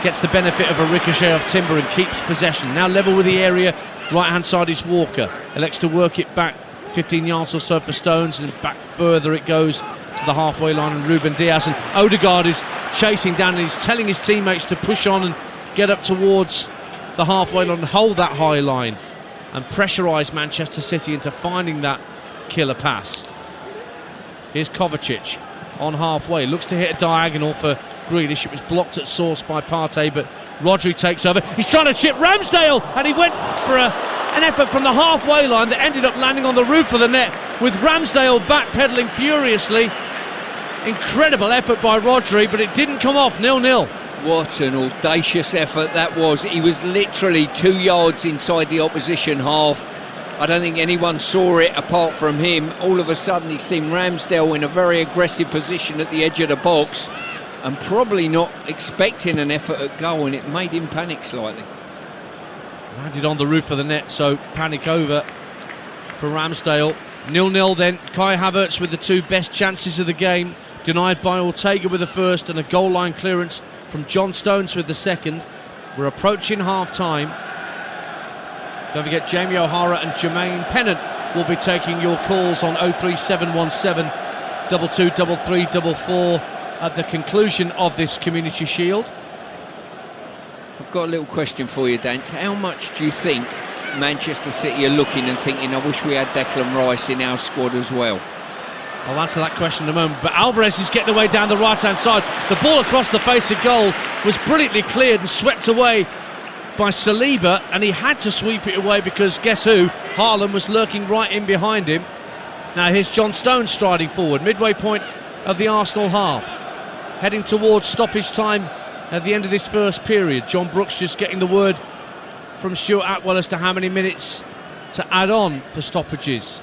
Gets the benefit of a ricochet of Timber and keeps possession. Now level with the area, right hand side is Walker. Elects to work it back 15 yards or so for Stones, and back further it goes to the halfway line, and Ruben Diaz, and Odegaard is chasing down, and he's telling his teammates to push on and get up towards the halfway line and hold that high line and pressurise Manchester City into finding that killer pass. Here's Kovacic on halfway, looks to hit a diagonal for Grealish. It was blocked at source by Partey, but Rodri takes over. He's trying to chip Ramsdale, and he went for an effort from the halfway line that ended up landing on the roof of the net, with Ramsdale backpedaling furiously. Incredible effort by Rodri, but it didn't come off. 0-0. What an audacious effort that was. He was literally 2 yards inside the opposition half. I don't think anyone saw it apart from him. All of a sudden he seen Ramsdale in a very aggressive position at the edge of the box, and probably not expecting an effort at goal, and it made him panic slightly. Landed on the roof of the net, so panic over for Ramsdale. 0-0 then. Kai Havertz with the two best chances of the game, denied by Ortega with the first, and a goal line clearance from John Stones with the second. We're approaching half time. Don't forget, Jamie O'Hara and Jermaine Pennant will be taking your calls on 03717 223344 at the conclusion of this Community Shield. I've got a little question for you, Dance. How much do you think Manchester City are looking and thinking, I wish we had Declan Rice in our squad as well? I'll answer that question in a moment, but Alvarez is getting away down the right hand side. The ball across the face of goal was brilliantly cleared and swept away by Saliba, and he had to sweep it away because guess who? Haaland was lurking right in behind him. Now here's John Stones striding forward, midway point of the Arsenal half, heading towards stoppage time at the end of this first period. John Brooks just getting the word from Stuart Atwell as to how many minutes to add on for stoppages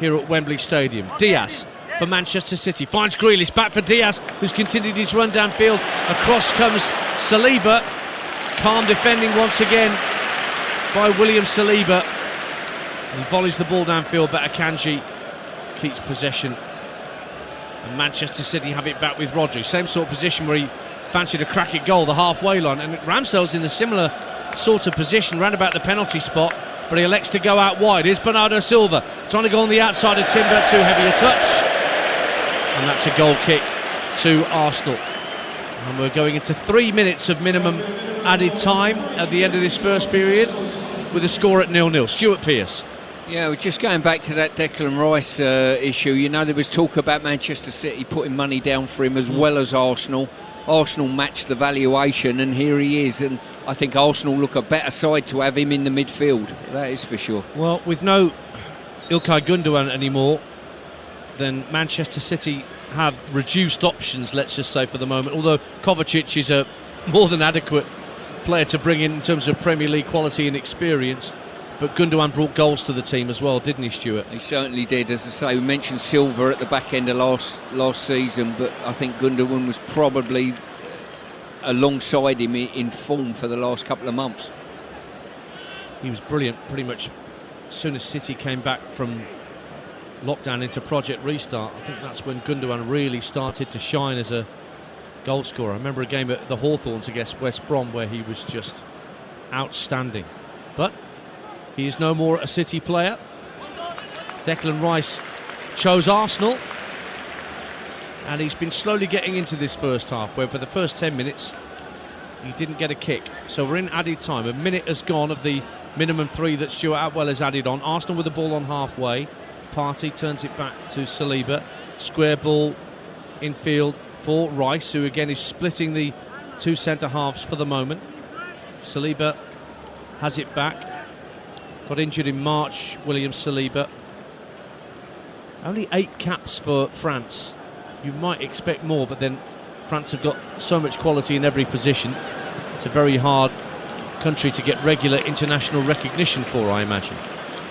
here at Wembley Stadium. Diaz for Manchester City finds Grealish, back for Diaz, who's continued his run downfield. Across comes Saliba. Calm defending once again by William Saliba. He volleys the ball downfield, but Akanji keeps possession, and Manchester City have it back with Rodri. Same sort of position where he fancied a crack at goal, the halfway line, and Ramsdale's in a similar sort of position round about the penalty spot, but he elects to go out wide. Here's Bernardo Silva trying to go on the outside of Timber, too heavy a touch, and that's a goal kick to Arsenal. And we're going into 3 minutes of minimum added time at the end of this first period, with a score at 0-0. Stuart Pearce. Yeah, we're just going back to that Declan Rice issue. You know, there was talk about Manchester City putting money down for him as well as Arsenal. Arsenal matched the valuation, and here he is, and I think Arsenal look a better side to have him in the midfield, that is for sure. Well, with no Ilkay Gundogan anymore, then Manchester City have reduced options, let's just say, for the moment, although Kovacic is a more than adequate player to bring in terms of Premier League quality and experience. But Gundogan brought goals to the team as well, didn't he, Stuart? He certainly did. As I say, we mentioned Silva at the back end of last season, but I think Gundogan was probably alongside him in form for the last couple of months. He was brilliant pretty much as soon as City came back from lockdown into Project Restart. I think that's when Gundogan really started to shine as a goal scorer. I remember a game at the Hawthorns against West Brom where he was just outstanding. But he is no more a City player. Declan Rice chose Arsenal, and he's been slowly getting into this first half, where for the first 10 minutes he didn't get a kick. So we're in added time. A minute has gone of the minimum 3 that Stuart Atwell has added on. Arsenal with the ball on halfway. Partey turns it back to Saliba. Square ball infield for Rice, who again is splitting the two centre halves for the moment. Saliba has it back. Got injured in March, William Saliba. Only 8 caps for France. You might expect more, but then France have got so much quality in every position. It's a very hard country to get regular international recognition for, I imagine.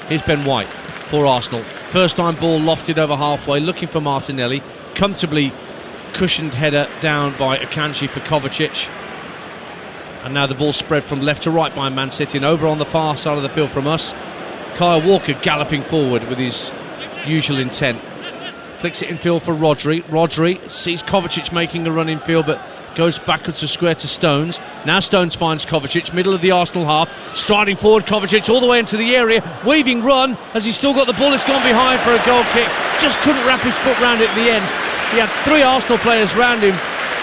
Here's Ben White for Arsenal. First time ball lofted over halfway, looking for Martinelli. Comfortably cushioned header down by Akanji for Kovacic. And now the ball spread from left to right by Man City, and over on the far side of the field from us, Kyle Walker galloping forward with his usual intent. Flicks it in field for Rodri. Rodri sees Kovacic making a run in field, but goes backwards to square to Stones. Now Stones finds Kovacic, middle of the Arsenal half, striding forward Kovacic all the way into the area, weaving run as he's still got the ball. It's gone behind for a goal kick, just couldn't wrap his foot round it at the end. He had 3 Arsenal players round him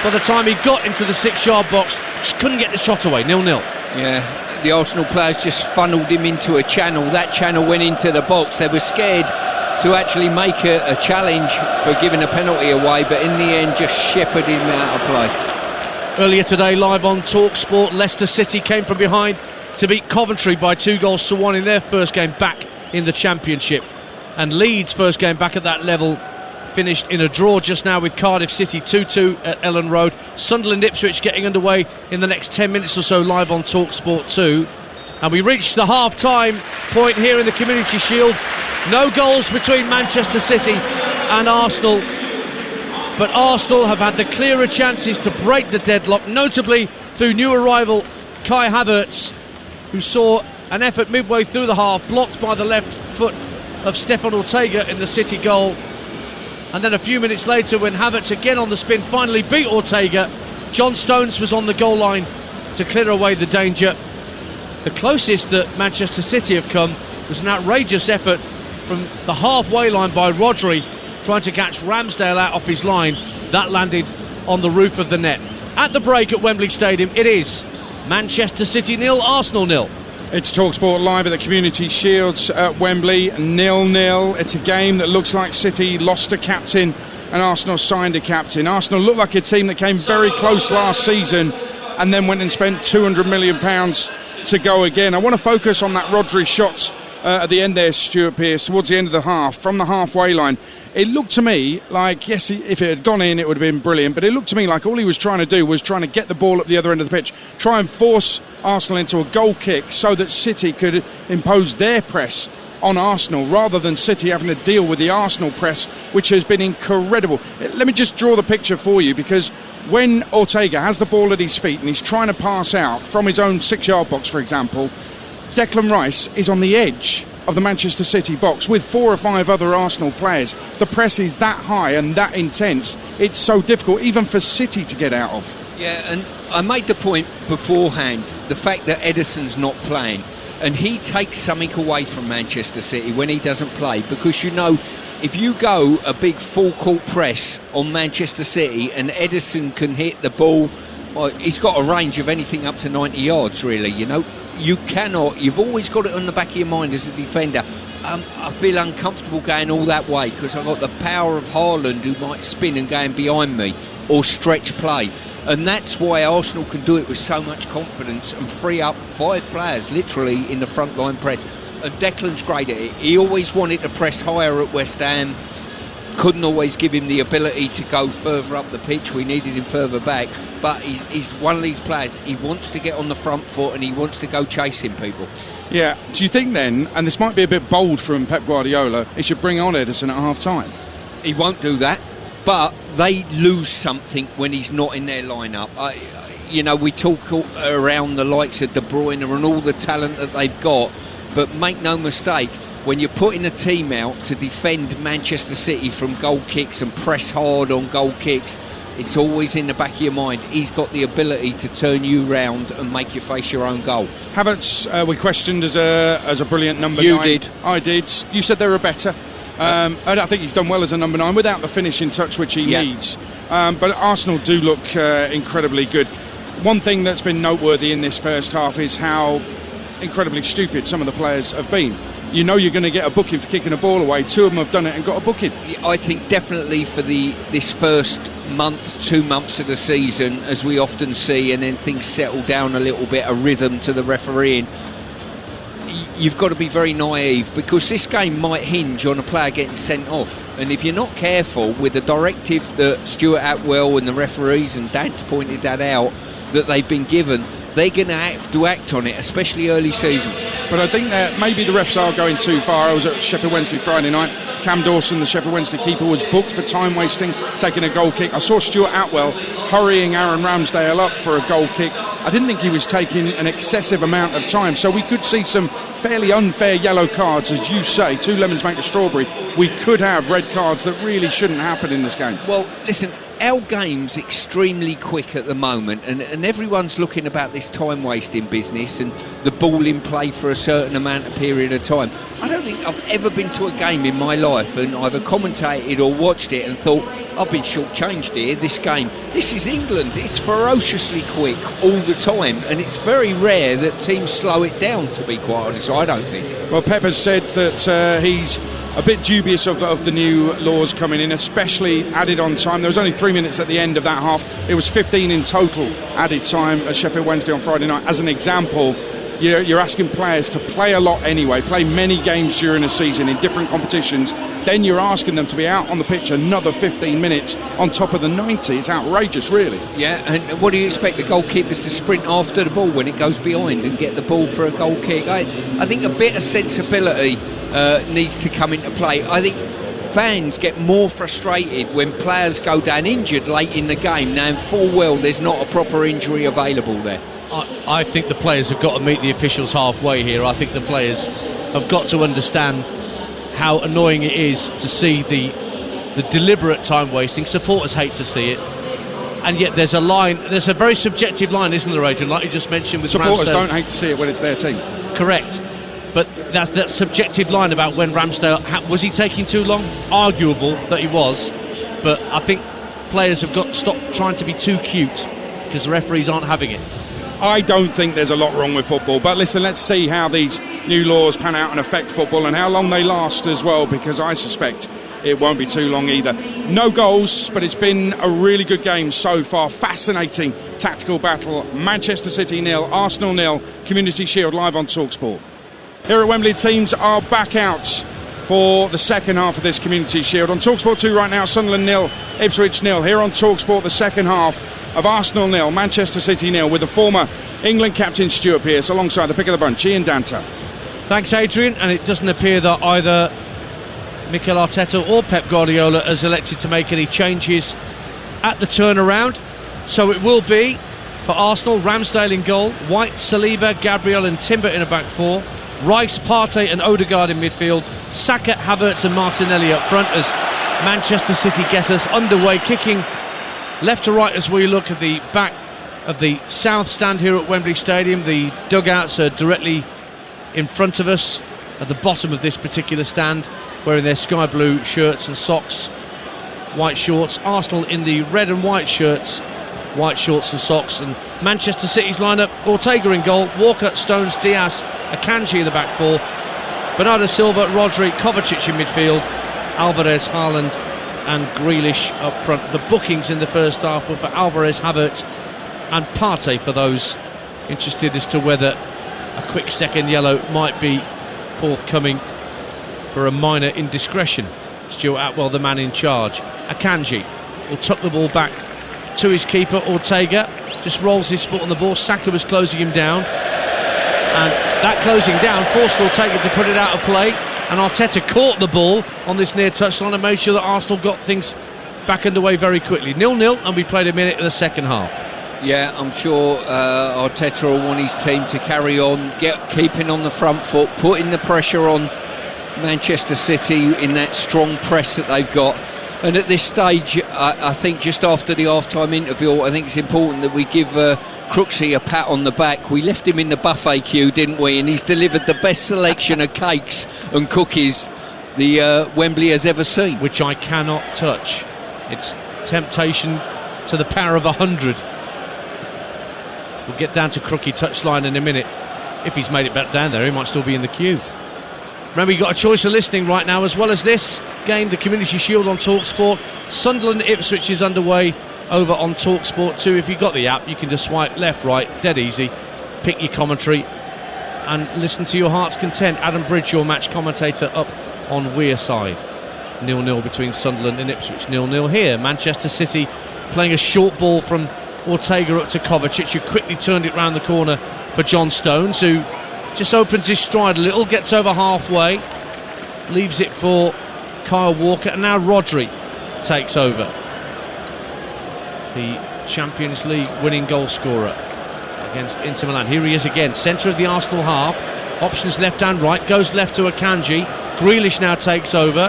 by the time he got into the 6-yard box, just couldn't get the shot away. 0-0. Yeah, the Arsenal players just funneled him into a channel. That channel went into the box. They were scared to actually make a challenge for giving a penalty away, but in the end just shepherded him out of play. Earlier today, live on Talksport, Leicester City came from behind to beat Coventry by 2-1 in their first game back in the Championship. And Leeds' first game back at that level finished in a draw just now with Cardiff City 2-2 at Ellen Road. Sunderland Ipswich getting underway in the next 10 minutes or so live on Talksport 2. And we reached the half-time point here in the Community Shield. No goals between Manchester City and Arsenal, but Arsenal have had the clearer chances to break the deadlock, notably through new arrival Kai Havertz, who saw an effort midway through the half blocked by the left foot of Stefan Ortega in the City goal. And then a few minutes later, when Havertz again on the spin finally beat Ortega, John Stones was on the goal line to clear away the danger. The closest that Manchester City have come was an outrageous effort from the halfway line by Rodri, trying to catch Ramsdale out off his line. That landed on the roof of the net. At the break at Wembley Stadium, it is Manchester City 0, Arsenal 0. It's Talksport live at the Community Shields at Wembley, 0-0. It's a game that looks like City lost a captain and Arsenal signed a captain. Arsenal looked like a team that came very close last season and then went and spent £200 million to go again. I want to focus on that Rodri shot at the end there, Stuart Pearce, towards the end of the half, from the halfway line. It looked to me like, yes, if it had gone in, it would have been brilliant, but it looked to me like all he was trying to do was trying to get the ball at the other end of the pitch, try and force Arsenal into a goal kick so that City could impose their press on Arsenal, rather than City having to deal with the Arsenal press, which has been incredible. Let me just draw the picture for you, because when Ortega has the ball at his feet and he's trying to pass out from his own 6-yard box, for example, Declan Rice is on the edge of the Manchester City box with 4 or 5 other Arsenal players. The press is that high and that intense, it's so difficult even for City to get out of. Yeah, and I made the point beforehand, the fact that Ederson's not playing, and he takes something away from Manchester City when he doesn't play, because you know, if you go a big full court press on Manchester City and Ederson can hit the ball, well, he's got a range of anything up to 90 yards really, you know. You've always got it on the back of your mind as a defender. I feel uncomfortable going all that way because I've got the power of Haaland, who might spin and going behind me or stretch play. And that's why Arsenal can do it with so much confidence and free up 5 players literally in the front line press. And Declan's great at it. He always wanted to press higher at West Ham, couldn't always give him the ability to go further up the pitch. We needed him further back, but he's one of these players, he wants to get on the front foot and he wants to go chasing people. Yeah, do you think then, and this might be a bit bold from Pep Guardiola, he should bring on Ederson at half-time? He won't do that, but they lose something when he's not in their lineup. We talk around the likes of De Bruyne and all the talent that they've got, but make no mistake, when you're putting a team out to defend Manchester City from goal kicks and press hard on goal kicks, it's always in the back of your mind. He's got the ability to turn you round and make you face your own goal. Havertz, we questioned as a brilliant number 9. You did. I did. You said they were better. I think he's done well as a number 9 without the finishing touch which he needs. But Arsenal do look incredibly good. One thing that's been noteworthy in this first half is how incredibly stupid some of the players have been. You know you're going to get a booking for kicking a ball away. 2 of them have done it and got a booking. I think definitely for this first month, 2 months of the season, as we often see, and then things settle down a little bit, a rhythm to the refereeing. you've got to be very naive, because this game might hinge on a player getting sent off, and if you're not careful with the directive that Stuart Atwell and the referees and Dan's pointed that out that they've been given, they're going to have to act on it, especially early season. But I think that maybe the refs are going too far. I was at Sheffield Wednesday Friday night. Cam Dawson, the Sheffield Wednesday keeper, was booked for time wasting, taking a goal kick. I saw Stuart Atwell hurrying Aaron Ramsdale up for a goal kick. I didn't think he was taking an excessive amount of time, so we could see some fairly unfair yellow cards, as you say. 2 lemons make a strawberry. We could have red cards that really shouldn't happen in this game. Well, listen, our game's extremely quick at the moment, and everyone's looking about this time wasting business and the ball in play for a certain amount of period of time. I don't think I've ever been to a game in my life and either commentated or watched it and thought, I've been shortchanged here, this game. This is England, it's ferociously quick all the time, and it's very rare that teams slow it down, to be quite honest, I don't think. Well, Pep has said that he's a bit dubious of the new laws coming in, especially added on time. There was only 3 minutes at the end of that half. It was 15 in total added time at Sheffield Wednesday on Friday night. As an example, you're asking players to play a lot anyway, play many games during a season in different competitions. Then you're asking them to be out on the pitch another 15 minutes on top of the 90. It's outrageous, really. Yeah, and what do you expect the goalkeepers to sprint after the ball when it goes behind and get the ball for a goal kick? I think a bit of sensibility needs to come into play. I think fans get more frustrated when players go down injured late in the game, knowing full well there's not a proper injury available there. I think the players have got to meet the officials halfway here. I think the players have got to understand how annoying it is to see the deliberate time wasting. Supporters hate to see it, and yet there's a line, there's a very subjective line, isn't there, Adrian, like you just mentioned with supporters Ramsdale. Don't hate to see it when it's their team. Correct, but that's that subjective line about when Ramsdale was he taking too long? Arguable that he was, but I think players have got to stop trying to be too cute because the referees aren't having it. I don't think there's a lot wrong with football, but listen, let's see how these new laws pan out and affect football and how long they last as well, because I suspect it won't be too long either. No goals, but it's been a really good game so far. Fascinating tactical battle. Manchester City 0, Arsenal 0, Community Shield live on Talksport. Here at Wembley, teams are back out for the second half of this Community Shield. On Talksport 2 right now, Sunderland 0, Ipswich 0. Here on Talksport, the second half of Arsenal 0, Manchester City 0, with the former England captain Stuart Pearce alongside the pick of the bunch, Ian Danta. Thanks, Adrian, and it doesn't appear that either Mikel Arteta or Pep Guardiola has elected to make any changes at the turnaround, so it will be for Arsenal, Ramsdale in goal, White, Saliba, Gabriel and Timber in a back four, Rice, Partey and Odegaard in midfield, Saka, Havertz and Martinelli up front as Manchester City get us underway, kicking left to right as we look at the back of the south stand here at Wembley Stadium. The dugouts are directly in front of us at the bottom of this particular stand, wearing their sky blue shirts and socks, white shorts. Arsenal in the red and white shirts, white shorts and socks. And Manchester City's lineup: Ortega in goal, Walker, Stones, Diaz, Akanji in the back four, Bernardo Silva, Rodri, Kovacic in midfield, Alvarez, Haaland and Grealish up front. The bookings in the first half were for Alvarez, Havertz and Partey, for those interested as to whether a quick second yellow might be forthcoming for a minor indiscretion. Stuart Atwell, the man in charge. Akanji will tuck the ball back to his keeper. Ortega just rolls his foot on the ball. Saka was closing him down, and that closing down forced Ortega to put it out of play, and Arteta caught the ball on this near touchline and made sure that Arsenal got things back underway very quickly. 0-0, and we played a minute of the second half. Yeah, I'm sure Arteta will want his team to carry on, keeping on the front foot, putting the pressure on Manchester City in that strong press that they've got. And at this stage, I think just after the half-time interview, I think it's important that we give Crooksy a pat on the back. We left him in the buffet queue, didn't we? And he's delivered the best selection of cakes and cookies the Wembley has ever seen. Which I cannot touch. It's temptation to the power of 100. We'll get down to Crookie touchline in a minute. If he's made it back down there, he might still be in the queue. Remember, you've got a choice of listening right now, as well as this game, the Community Shield on Talksport. Sunderland Ipswich is underway over on Talksport 2. If you've got the app, you can just swipe left, right, dead easy, pick your commentary, and listen to your heart's content. Adam Bridge, your match commentator, up on Weir side. 0-0 between Sunderland and Ipswich. 0-0 here. Manchester City playing a short ball from Ortega up to Kovacic, who quickly turned it round the corner for John Stones, who just opens his stride a little, gets over halfway, leaves it for Kyle Walker, and now Rodri takes over. The Champions League winning goal scorer against Inter Milan. Here he is again, centre of the Arsenal half, options left and right, goes left to Akanji. Grealish now takes over.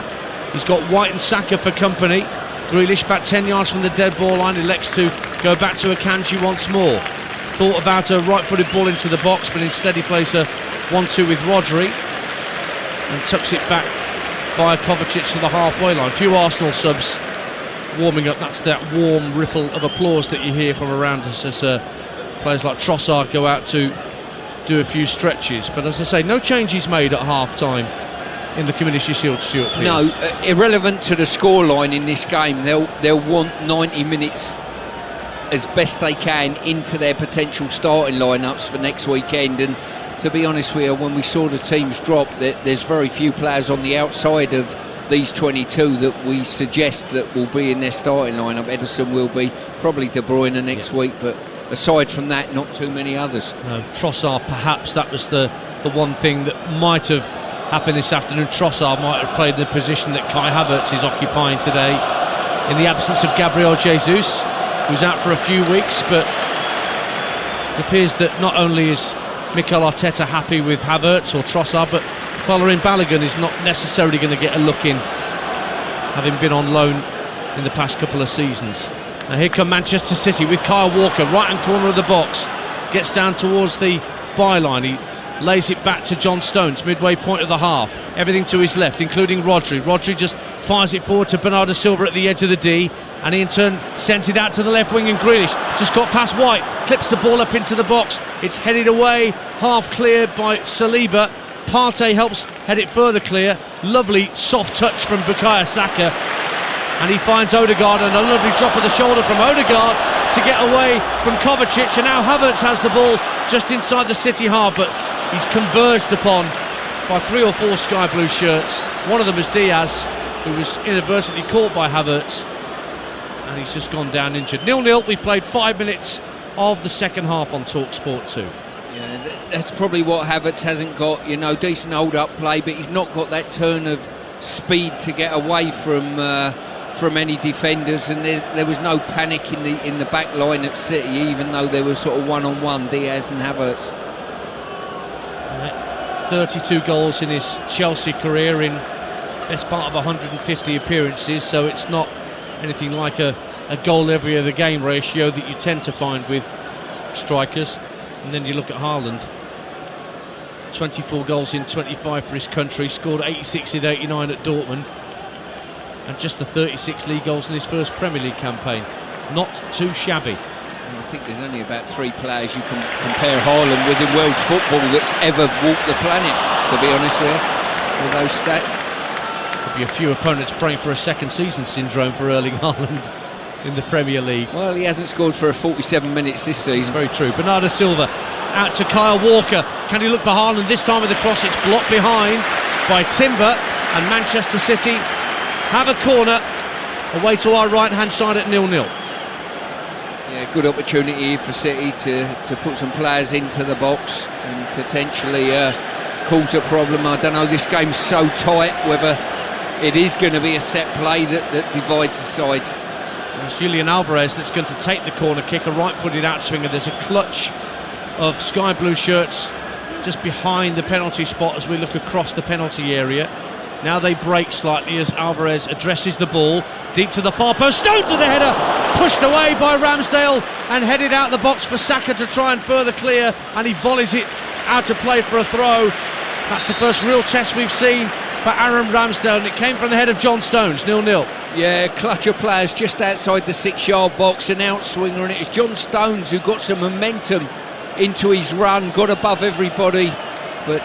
He's got White and Saka for company. Grealish back 10 yards from the dead ball line, elects to go back to Akanji once more. Thought about a right-footed ball into the box, but instead he plays a 1-2 with Rodri and tucks it back via Kovacic to the halfway line. Few Arsenal subs warming up. That's that warm ripple of applause that you hear from around us as players like Trossard go out to do a few stretches. But as I say, no changes made at half-time in the Community Shield, Stuart, please. No, irrelevant to the scoreline in this game. They'll want 90 minutes as best they can into their potential starting lineups for next weekend. And to be honest with you, when we saw the teams drop, there's very few players on the outside of these 22 that we suggest that will be in their starting lineup. Ederson will be, probably De Bruyne next week, but aside from that, not too many others. No, Trossard, perhaps that was the one thing that might have happened this afternoon. Trossard might have played in the position that Kai Havertz is occupying today, in the absence of Gabriel Jesus, who's out for a few weeks. But it appears that not only is Mikel Arteta happy with Havertz or Trossard, but Folarin Balogun is not necessarily going to get a look in, having been on loan in the past couple of seasons. Now here come Manchester City with Kyle Walker, right-hand corner of the box, gets down towards the byline. He lays it back to John Stones, midway point of the half. Everything to his left, including Rodri. Rodri just fires it forward to Bernardo Silva at the edge of the D, and he in turn sends it out to the left wing, and Grealish just got past White, clips the ball up into the box. It's headed away, half cleared by Saliba. Partey helps head it further clear. Lovely soft touch from Bukayo Saka, and he finds Odegaard, and a lovely drop of the shoulder from Odegaard to get away from Kovacic. And now Havertz has the ball just inside the City half, but he's converged upon by 3 or 4 sky blue shirts. One of them is Diaz, who was inadvertently caught by Havertz, and he's just gone down injured. 0-0. We've played 5 minutes of the second half on Talksport 2. Yeah, that's probably what Havertz hasn't got. You know, decent hold-up play, but he's not got that turn of speed to get away from any defenders. And there was no panic in the back line at City, even though they were sort of one-on-one, Diaz and Havertz. 32 goals in his Chelsea career in best part of 150 appearances, so it's not anything like a goal every other game ratio that you tend to find with strikers. And then you look at Haaland, 24 goals in 25 for his country, scored 86 in 89 at Dortmund, and just the 36 league goals in his first Premier League campaign. Not too shabby. I think there's only about 3 players you can compare Haaland with in world football that's ever walked the planet, to be honest with you, with those stats. Could be a few opponents praying for a second season syndrome for Erling Haaland in the Premier League. Well, he hasn't scored for 47 minutes this season. Very true. Bernardo Silva out to Kyle Walker. Can he look for Haaland this time with the cross? It's blocked behind by Timber, and Manchester City have a corner away to our right hand side at 0-0. Yeah, good opportunity for City to put some players into the box and potentially cause a problem. I don't know, this game's so tight whether it is going to be a set play that divides the sides. It's Julian Alvarez that's going to take the corner kick, a right-footed outswinger. There's a clutch of sky blue shirts just behind the penalty spot as we look across the penalty area. Now they break slightly as Alvarez addresses the ball deep to the far post. Stones with the header, pushed away by Ramsdale and headed out the box for Saka to try and further clear, and he volleys it out to play for a throw. That's the first real test we've seen for Aaron Ramsdale, and it came from the head of John Stones. 0-0. Yeah, clutch of players just outside the 6-yard box, an outswinger, and it was John Stones who got some momentum into his run, got above everybody. But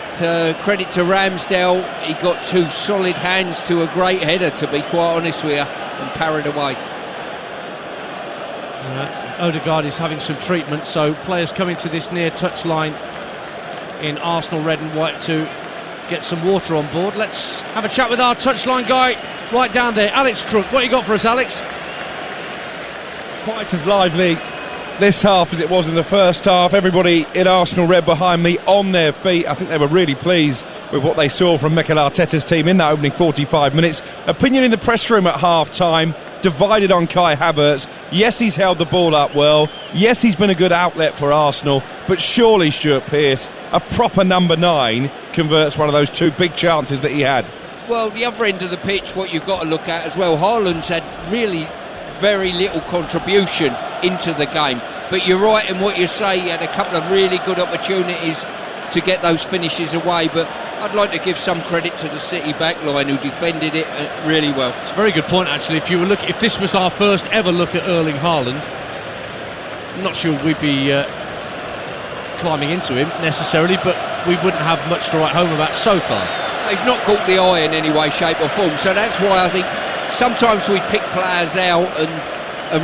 credit to Ramsdale, he got 2 solid hands to a great header, to be quite honest with you, and parried away. Odegaard is having some treatment, so players coming to this near touchline in Arsenal red and white to get some water on board. Let's have a chat with our touchline guy right down there, Alex Crook. What you got for us, Alex? Quite as lively this half as it was in the first half. Everybody in Arsenal red behind me on their feet. I think they were really pleased with what they saw from Mikel Arteta's team in that opening 45 minutes. Opinion in the press room at half-time, divided on Kai Havertz. Yes, he's held the ball up well. Yes, he's been a good outlet for Arsenal. But surely Stuart Pearce, a proper number 9, converts one of those 2 big chances that he had. Well, the other end of the pitch, what you've got to look at as well, Haaland's had really very little contribution into the game, but you're right in what you say. He had a couple of really good opportunities to get those finishes away, but I'd like to give some credit to the City backline who defended it really well. It's a very good point, actually. If this was our first ever look at Erling Haaland, I'm not sure we'd be climbing into him necessarily, but we wouldn't have much to write home about so far. He's not caught the eye in any way, shape or form, so that's why I think sometimes we pick players out and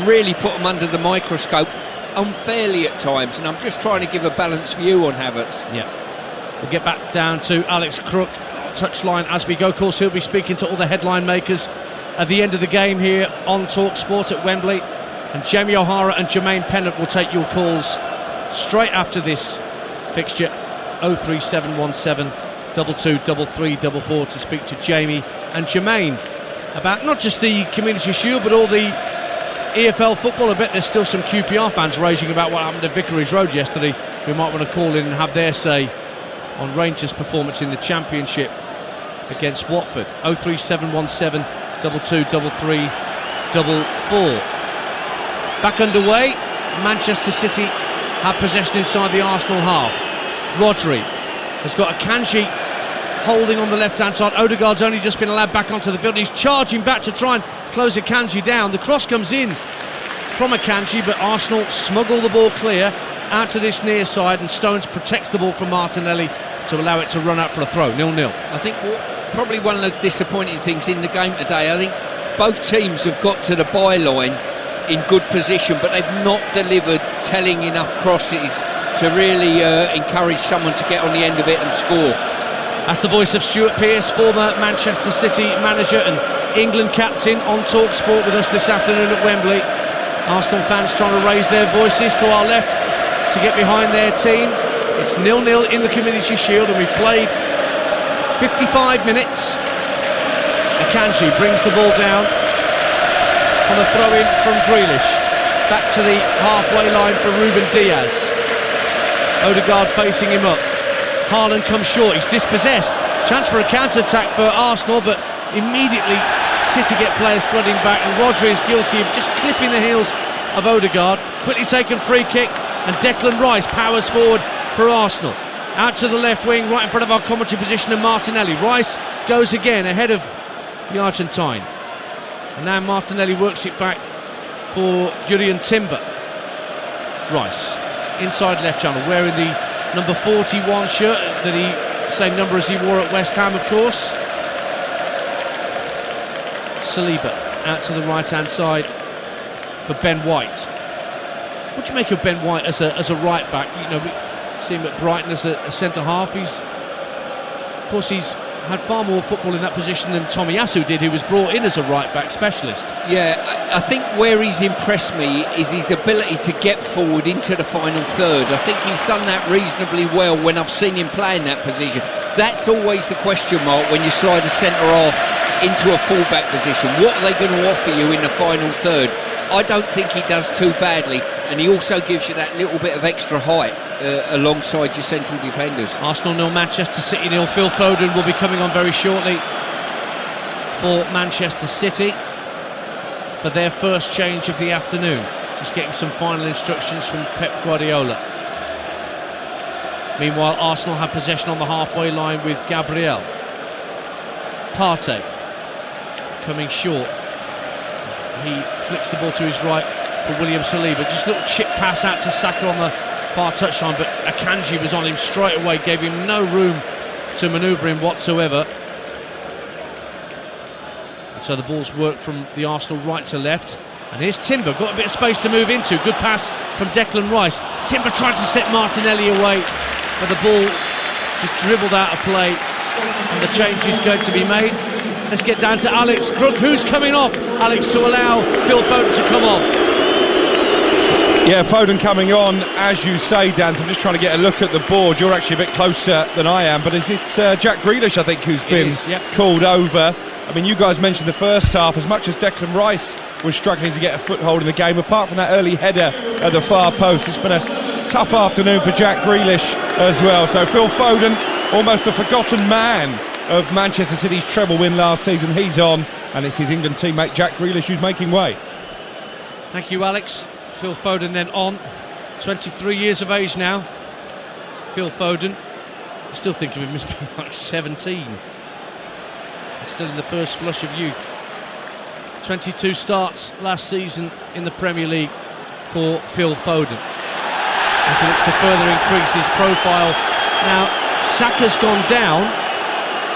really put them under the microscope unfairly at times, and I'm just trying to give a balanced view on Havertz. Yeah, we'll get back down to Alex Crook, touchline as we go. Of course, he'll be speaking to all the headline makers at the end of the game here on Talksport at Wembley, and Jamie O'Hara and Jermaine Pennant will take your calls straight after this fixture. 03717 223344 to speak to Jamie and Jermaine about not just the Community Shield but all the EFL football. I bet there's still some QPR fans raging about what happened at Vicarage Road yesterday who might want to call in and have their say on Rangers' performance in the Championship against Watford. 03717 223344. Back underway. Manchester City have possession inside the Arsenal half. Rodri has got Akanji holding on the left-hand side. Odegaard's only just been allowed back onto the field. He's charging back to try and close Akanji down. The cross comes in from Akanji, but Arsenal smuggle the ball clear out to this near side, and Stones protects the ball from Martinelli to allow it to run out for a throw. 0-0. I think probably one of the disappointing things in the game today, I think both teams have got to the byline in good position, but they've not delivered telling enough crosses to really encourage someone to get on the end of it and score. That's the voice of Stuart Pearce, former Manchester City manager and England captain, on Talksport with us this afternoon at Wembley. Arsenal fans trying to raise their voices to our left to get behind their team. It's 0-0 in the Community Shield, and we've played 55 minutes. Akanji brings the ball down on a throw-in from Grealish. Back to the halfway line for Ruben Diaz. Odegaard facing him up. Haaland comes short, he's dispossessed. Chance for a counter-attack for Arsenal, but immediately City get players flooding back, and Rodri is guilty of just clipping the heels of Odegaard. Quickly taken free kick, and Declan Rice powers forward for Arsenal. Out to the left wing, right in front of our commentary position, and Martinelli. Rice goes again ahead of the Argentine. And now Martinelli works it back for Jurrien Timber. Rice, inside left channel, wearing the number 41 shirt, same number as he wore at West Ham, of course. Saliba out to the right hand side for Ben White. What do you make of Ben White as a right back? You know, we see him at Brighton as a centre half. He's had far more football in that position than Tomiyasu did, who was brought in as a right back specialist. Yeah, I think where he's impressed me is his ability to get forward into the final third. I think he's done that reasonably well when I've seen him play in that position. That's always the question mark when you slide a centre half into a full-back position. What are they going to offer you in the final third? I don't think he does too badly, and he also gives you that little bit of extra height alongside your central defenders. Arsenal 0, Manchester City 0. Phil Foden will be coming on very shortly for Manchester City for their first change of the afternoon. Just getting some final instructions from Pep Guardiola. Meanwhile, Arsenal have possession on the halfway line with Gabriel. Partey coming short. He flicks the ball to his right for William Saliba. Just a little chip pass out to Saka on the far touchline, but Akanji was on him straight away, gave him no room to manoeuvre him whatsoever. And so the ball's worked from the Arsenal right to left. And here's Timber, got a bit of space to move into. Good pass from Declan Rice. Timber trying to set Martinelli away, but the ball just dribbled out of play, and the change is going to be made. Let's get down to Alex Crook, who's coming off. Alex, to allow Phil Foden to come on. Yeah, Foden coming on, as you say, Dan. I'm just trying to get a look at the board. You're actually a bit closer than I am, but is it Jack Grealish, I think, who's been called over? I mean, you guys mentioned the first half. As much as Declan Rice was struggling to get a foothold in the game, apart from that early header at the far post, it's been a tough afternoon for Jack Grealish as well. So Phil Foden, almost the forgotten man of Manchester City's treble win last season, he's on, and it's his England teammate Jack Grealish who's making way. Thank you, Alex. Phil Foden then on, 23 years of age now. Phil Foden, I still think of him as being like 17. He's still in the first flush of youth. 22 starts last season in the Premier League for Phil Foden, as he looks to further increase his profile. Now, Saka's gone down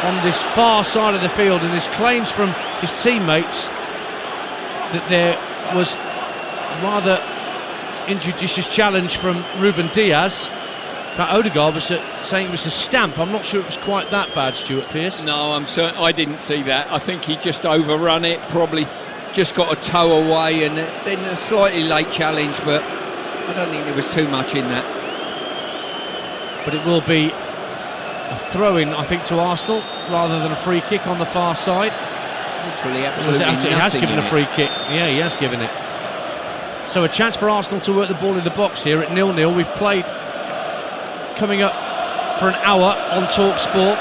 on this far side of the field, and there's claims from his teammates that there was rather injudicious challenge from Ruben Diaz. But Odegaard was saying it was a stamp. I'm not sure it was quite that bad, Stuart Pearce. No, I'm certain I didn't see that. I think he just overrun it, probably just got a toe away, and then a slightly late challenge, but I don't think there was too much in that. But it will be a throw-in, I think, to Arsenal rather than a free kick on the far side. Literally, absolutely nothing. He has given a free kick. Yeah, he has given it. So a chance for Arsenal to work the ball in the box here at 0-0. We've played coming up for an hour on Talksport.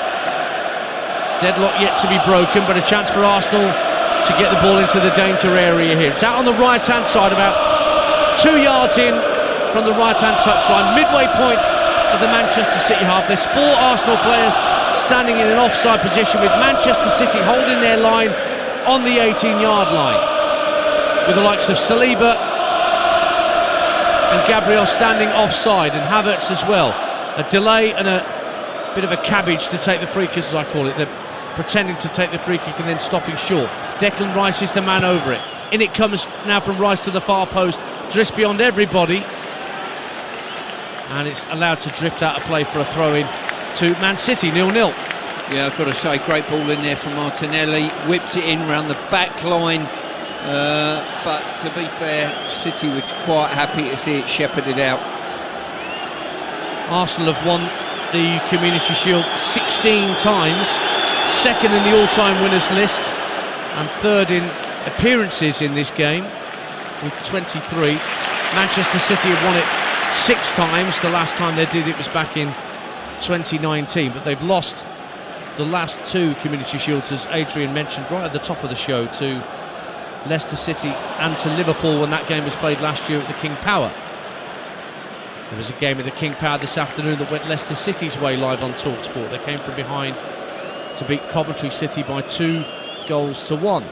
Deadlock yet to be broken, but a chance for Arsenal to get the ball into the danger area here. It's out on the right-hand side, about 2 yards in from the right-hand touchline, midway point of the Manchester City half. There's 4 Arsenal players standing in an offside position, with Manchester City holding their line on the 18-yard line, with the likes of Saliba and Gabriel standing offside, and Havertz as well. A delay and a bit of a cabbage to take the free kick, as I call it. They're pretending to take the free kick and then stopping short. Declan Rice is the man over it. In it comes now from Rice to the far post, drifts beyond everybody, and it's allowed to drift out of play for a throw-in to Man City, 0-0. Yeah, I've got to say, great ball in there from Martinelli, whipped it in round the back line, but to be fair, City were quite happy to see it shepherded out. Arsenal have won the Community Shield 16 times, second in the all-time winners list, and third in appearances in this game with 23. Manchester City have won it 6 times. The last time they did it was back in 2019, but they've lost the last 2 Community Shields, as Adrian mentioned right at the top of the show, to Leicester City and to Liverpool when that game was played last year at the King Power. There was a game at the King Power this afternoon that went Leicester City's way, live on Talksport. They came from behind to beat Coventry City by 2-1.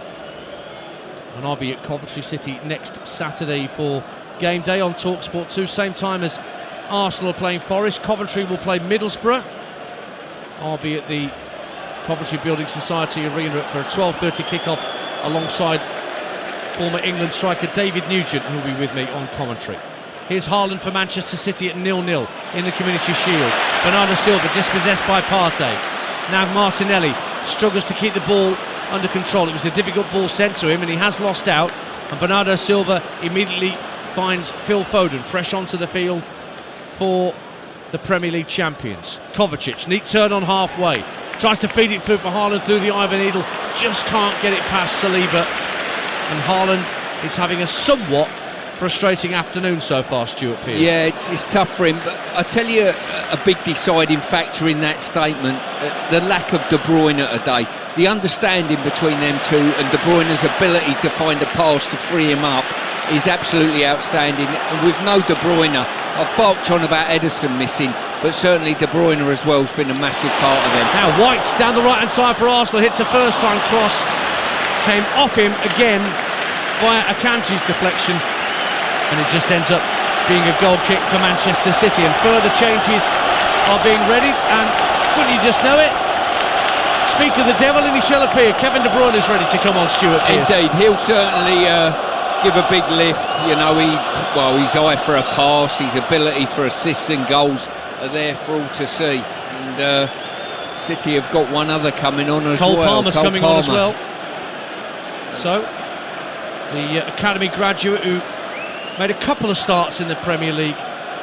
And I'll be at Coventry City next Saturday for game day on Talksport 2, same time as Arsenal are playing Forest. Coventry will play Middlesbrough. I'll be at the Coventry Building Society Arena for a 12:30 kickoff alongside former England striker David Nugent, who'll be with me on commentary. Here's Haaland for Manchester City at 0-0 in the Community Shield. Bernardo Silva dispossessed by Partey. Now Martinelli struggles to keep the ball under control. It was a difficult ball sent to him, and he has lost out. And Bernardo Silva immediately finds Phil Foden fresh onto the field for the Premier League champions. Kovacic, neat turn on halfway. Tries to feed it through for Haaland through the eye of a needle. Just can't get it past Saliba. And Haaland is having a somewhat frustrating afternoon so far, Stuart Pearce. Yeah, it's tough for him, but I tell you a big deciding factor in that statement, the lack of De Bruyne today. The understanding between them two and De Bruyne's ability to find a pass to free him up is absolutely outstanding. And with no De Bruyne, I've barked on about Ederson missing, but certainly De Bruyne as well has been a massive part of them. Now White down the right hand side for Arsenal, hits a first time cross, came off him again via Akanji's deflection, and it just ends up being a goal kick for Manchester City. And further changes are being readied, and wouldn't you just know it, speak of the devil and he shall appear. Kevin De Bruyne is ready to come on, Stuart Pearce. Indeed, he'll certainly give a big lift. You know, his eye for a pass, his ability for assists and goals are there for all to see. And City have got one other coming on as Cole well. Palmer's Cole coming Palmer. on as well. So, the academy graduate who made a couple of starts in the Premier League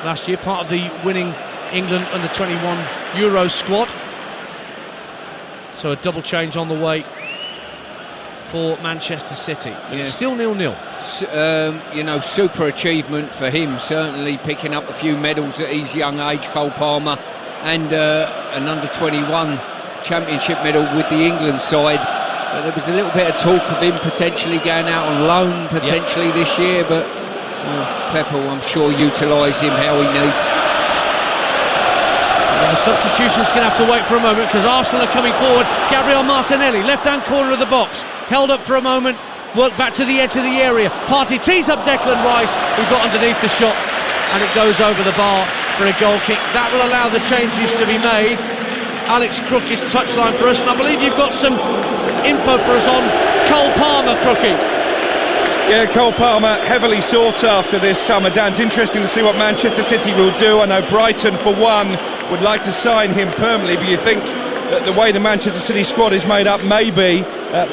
last year, part of the winning England under-21 Euro squad. So a double change on the way for Manchester City. Yes. It's still 0-0. Super achievement for him, certainly picking up a few medals at his young age, Cole Palmer, and an under-21 championship medal with the England side. But there was a little bit of talk of him potentially going out on loan potentially this year, but Pep will, I'm sure, utilise him how he needs. The substitution's going to have to wait for a moment because Arsenal are coming forward. Gabriel Martinelli, left-hand corner of the box, held up for a moment, worked back to the edge of the area. Partey tees up Declan Rice, who got underneath the shot, and it goes over the bar for a goal kick. That will allow the changes to be made. Alex Crook is touchline for us, and I believe you've got some info for us on Cole Palmer, Crookie. Yeah, Cole Palmer, heavily sought after this summer, Dan. It's interesting to see what Manchester City will do. I know Brighton, for one, would like to sign him permanently, but you think that the way the Manchester City squad is made up, maybe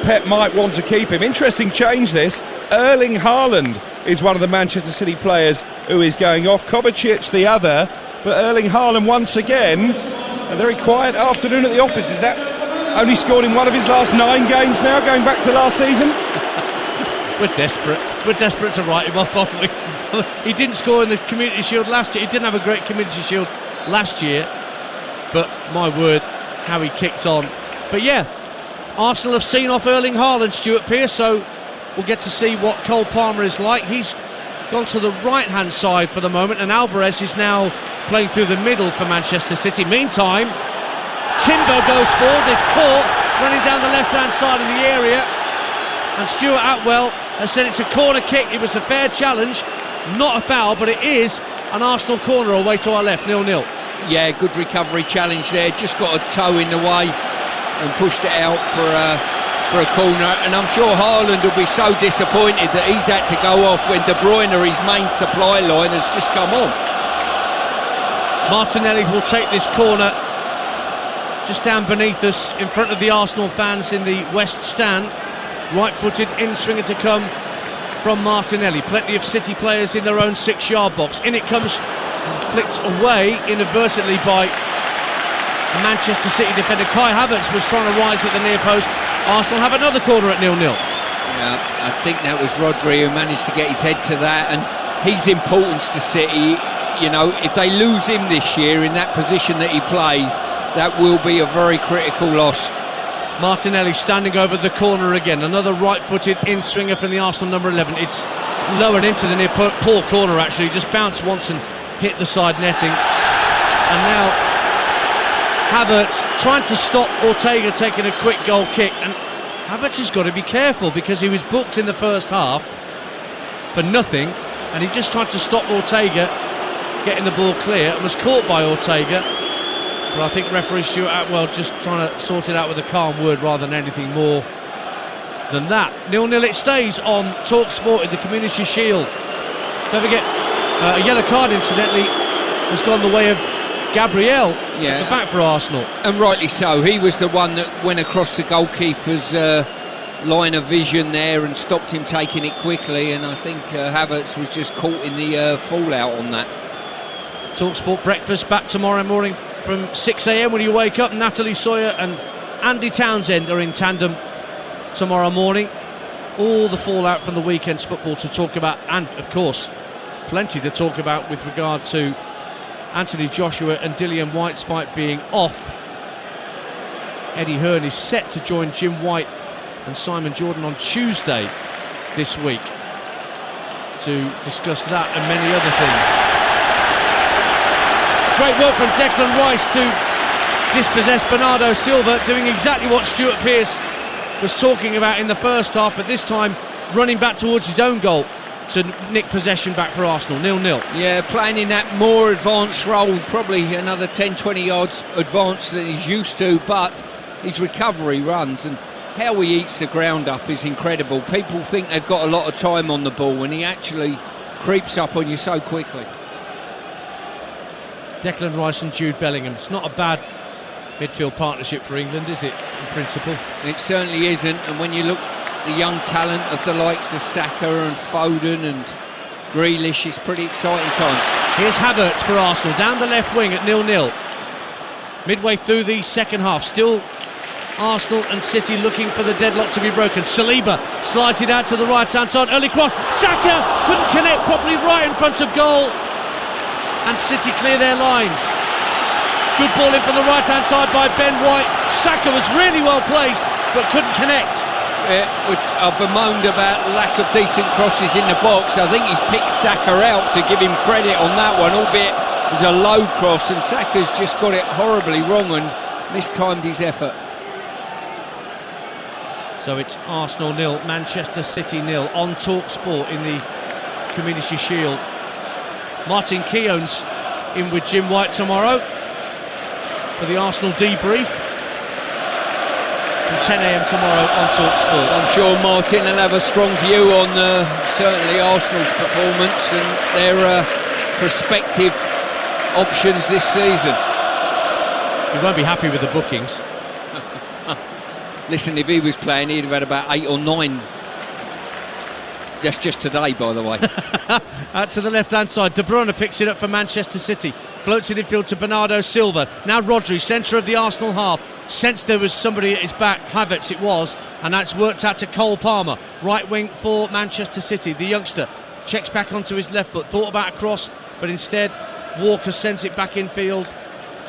Pep might want to keep him. Interesting change this. Erling Haaland is one of the Manchester City players who is going off. Kovacic the other, but Erling Haaland once again, a very quiet afternoon at the office. Is that only scored in one of his last 9 games now, going back to last season? We're desperate. We're desperate to write him off, aren't we? He didn't score in the Community Shield last year. He didn't have a great Community Shield last year. But, my word, how he kicked on. But yeah, Arsenal have seen off Erling Haaland, Stuart Pearce, so we'll get to see what Cole Palmer is like. He's gone to the right-hand side for the moment, and Alvarez is now playing through the middle for Manchester City. Meantime, Timber goes forward, is caught, running down the left-hand side of the area, and Stuart Atwell has said it's a corner kick. It was a fair challenge, not a foul, but it is an Arsenal corner away to our left, 0-0. Yeah, good recovery challenge there, just got a toe in the way and pushed it out for a corner, and I'm sure Haaland will be so disappointed that he's had to go off when De Bruyne, his main supply line, has just come on. Martinelli will take this corner just down beneath us in front of the Arsenal fans in the West Stand. Right-footed in-swinger to come from Martinelli. Plenty of City players in their own 6-yard box. In it comes, flicked away inadvertently by Manchester City defender Kai Havertz, was trying to rise at the near post. Arsenal have another corner at 0-0. Yeah, I think that was Rodri who managed to get his head to that, and his importance to City, if they lose him this year in that position that he plays, that will be a very critical loss. Martinelli standing over the corner again. Another right-footed in-swinger from the Arsenal number 11. It's lowered into the near poor corner, actually. Just bounced once and hit the side netting. And now Havertz trying to stop Ortega taking a quick goal kick. And Havertz has got to be careful because he was booked in the first half for nothing. And he just tried to stop Ortega getting the ball clear and was caught by Ortega. But I think referee Stuart Atwell just trying to sort it out with a calm word rather than anything more than that. 0-0 it stays on Talksport in the Community Shield. Don't forget, a yellow card incidentally has gone the way of Gabriel at the back for Arsenal. And rightly so. He was the one that went across the goalkeeper's line of vision there and stopped him taking it quickly, and I think Havertz was just caught in the fallout on that. Talksport breakfast back tomorrow morning from 6 a.m. when you wake up. Natalie Sawyer and Andy Townsend are in tandem tomorrow morning. All the fallout from the weekend's football to talk about, and of course plenty to talk about with regard to Anthony Joshua and Dillian White's fight being off. Eddie Hearn is set to join Jim White and Simon Jordan on Tuesday this week to discuss that and many other things. Great work from Declan Rice to dispossess Bernardo Silva, doing exactly what Stuart Pearce was talking about in the first half, but this time running back towards his own goal to nick possession back for Arsenal. 0-0. Yeah, playing in that more advanced role, probably another 10-20 yards advanced than he's used to, but his recovery runs and how he eats the ground up is incredible. People think they've got a lot of time on the ball and he actually creeps up on you so quickly. Declan Rice and Jude Bellingham. It's not a bad midfield partnership for England, is it, in principle? It certainly isn't, and when you look at the young talent of the likes of Saka and Foden and Grealish, it's pretty exciting times. Here's Havertz for Arsenal, down the left wing at 0-0. Midway through the second half, still Arsenal and City looking for the deadlock to be broken. Saliba slides it out to the right-hand side, early cross, Saka couldn't connect properly right in front of goal, and City clear their lines. Good ball in from the right-hand side by Ben White. Saka was really well placed, but couldn't connect. I bemoaned about lack of decent crosses in the box. I think he's picked Saka out to give him credit on that one, albeit it was a low cross, and Saka's just got it horribly wrong and mistimed his effort. So it's Arsenal 0, Manchester City 0 on Talksport in the Community Shield. Martin Keown's in with Jim White tomorrow for the Arsenal debrief from 10 a.m. tomorrow on Talksport. I'm sure Martin will have a strong view on certainly Arsenal's performance and their prospective options this season. He won't be happy with the bookings. Listen, if he was playing, he'd have had about 8 or 9. That's just today, by the way. Out to the left-hand side, De Bruyne picks it up for Manchester City. Floats it infield to Bernardo Silva. Now Rodri, centre of the Arsenal half. Sensed there was somebody at his back. Havertz it was. And that's worked out to Cole Palmer. Right wing for Manchester City. The youngster checks back onto his left foot. Thought about a cross, but instead Walker sends it back infield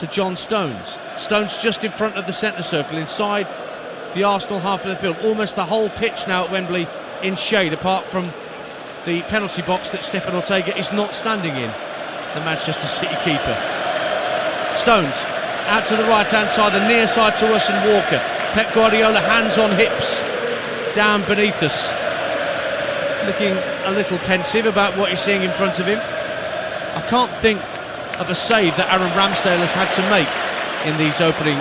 to John Stones. Stones just in front of the centre circle, inside the Arsenal half of the field. Almost the whole pitch now at Wembley in shade, apart from the penalty box that Stefan Ortega is not standing in, the Manchester City keeper. Stones out to the right hand side, the near side to us, and Walker. Pep Guardiola hands on hips down beneath us, looking a little pensive about what he's seeing in front of him. I can't think of a save that Aaron Ramsdale has had to make in these opening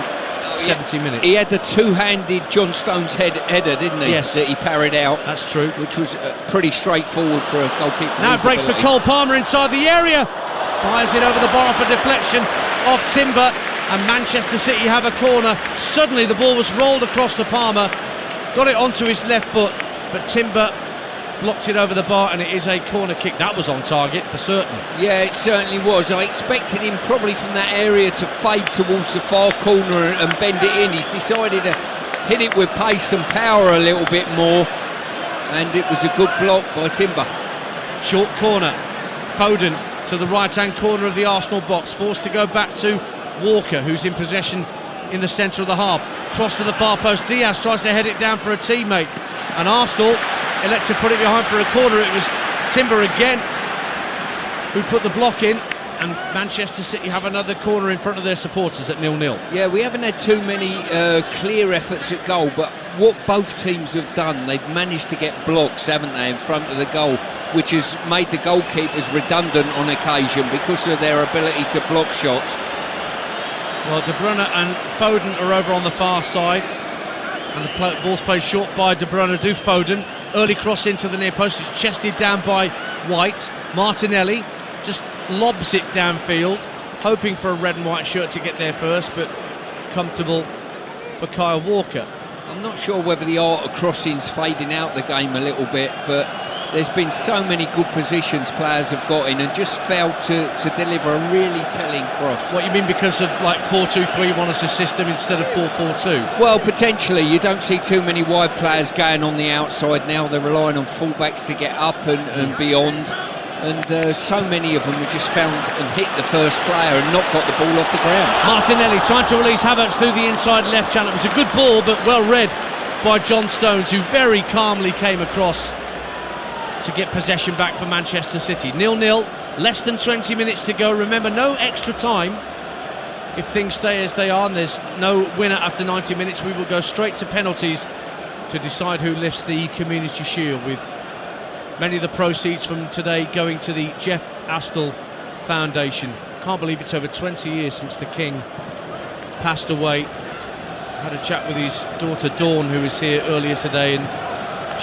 70 minutes. He had the two-handed John Stones header, didn't he? Yes. That he parried out. That's true. Which was pretty straightforward for a goalkeeper. Now it breaks for Cole Palmer inside the area. Fires it over the bar for deflection of Timber, and Manchester City have a corner. Suddenly the ball was rolled across to Palmer, got it onto his left foot, but Timber blocked it over the bar, and it is a corner kick. That was on target for certain. Yeah, it certainly was. I expected him probably from that area to fade towards the far corner and bend it in. He's decided to hit it with pace and power a little bit more, and it was a good block by Timber. Short corner, Foden to the right hand corner of the Arsenal box, forced to go back to Walker, who's in possession in the centre of the half. Cross to the far post, Diaz tries to head it down for a teammate, and Arsenal elect to put it behind for a corner. It was Timber again who put the block in, and Manchester City have another corner in front of their supporters at 0-0. Yeah, we haven't had too many clear efforts at goal, but what both teams have done, they've managed to get blocks, haven't they, in front of the goal, which has made the goalkeepers redundant on occasion because of their ability to block shots. Well, De Bruyne and Foden are over on the far side, and the ball's played short by De Bruyne to Foden. Early cross into the near post, it's chested down by White. Martinelli just lobs it downfield, hoping for a red and white shirt to get there first, but comfortable for Kyle Walker. I'm not sure whether the art of crossing's fading out the game a little bit, but there's been so many good positions players have got in and just failed to deliver a really telling cross. What you mean, because of like 4-2-3-1 as a system instead of 4-4-2? Well, potentially. You don't see too many wide players going on the outside now. They're relying on fullbacks to get up and beyond, and so many of them have just found and hit the first player and not got the ball off the ground. Martinelli trying to release Havertz through the inside left channel. It was a good ball, but well read by John Stones, who very calmly came across to get possession back for Manchester City. 0-0, less than 20 minutes to go. Remember, no extra time if things stay as they are, and there's no winner after 90 minutes. We will go straight to penalties to decide who lifts the Community Shield, with many of the proceeds from today going to the Jeff Astle Foundation. Can't believe it's over 20 years since the King passed away. I had a chat with his daughter Dawn, who was here earlier today, and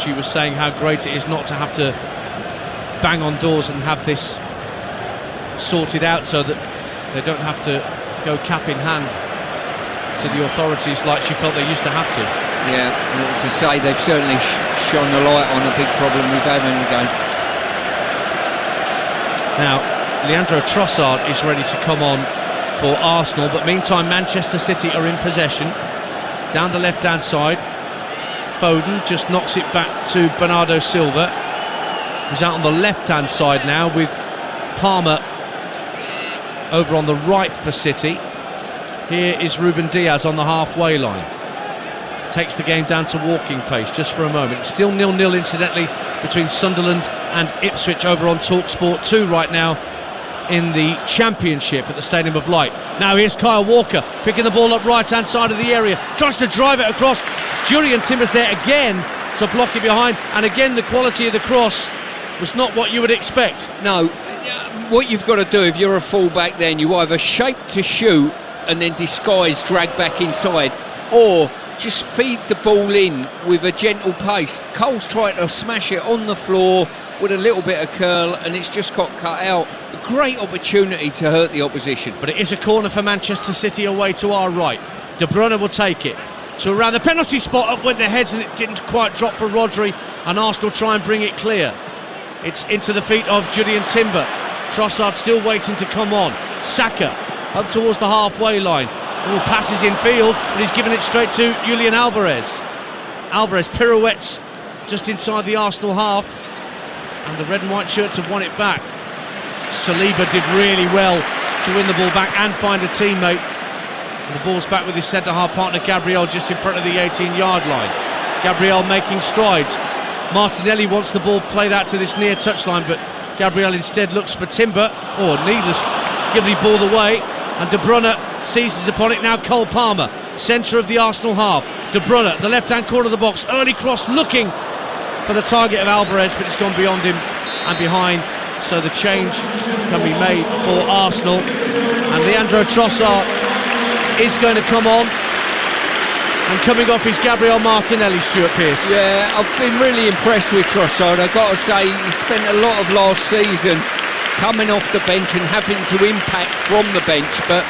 she was saying how great it is not to have to bang on doors and have this sorted out so that they don't have to go cap in hand to the authorities like she felt they used to have to. Yeah, as I say, they've certainly shone a light on a big problem we've had in the game. Now, Leandro Trossard is ready to come on for Arsenal, but meantime Manchester City are in possession. Down the left-hand side, Foden just knocks it back to Bernardo Silva, who's out on the left-hand side now with Palmer over on the right for City. Here is Ruben Diaz on the halfway line. Takes the game down to walking pace just for a moment. It's still 0-0 incidentally between Sunderland and Ipswich over on Talksport 2 right now in the Championship at the Stadium of Light. Now here's Kyle Walker picking the ball up right hand side of the area, tries to drive it across. Julian Timbers there again to block it behind, and again the quality of the cross was not what you would expect. No, what you've got to do if you're a full-back, then you either shape to shoot and then disguise, drag back inside, or just feed the ball in with a gentle pace. Cole's tried to smash it on the floor with a little bit of curl, and it's just got cut out. A great opportunity to hurt the opposition. But it is a corner for Manchester City away to our right. De Bruyne will take it to around the penalty spot. Up went their heads and it didn't quite drop for Rodri, and Arsenal try and bring it clear. It's into the feet of Julian Timber. Trossard still waiting to come on. Saka up towards the halfway line. All passes in field, but he's given it straight to Julian Alvarez. Alvarez pirouettes just inside the Arsenal half, and the red and white shirts have won it back. Saliba did really well to win the ball back and find a teammate. And the ball's back with his centre-half partner Gabriel just in front of the 18-yard line. Gabriel making strides. Martinelli wants the ball played out to this near touchline, but Gabriel instead looks for Timber. Needless, give the ball away, and De Bruyne seizes upon it. Now Cole Palmer, centre of the Arsenal half. De Bruyne, the left-hand corner of the box, early cross looking for the target of Alvarez, but it's gone beyond him and behind, so the change can be made for Arsenal, and Leandro Trossard is going to come on, and coming off is Gabriel Martinelli. Stuart Pearce. Yeah, I've been really impressed with Trossard. I've got to say, he spent a lot of last season coming off the bench and having to impact from the bench, but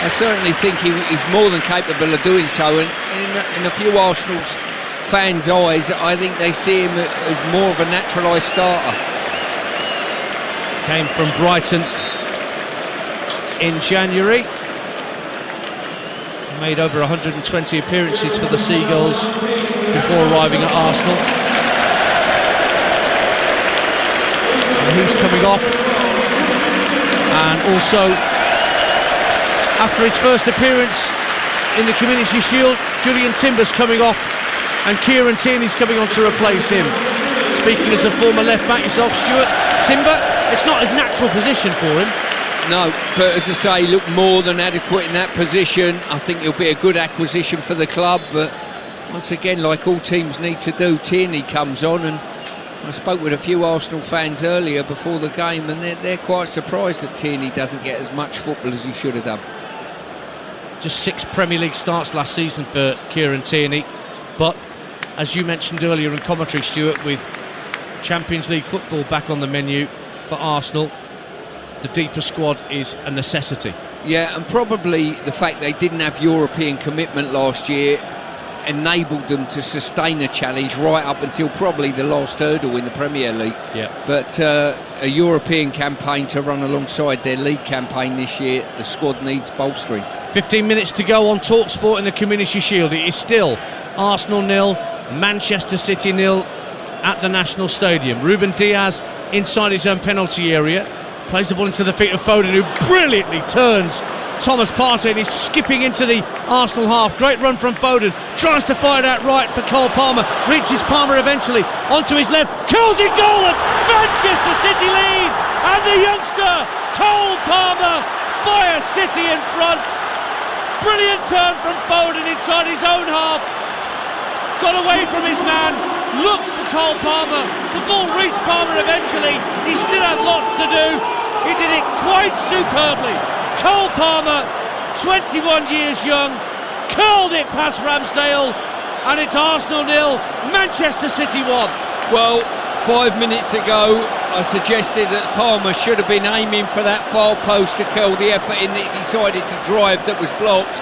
I certainly think he's more than capable of doing so, and in a few Arsenal fans' eyes, I think they see him as more of a naturalised starter. Came from Brighton in January, made over 120 appearances for the Seagulls before arriving at Arsenal. And he's coming off, and also after his first appearance in the Community Shield, Julian Timber's coming off, and Kieran Tierney's coming on to replace him. Speaking as a former left-back yourself, Stuart, Timber, it's not a natural position for him. No, but as I say, he looked more than adequate in that position. I think he'll be a good acquisition for the club, but once again, like all teams need to do, Tierney comes on, and I spoke with a few Arsenal fans earlier before the game, and they're quite surprised that Tierney doesn't get as much football as he should have done. Just 6 Premier League starts last season for Kieran Tierney, but as you mentioned earlier in commentary, Stuart, with Champions League football back on the menu for Arsenal, the deeper squad is a necessity. Yeah, and probably the fact they didn't have European commitment last year enabled them to sustain a challenge right up until probably the last hurdle in the Premier League. Yeah. But a European campaign to run alongside their league campaign this year, the squad needs bolstering. 15 minutes to go on Talksport in the Community Shield. It is still Arsenal 0, Manchester City 0 at the National Stadium. Ruben Diaz inside his own penalty area, plays the ball into the feet of Foden, who brilliantly turns Thomas Partey, and he's skipping into the Arsenal half. Great run from Foden, tries to fire that right for Cole Palmer, reaches Palmer eventually, onto his left, curls it goal, Manchester City lead, and the youngster Cole Palmer fires City in front. Brilliant turn from Foden inside his own half, got away from his man, looked for Cole Palmer, the ball reached Palmer eventually, he still had lots to do, he did it quite superbly. Cole Palmer, 21 years young, curled it past Ramsdale, and it's Arsenal 0, Manchester City 1. Well, 5 minutes ago I suggested that Palmer should have been aiming for that far post to curl the effort in that he decided to drive that was blocked.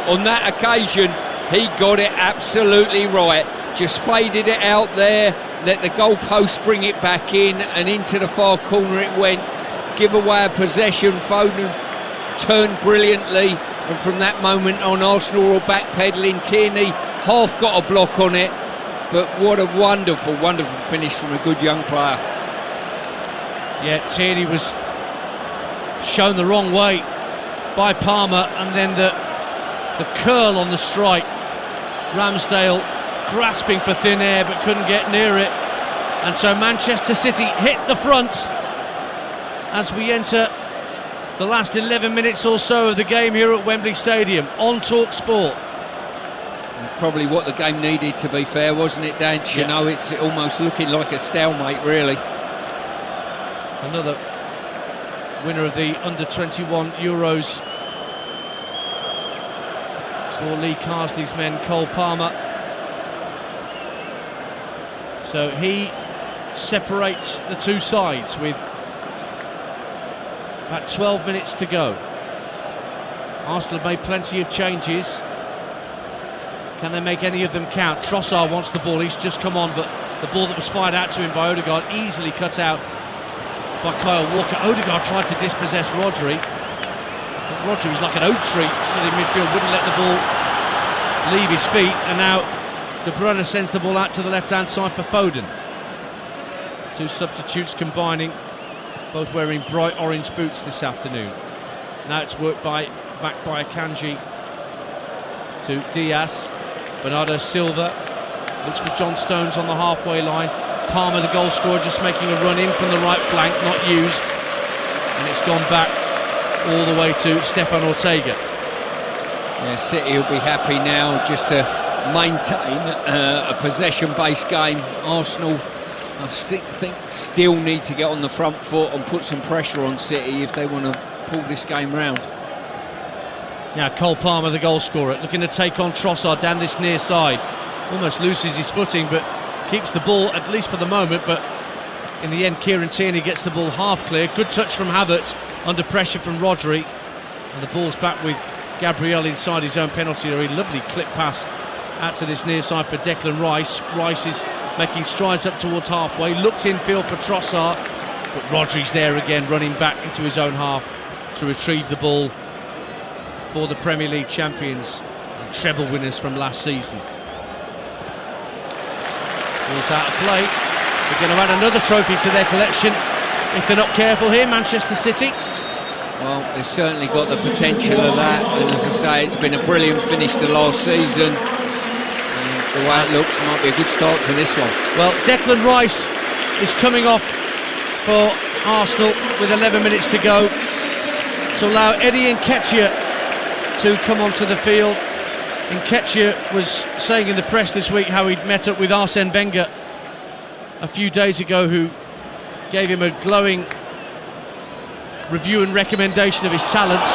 on that occasion, he got it absolutely right. Just faded it out there, let the goalpost bring it back in, and into the far corner it went. Give away a possession. Foden turned brilliantly, and from that moment on, Arsenal were backpedaling. Tierney half got a block on it, but what a wonderful, wonderful finish from a good young player. Yeah, Tierney was shown the wrong way by Palmer, and then the curl on the strike. Ramsdale grasping for thin air but couldn't get near it, and so Manchester City hit the front as we enter the last 11 minutes or so of the game here at Wembley Stadium on Talksport. It's probably what the game needed, to be fair, wasn't it, Dan? You know, it's almost looking like a stalemate, really. Another winner of the under-21 Euros for Lee Carsley's men, Cole Palmer. So he separates the two sides with about 12 minutes to go. Arsenal have made plenty of changes. Can they make any of them count? Trossard wants the ball, he's just come on, but the ball that was fired out to him by Odegaard easily cut out by Kyle Walker. Odegaard tried to dispossess Rodri, but Rodri was like an oak tree still in midfield, wouldn't let the ball leave his feet, and now De Bruyne sends the ball out to the left hand side for Foden. Two substitutes combining, both wearing bright orange boots this afternoon. Now it's worked back by Akanji to Diaz. Bernardo Silva looks for John Stones on the halfway line. Palmer, the goal scorer, just making a run in from the right flank, not used, and it's gone back all the way to Stefan Ortega. Yeah, City will be happy now just to maintain a possession-based game. Arsenal, I think, still need to get on the front foot and put some pressure on City if they want to pull this game round. Now Cole Palmer, the goal scorer, looking to take on Trossard down this near side. Almost loses his footing, but keeps the ball, at least for the moment. But in the end, Kieran Tierney gets the ball half clear. Good touch from Havertz under pressure from Rodri, and the ball's back with Gabriel inside his own penalty area. Lovely clip pass out to this near side for Declan Rice. Rice is making strides up towards halfway, looked infield for Trossard, but Rodri's there again, running back into his own half to retrieve the ball for the Premier League champions and treble winners from last season. Ball's out of play. They're going to add another trophy to their collection if they're not careful here, Manchester City. Well, they've certainly got the potential of that, and as I say, it's been a brilliant finish to last season. The way it looks, might be a good start to this one. Well, Declan Rice is coming off for Arsenal with 11 minutes to go to allow Eddie Nketiah to come onto the field. Nketiah was saying in the press this week how he'd met up with Arsene Wenger a few days ago, who gave him a glowing review and recommendation of his talents.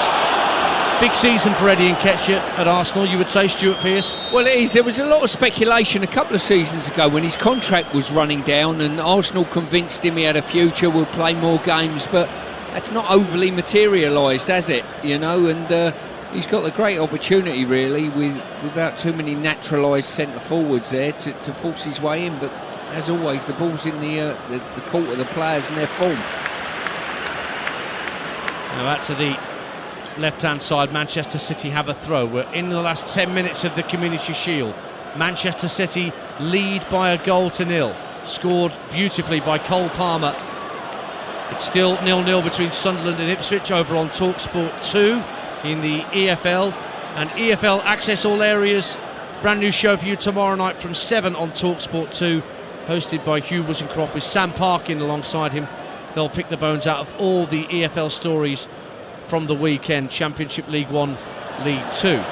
Big season for Eddie Nketiah at Arsenal, you would say, Stuart Pearce? Well, it is. There was a lot of speculation a couple of seasons ago when his contract was running down, and Arsenal convinced him he had a future, would play more games, but that's not overly materialised, has it? You know, and he's got a great opportunity, really, without too many naturalised centre forwards there to force his way in. But as always, the ball's in the court of the players and their form. Now out to the left-hand side, Manchester City have a throw. We're in the last 10 minutes of the Community Shield. Manchester City lead by a goal to nil, scored beautifully by Cole Palmer. It's still 0-0 between Sunderland and Ipswich over on Talksport 2 in the EFL, and EFL Access All Areas, brand new show for you tomorrow night from 7 on Talksport 2, hosted by Hugh Woozencroft with Sam Parkin alongside him. They'll pick the bones out of all the EFL stories from the weekend, Championship League 1, League 2.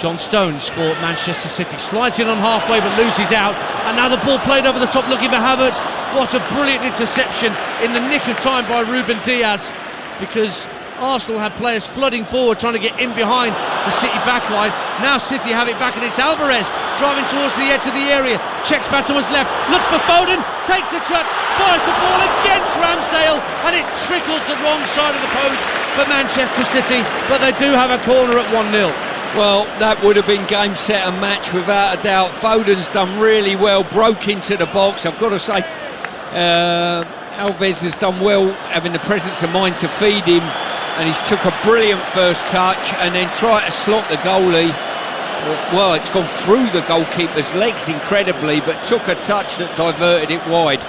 John Stones for Manchester City slides in on halfway but loses out, and now the ball played over the top looking for Havertz. What a brilliant interception in the nick of time by Ruben Diaz, because Arsenal had players flooding forward trying to get in behind the City backline. Now City have it back, and it's Alvarez driving towards the edge of the area, checks back to his left, looks for Foden, takes the touch, fires the ball against Ramsdale, and it trickles the wrong side of the post for Manchester City, but they do have a corner at 1-0. Well, that would have been game, set and match without a doubt. Foden's done really well, broke into the box. I've got to say, Alves has done well having the presence of mind to feed him, and he's took a brilliant first touch and then tried to slot the goalie. Well, it's gone through the goalkeeper's legs incredibly, but took a touch that diverted it wide.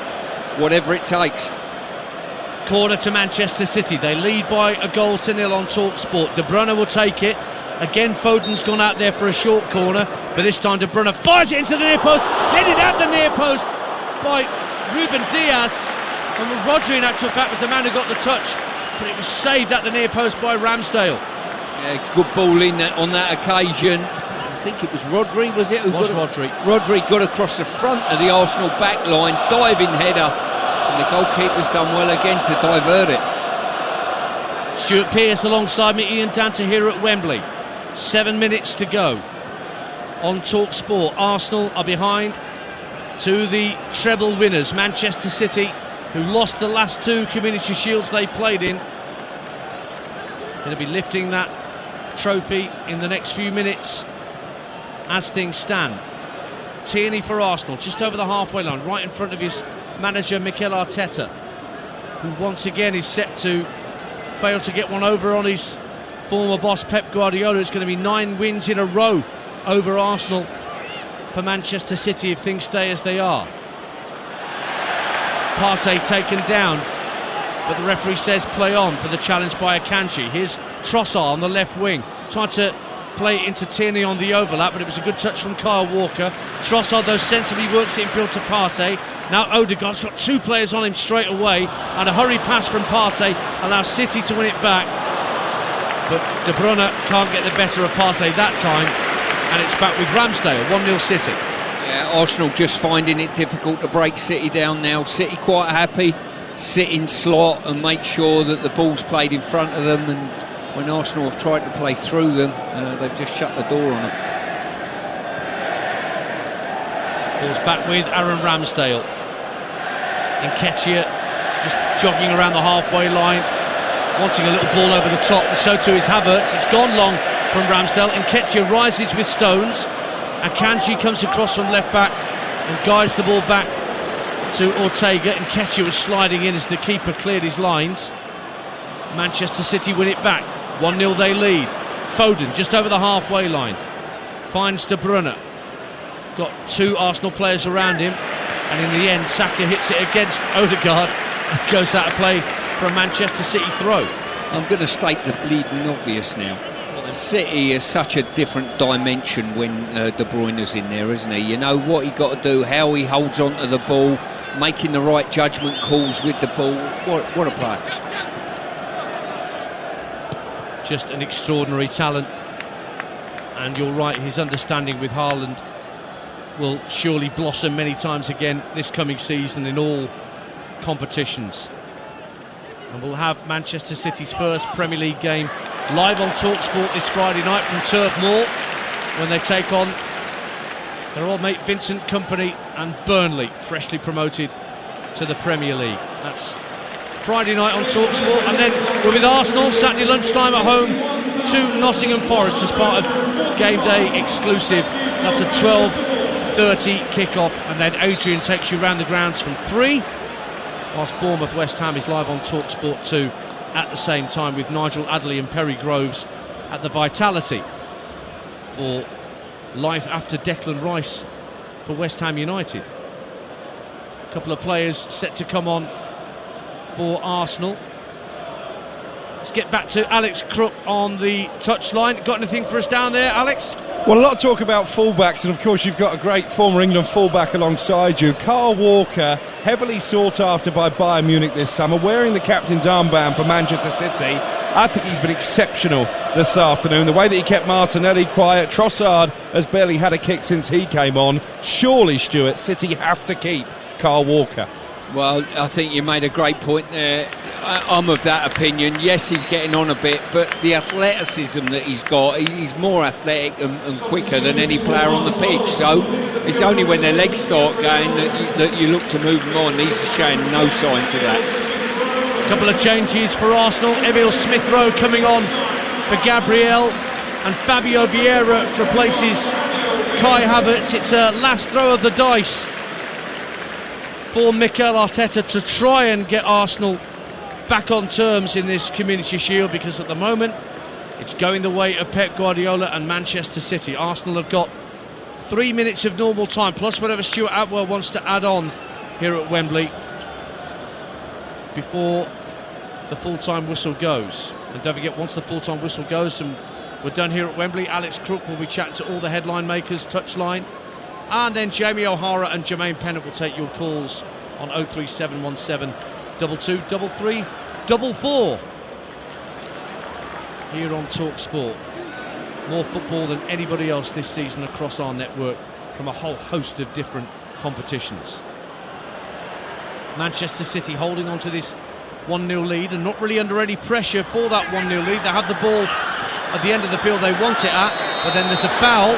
Whatever it takes. Corner to Manchester City. They lead by a goal to nil on Talksport. De Bruyne will take it. Again, Foden's gone out there for a short corner, but this time De Bruyne fires it into the near post. Headed at the near post by Ruben Diaz. And Rodri, in actual fact, was the man who got the touch, but it was saved at the near post by Ramsdale. Yeah, good ball in on that occasion. I think it was Rodri, was it? Rodri. Rodri got across the front of the Arsenal back line, diving header, and the goalkeeper's done well again to divert it. Stuart Pearce alongside me, Ian Danter here at Wembley. 7 minutes to go on Talksport. Arsenal are behind to the treble winners, Manchester City, who lost the last 2 Community Shields they played in. Going to be lifting that trophy in the next few minutes as things stand. Tierney for Arsenal, just over the halfway line, right in front of his manager Mikel Arteta, who once again is set to fail to get one over on his former boss Pep Guardiola. It's going to be 9 wins in a row over Arsenal for Manchester City if things stay as they are. Partey taken down, but the referee says play on for the challenge by Akanji. Here's Trossard on the left wing, tried to play it into Tierney on the overlap, but it was a good touch from Kyle Walker. Trossard, though, sensibly works it infield to Partey. Now Odegaard's got 2 players on him straight away, and a hurry pass from Partey allows City to win it back. But De Bruyne can't get the better of Partey that time, and it's back with Ramsdale, 1-0 City. Yeah, Arsenal just finding it difficult to break City down now. City quite happy, sit in slot and make sure that the ball's played in front of them, and when Arsenal have tried to play through them, they've just shut the door on it. Ball's back with Aaron Ramsdale. Nketiah just jogging around the halfway line, wanting a little ball over the top, and so too is Havertz. It's gone long from Ramsdale. Nketiah rises with stones. Akanji comes across from left back and guides the ball back to Ortega. Nketiah was sliding in as the keeper cleared his lines. Manchester City win it back. 1-0 they lead. Foden just over the halfway line finds De Bruyne. Got 2 Arsenal players around him, and in the end Saka hits it against Odegaard and goes out of play for a Manchester City throw. I'm going to state the bleeding obvious now. City is such a different dimension when De Bruyne's in there, isn't he? You know what he got to do, how he holds on to the ball, making the right judgment calls with the ball. What a player. Just an extraordinary talent, and you're right, his understanding with Haaland will surely blossom many times again this coming season in all competitions. And we'll have Manchester City's first Premier League game live on Talksport this Friday night from Turf Moor, when they take on their old mate Vincent Kompany and Burnley, freshly promoted to the Premier League. That's Friday night on Talksport, and then we're with Arsenal Saturday lunchtime at home to Nottingham Forest as part of Game Day exclusive. That's a 12:30 kick-off, and then Adrian takes you around the grounds from 3, whilst Bournemouth West Ham is live on Talksport 2 at the same time, with Nigel Adderley and Perry Groves at the Vitality for life after Declan Rice for West Ham United. A couple of players set to come on for Arsenal. Let's get back to Alex Crook on the touchline. Got anything for us down there, Alex? Well, a lot of talk about fullbacks, and of course you've got a great former England fullback alongside you. Kyle Walker, heavily sought after by Bayern Munich this summer, wearing the captain's armband for Manchester City. I think he's been exceptional this afternoon. The way that he kept Martinelli quiet. Trossard has barely had a kick since he came on. Surely, Stuart, City have to keep Kyle Walker. Well, I think you made a great point there. I'm of that opinion. Yes, he's getting on a bit, but the athleticism that he's got, he's more athletic and quicker than any player on the pitch. So it's only when their legs start going that you look to move them on. He's showing no signs of that. A couple of changes for Arsenal. Emil Smith-Rowe coming on for Gabriel. and Fabio Vieira replaces Kai Havertz. It's a last throw of the dice for Mikel Arteta to try and get Arsenal back on terms in this Community Shield, because at the moment it's going the way of Pep Guardiola and Manchester City. Arsenal have got 3 minutes of normal time plus whatever Stuart Atwell wants to add on here at Wembley before the full-time whistle goes. And don't forget, once the full-time whistle goes and we're done here at Wembley, Alex Crook will be chatting to all the headline makers, touchline, and then Jamie O'Hara and Jermaine Pennant will take your calls on 03717 2233 44 here on Talksport. More football than anybody else this season across our network from a whole host of different competitions. Manchester City holding on to this 1-0 lead and not really under any pressure for that 1-0 lead. They have the ball at the end of the field they want it at, but then there's a foul.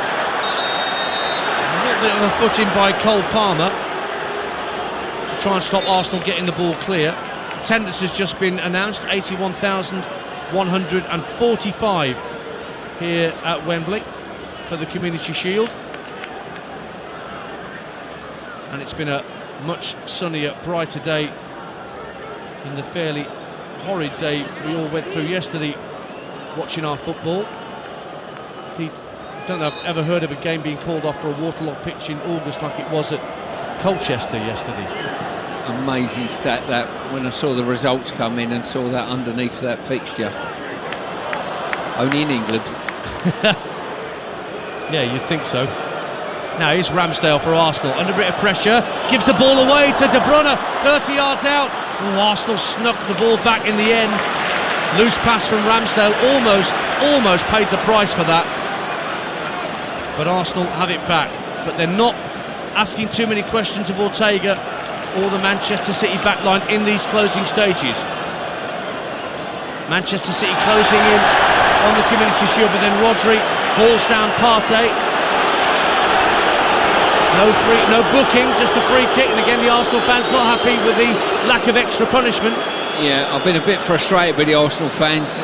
A little bit of a footing by Cole Palmer to try and stop Arsenal getting the ball clear. Attendance has just been announced, 81,145 here at Wembley for the Community Shield. And it's been a much sunnier, brighter day than the fairly horrid day we all went through yesterday watching our football. I don't know if I've ever heard of a game being called off for a waterlogged pitch in August like it was at Colchester yesterday. Amazing stat that, when I saw the results come in and saw that underneath that fixture. Only in England. Yeah, you'd think so. Now here's Ramsdale for Arsenal, under a bit of pressure, gives the ball away to De Bruyne, 30 yards out. Oh, Arsenal snuck the ball back in the end. Loose pass from Ramsdale, almost paid the price for that. But Arsenal have it back. But they're not asking too many questions of Ortega or the Manchester City backline in these closing stages. Manchester City closing in on the Community Shield, but then Rodri hauls down Partey. No booking, just a free kick, and again the Arsenal fans not happy with the lack of extra punishment. Yeah, I've been a bit frustrated with the Arsenal fans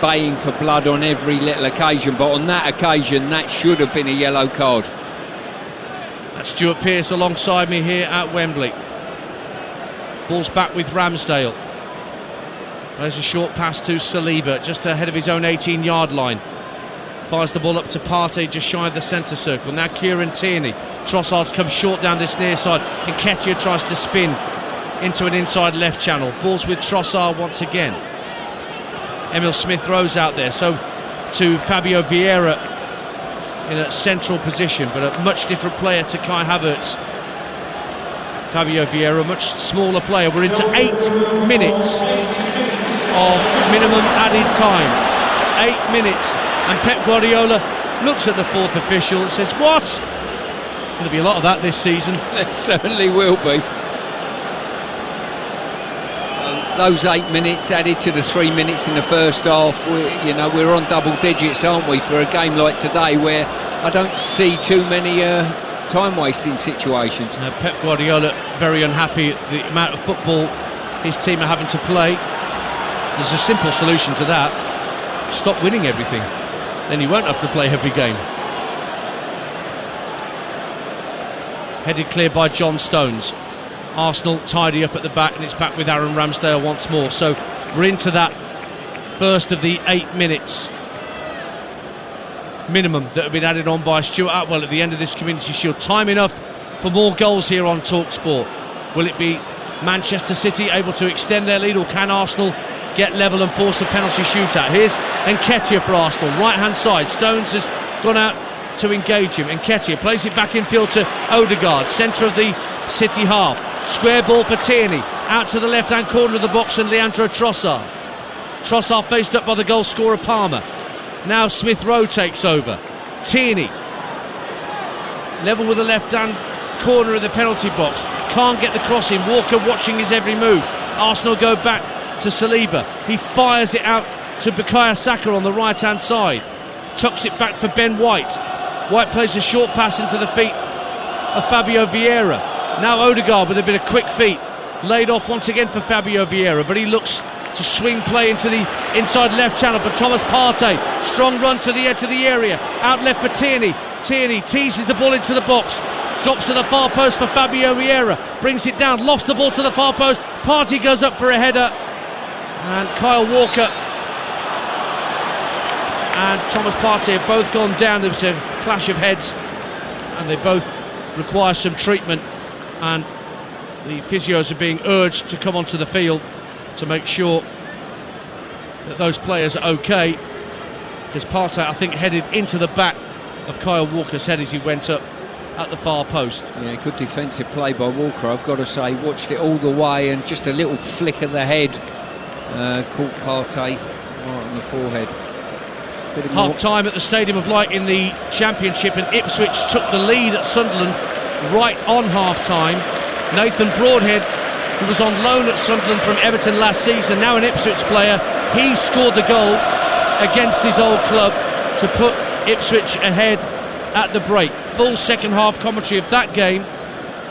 baying for blood on every little occasion, but on that occasion that should have been a yellow card. That's Stuart Pearce alongside me here at Wembley. Ball's back with Ramsdale. There's a short pass to Saliba, just ahead of his own 18-yard line. Fires the ball up to Partey, just shy of the centre circle. Now Kieran Tierney. Trossard's come short down this near side. Nketiah tries to spin into an inside left channel. Ball's with Trossard once again. Emil Smith-Rowe's out there, so to Fabio Vieira in a central position, but a much different player to Kai Havertz. Fabio Vieira, a much smaller player. We're into 8 minutes of minimum added time. 8 minutes, and Pep Guardiola looks at the fourth official and says, what? There'll be a lot of that this season. There certainly will be. Those 8 minutes added to the 3 minutes in the first half. We're on double digits, aren't we, for a game like today, where I don't see too many time wasting situations. Pep Guardiola very unhappy at the amount of football his team are having to play. There's a simple solution to that: stop winning everything, then you won't have to play every game. Headed clear by John Stones. Arsenal tidy up at the back, and it's back with Aaron Ramsdale once more. So we're into that first of the 8 minutes minimum that have been added on by Stuart Atwell at the end of this Community Shield. Time enough for more goals here on Talksport. Will it be Manchester City able to extend their lead, or can Arsenal get level and force a penalty shootout? Here's Nketiah for Arsenal, right hand side. Stones has gone out to engage him. Nketiah plays it back in field to Odegaard, centre of the City half. Square ball for Tierney, out to the left hand corner of the box, and Leandro Trossard. Trossard faced up by the goal scorer Palmer. Now Smith-Rowe takes over. Tierney level with the left hand corner of the penalty box, can't get the cross in. Walker watching his every move. Arsenal go back to Saliba, he fires it out to Bukayo Saka on the right hand side, tucks it back for Ben White. White plays a short pass into the feet of Fabio Vieira. Now Odegaard with a bit of quick feet, laid off once again for Fabio Vieira, but he looks to swing play into the inside left channel for Thomas Partey. Strong run to the edge of the area. Out left for Tierney. Tierney teases the ball into the box. Drops to the far post for Fabio Vieira. Brings it down. Lofts the ball to the far post. Partey goes up for a header. And Kyle Walker and Thomas Partey have both gone down. There was a clash of heads, and they both require some treatment. And the physios are being urged to come onto the field to make sure that those players are okay, because Partey, I think, headed into the back of Kyle Walker's head as he went up at the far post. Yeah, good defensive play by Walker, I've got to say. Watched it all the way, and just a little flick of the head caught Partey right on the forehead. Half time at the Stadium of Light in the Championship, and Ipswich took the lead at Sunderland right on half time. Nathan Broadhead, who was on loan at Sunderland from Everton last season, now an Ipswich player, he scored the goal against his old club to put Ipswich ahead at the break. Full second half commentary of that game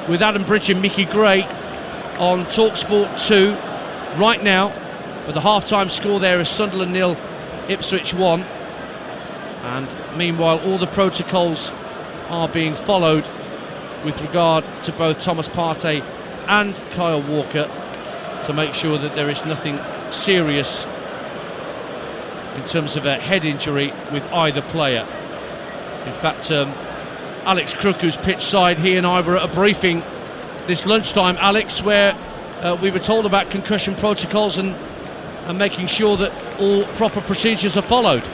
with Adam Bridge and Mickey Gray on Talksport 2 right now. But the half-time score there is Sunderland 0, Ipswich 1. And meanwhile, all the protocols are being followed with regard to both Thomas Partey and Kyle Walker to make sure that there is nothing serious in terms of a head injury with either player. In fact, Alex Crook, who's pitch side, he and I were at a briefing this lunchtime, Alex, where we were told about concussion protocols and making sure that all proper procedures are followed.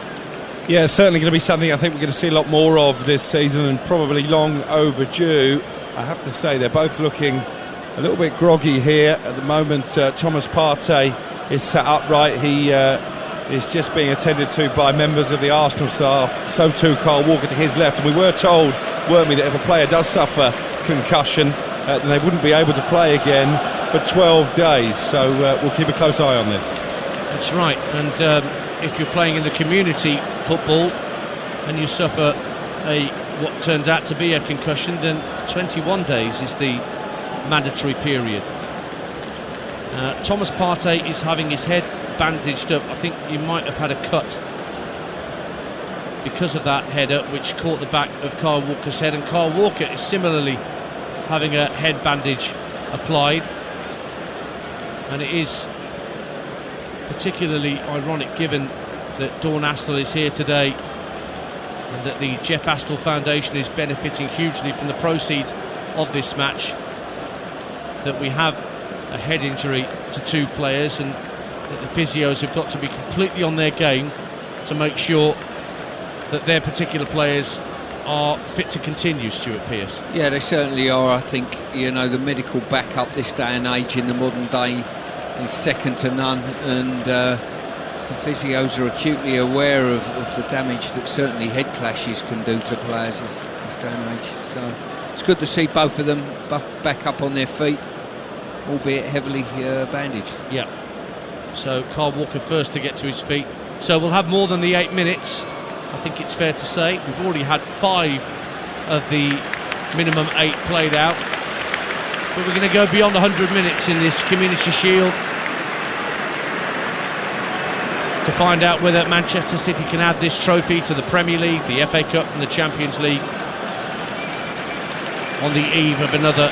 Yeah, certainly going to be something I think we're going to see a lot more of this season, and probably long overdue. I have to say they're both looking a little bit groggy here at the moment. Thomas Partey is sat upright. He is just being attended to by members of the Arsenal staff. So too Kyle Walker to his left. And we were told, weren't we, that if a player does suffer concussion, then they wouldn't be able to play again for 12 days. So we'll keep a close eye on this. That's right. And if you're playing in the community football and you suffer what turns out to be a concussion, then 21 days is the mandatory period. Thomas Partey is having his head bandaged up. I think he might have had a cut because of that header which caught the back of Kyle Walker's head, and Kyle Walker is similarly having a head bandage applied. And it is particularly ironic given that Dawn Astle is here today and that the Jeff Astle Foundation is benefiting hugely from the proceeds of this match, that we have a head injury to two players, and that the physios have got to be completely on their game to make sure that their particular players are fit to continue, Stuart Pearce. Yeah, they certainly are. I think, you know, the medical backup this day and age in the modern day is second to none, and the physios are acutely aware of the damage that certainly head clashes can do to players this day and age. So it's good to see both of them back up on their feet, albeit heavily bandaged. Yeah. So Kyle Walker first to get to his feet. So we'll have more than the 8 minutes, I think it's fair to say. We've already had 5 of the minimum 8 played out, but we're going to go beyond 100 minutes in this Community Shield to find out whether Manchester City can add this trophy to the Premier League, the FA Cup and the Champions League on the eve of another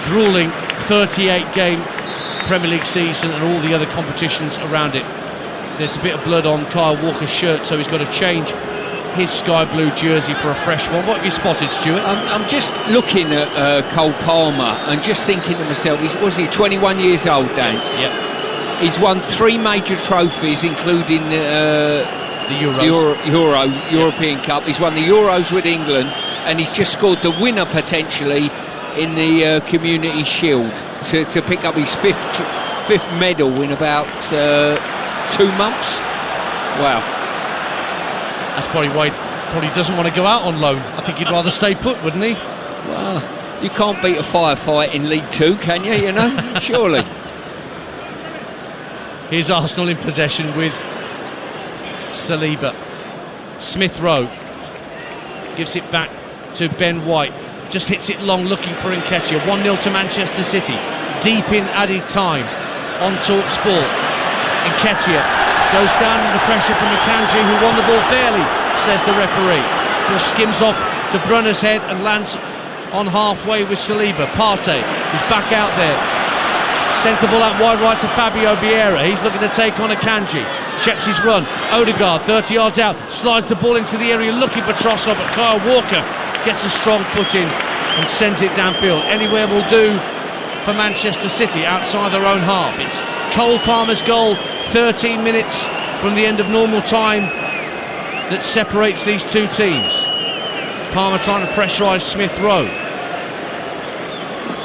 gruelling 38-game Premier League season and all the other competitions around it. There's a bit of blood on Kyle Walker's shirt, so he's got to change his sky blue jersey for a fresh one. What have you spotted, Stuart? I'm just looking at Cole Palmer and just thinking to myself, was he 21 years old, Dan? Yep. He's won 3 major trophies, including the European Cup. He's won the Euros with England, and he's just scored the winner potentially in the Community Shield to pick up his fifth medal in about 2 months. Wow. That's probably why he probably doesn't want to go out on loan. I think he'd rather stay put, wouldn't he? Well, you can't beat a firefight in League 2, can you? You know, surely. Here's Arsenal in possession with Saliba. Smith Rowe gives it back to Ben White. Just hits it long looking for Nketiah. 1-0 to Manchester City. Deep in added time. on Talksport. Nketiah goes down under pressure from Akanji, who won the ball fairly, says the referee. Ball skims off De Bruyne's head and lands on halfway with Saliba. Partey is back out there. Sends the ball out wide right to Fabio Vieira. He's looking to take on Akanji. Checks his run. Odegaard, 30 yards out, slides the ball into the area looking for Trossard, but Kyle Walker gets a strong foot in and sends it downfield. Anywhere will do for Manchester City outside their own half. It's Cole Palmer's goal, 13 minutes from the end of normal time, that separates these two teams. Palmer trying to pressurise Smith Rowe.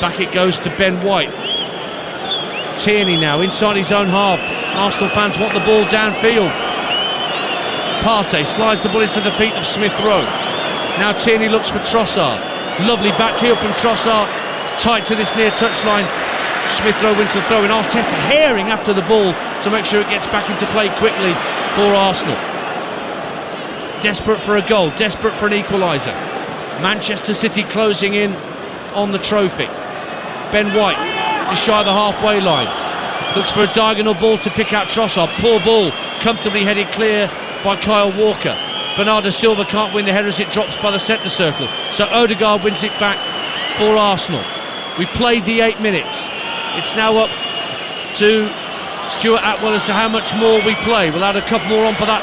Back it goes to Ben White. Tierney now inside his own half. Arsenal fans want the ball downfield. Partey slides the ball into the feet of Smith Rowe. Now Tierney looks for Trossard. Lovely back heel from Trossard, tight to this near touchline. Smith Rowe wins the throw in. Arteta herring after the ball to make sure it gets back into play quickly for Arsenal. Desperate for a goal, desperate for an equaliser. Manchester City closing in on the trophy. Ben White just shy of the halfway line. Looks for a diagonal ball to pick out Trossard. Poor ball, comfortably headed clear by Kyle Walker. Bernardo Silva can't win the header as it drops by the centre circle. So Odegaard wins it back for Arsenal. We've played the 8 minutes. It's now up to Stuart Atwell as to how much more we play. We'll add a couple more on for that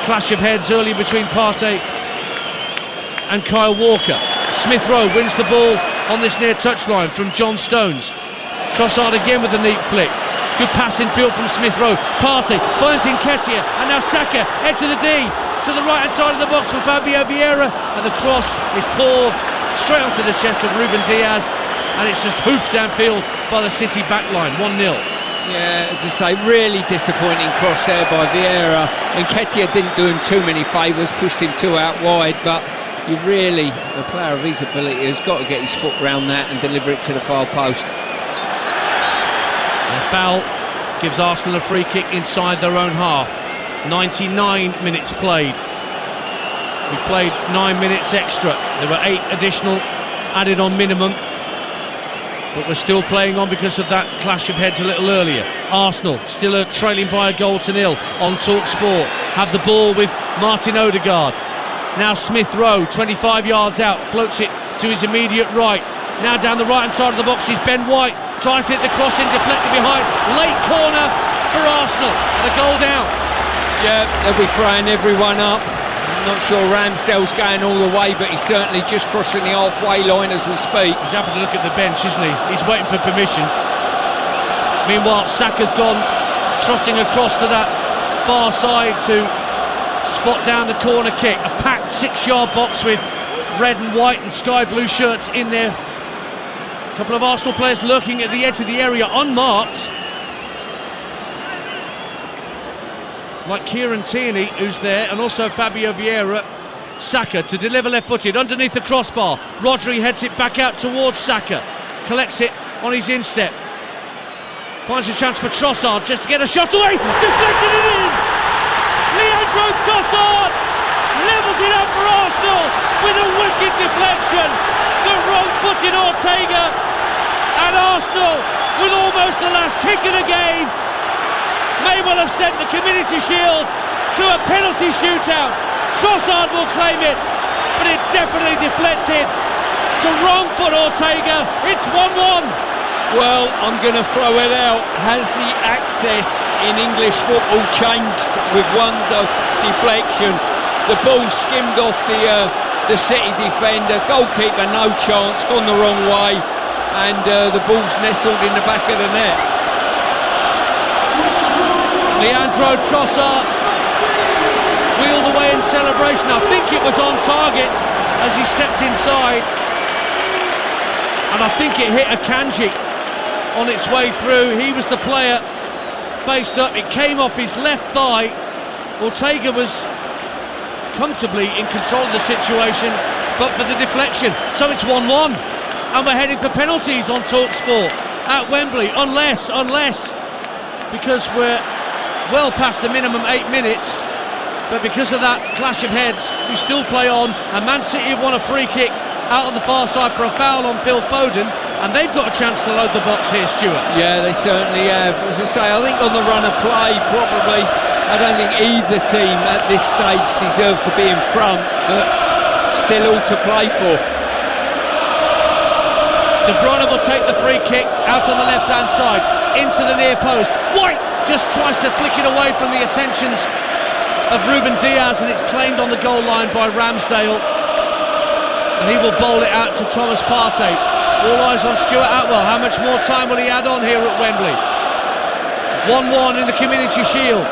clash of heads earlier between Partey and Kyle Walker. Smith Rowe wins the ball on this near touchline from John Stones. Trossard again with a neat flick. Good pass in field from Smith Rowe. Partey finds Nketiah, and now Saka head to the D, to the right hand side of the box for Fabio Vieira, and the cross is poured straight onto the chest of Ruben Diaz, and it's just hoofed downfield by the City backline. 1-0. Yeah, as I say, really disappointing cross there by Vieira. Nketiah didn't do him too many favours, pushed him too out wide, but you really, a player of his ability has got to get his foot round that and deliver it to the far post. The foul gives Arsenal a free kick inside their own half. 99 minutes played. We've played 9 minutes extra. There were 8 additional added on minimum, but we're still playing on because of that clash of heads a little earlier. Arsenal still trailing by a goal to nil on Talksport. Have the ball with Martin Odegaard. Now Smith Rowe, 25 yards out, floats it to his immediate right. Now down the right hand side of the box is Ben White. Tries to hit the cross in, deflected behind. Late corner for Arsenal, and a goal down. Yeah, they'll be throwing everyone up. I'm not sure Ramsdale's going all the way, but he's certainly just crossing the halfway line as we speak. He's having to look at the bench, isn't he? He's waiting for permission. Meanwhile, Saka's gone trotting across to that far side to spot down the corner kick. A packed 6-yard box with red and white and sky blue shirts in there. A couple of Arsenal players lurking at the edge of the area, unmarked. Like Kieran Tierney, who's there, and also Fabio Vieira. Saka to deliver left-footed underneath the crossbar. Rodri heads it back out towards Saka. Collects it on his instep. Finds a chance for Trossard just to get a shot away. Deflected it in! Leandro Trossard levels it up for Arsenal with a wicked deflection. The wrong-footed Ortega, and Arsenal with almost the last kick of the game may well have sent the Community Shield to a penalty shootout. Trossard will claim it, but it definitely deflected to wrong-foot Ortega. It's 1-1. Well, I'm going to throw it out. Has the access in English football changed with one deflection? The ball skimmed off the City defender. Goalkeeper no chance, gone the wrong way, and the ball's nestled in the back of the net. Leandro Trossard wheeled away in celebration. I think it was on target as he stepped inside, and I think it hit Akanji on its way through. He was the player faced up. It came off his left thigh. Ortega was comfortably in control of the situation, but for the deflection. So it's 1-1, and we're heading for penalties on Talksport at Wembley, unless because we're well past the minimum 8 minutes, but because of that clash of heads we still play on, and Man City have won a free kick out on the far side for a foul on Phil Foden, and they've got a chance to load the box here, Stuart. Yeah, they certainly have. As I say, I think on the run of play, probably, I don't think either team at this stage deserve to be in front, but still all to play for. De Bruyne will take the free kick out on the left-hand side, into the near post. White just tries to flick it away from the attentions of Ruben Diaz, and it's claimed on the goal line by Ramsdale. And he will bowl it out to Thomas Partey. All eyes on Stuart Atwell. How much more time will he add on here at Wembley? 1-1 in the Community Shield.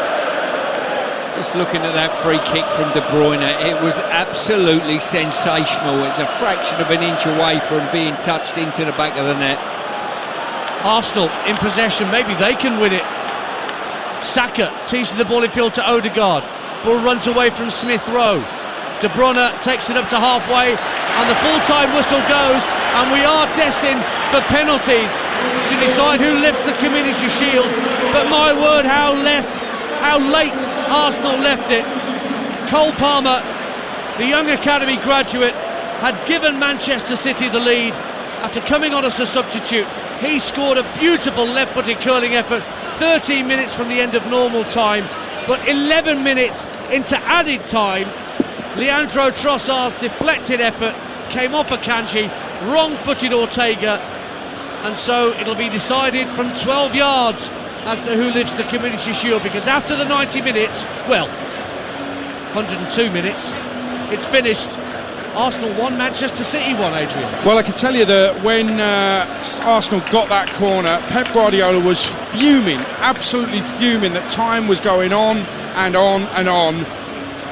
Just looking at that free kick from De Bruyne, it was absolutely sensational. It's a fraction of an inch away from being touched into the back of the net. Arsenal in possession, maybe they can win it. Saka teasing the ball in field to Odegaard. Ball runs away from Smith Rowe. De Bruyne takes it up to halfway, and the full-time whistle goes, and we are destined for penalties to decide who lifts the Community Shield. But my word, how late Arsenal left it. Cole Palmer, the young academy graduate, had given Manchester City the lead after coming on as a substitute. He scored a beautiful left-footed curling effort 13 minutes from the end of normal time, but 11 minutes into added time, Leandro Trossard's deflected effort came off Akanji, wrong-footed Ortega, and so it'll be decided from 12 yards as to who lifts the Community Shield, because after the 90 minutes, well, 102 minutes, it's finished. Arsenal 1, Manchester City 1, Adrian. Well, I can tell you that when Arsenal got that corner, Pep Guardiola was fuming, absolutely fuming, that time was going on and on and on.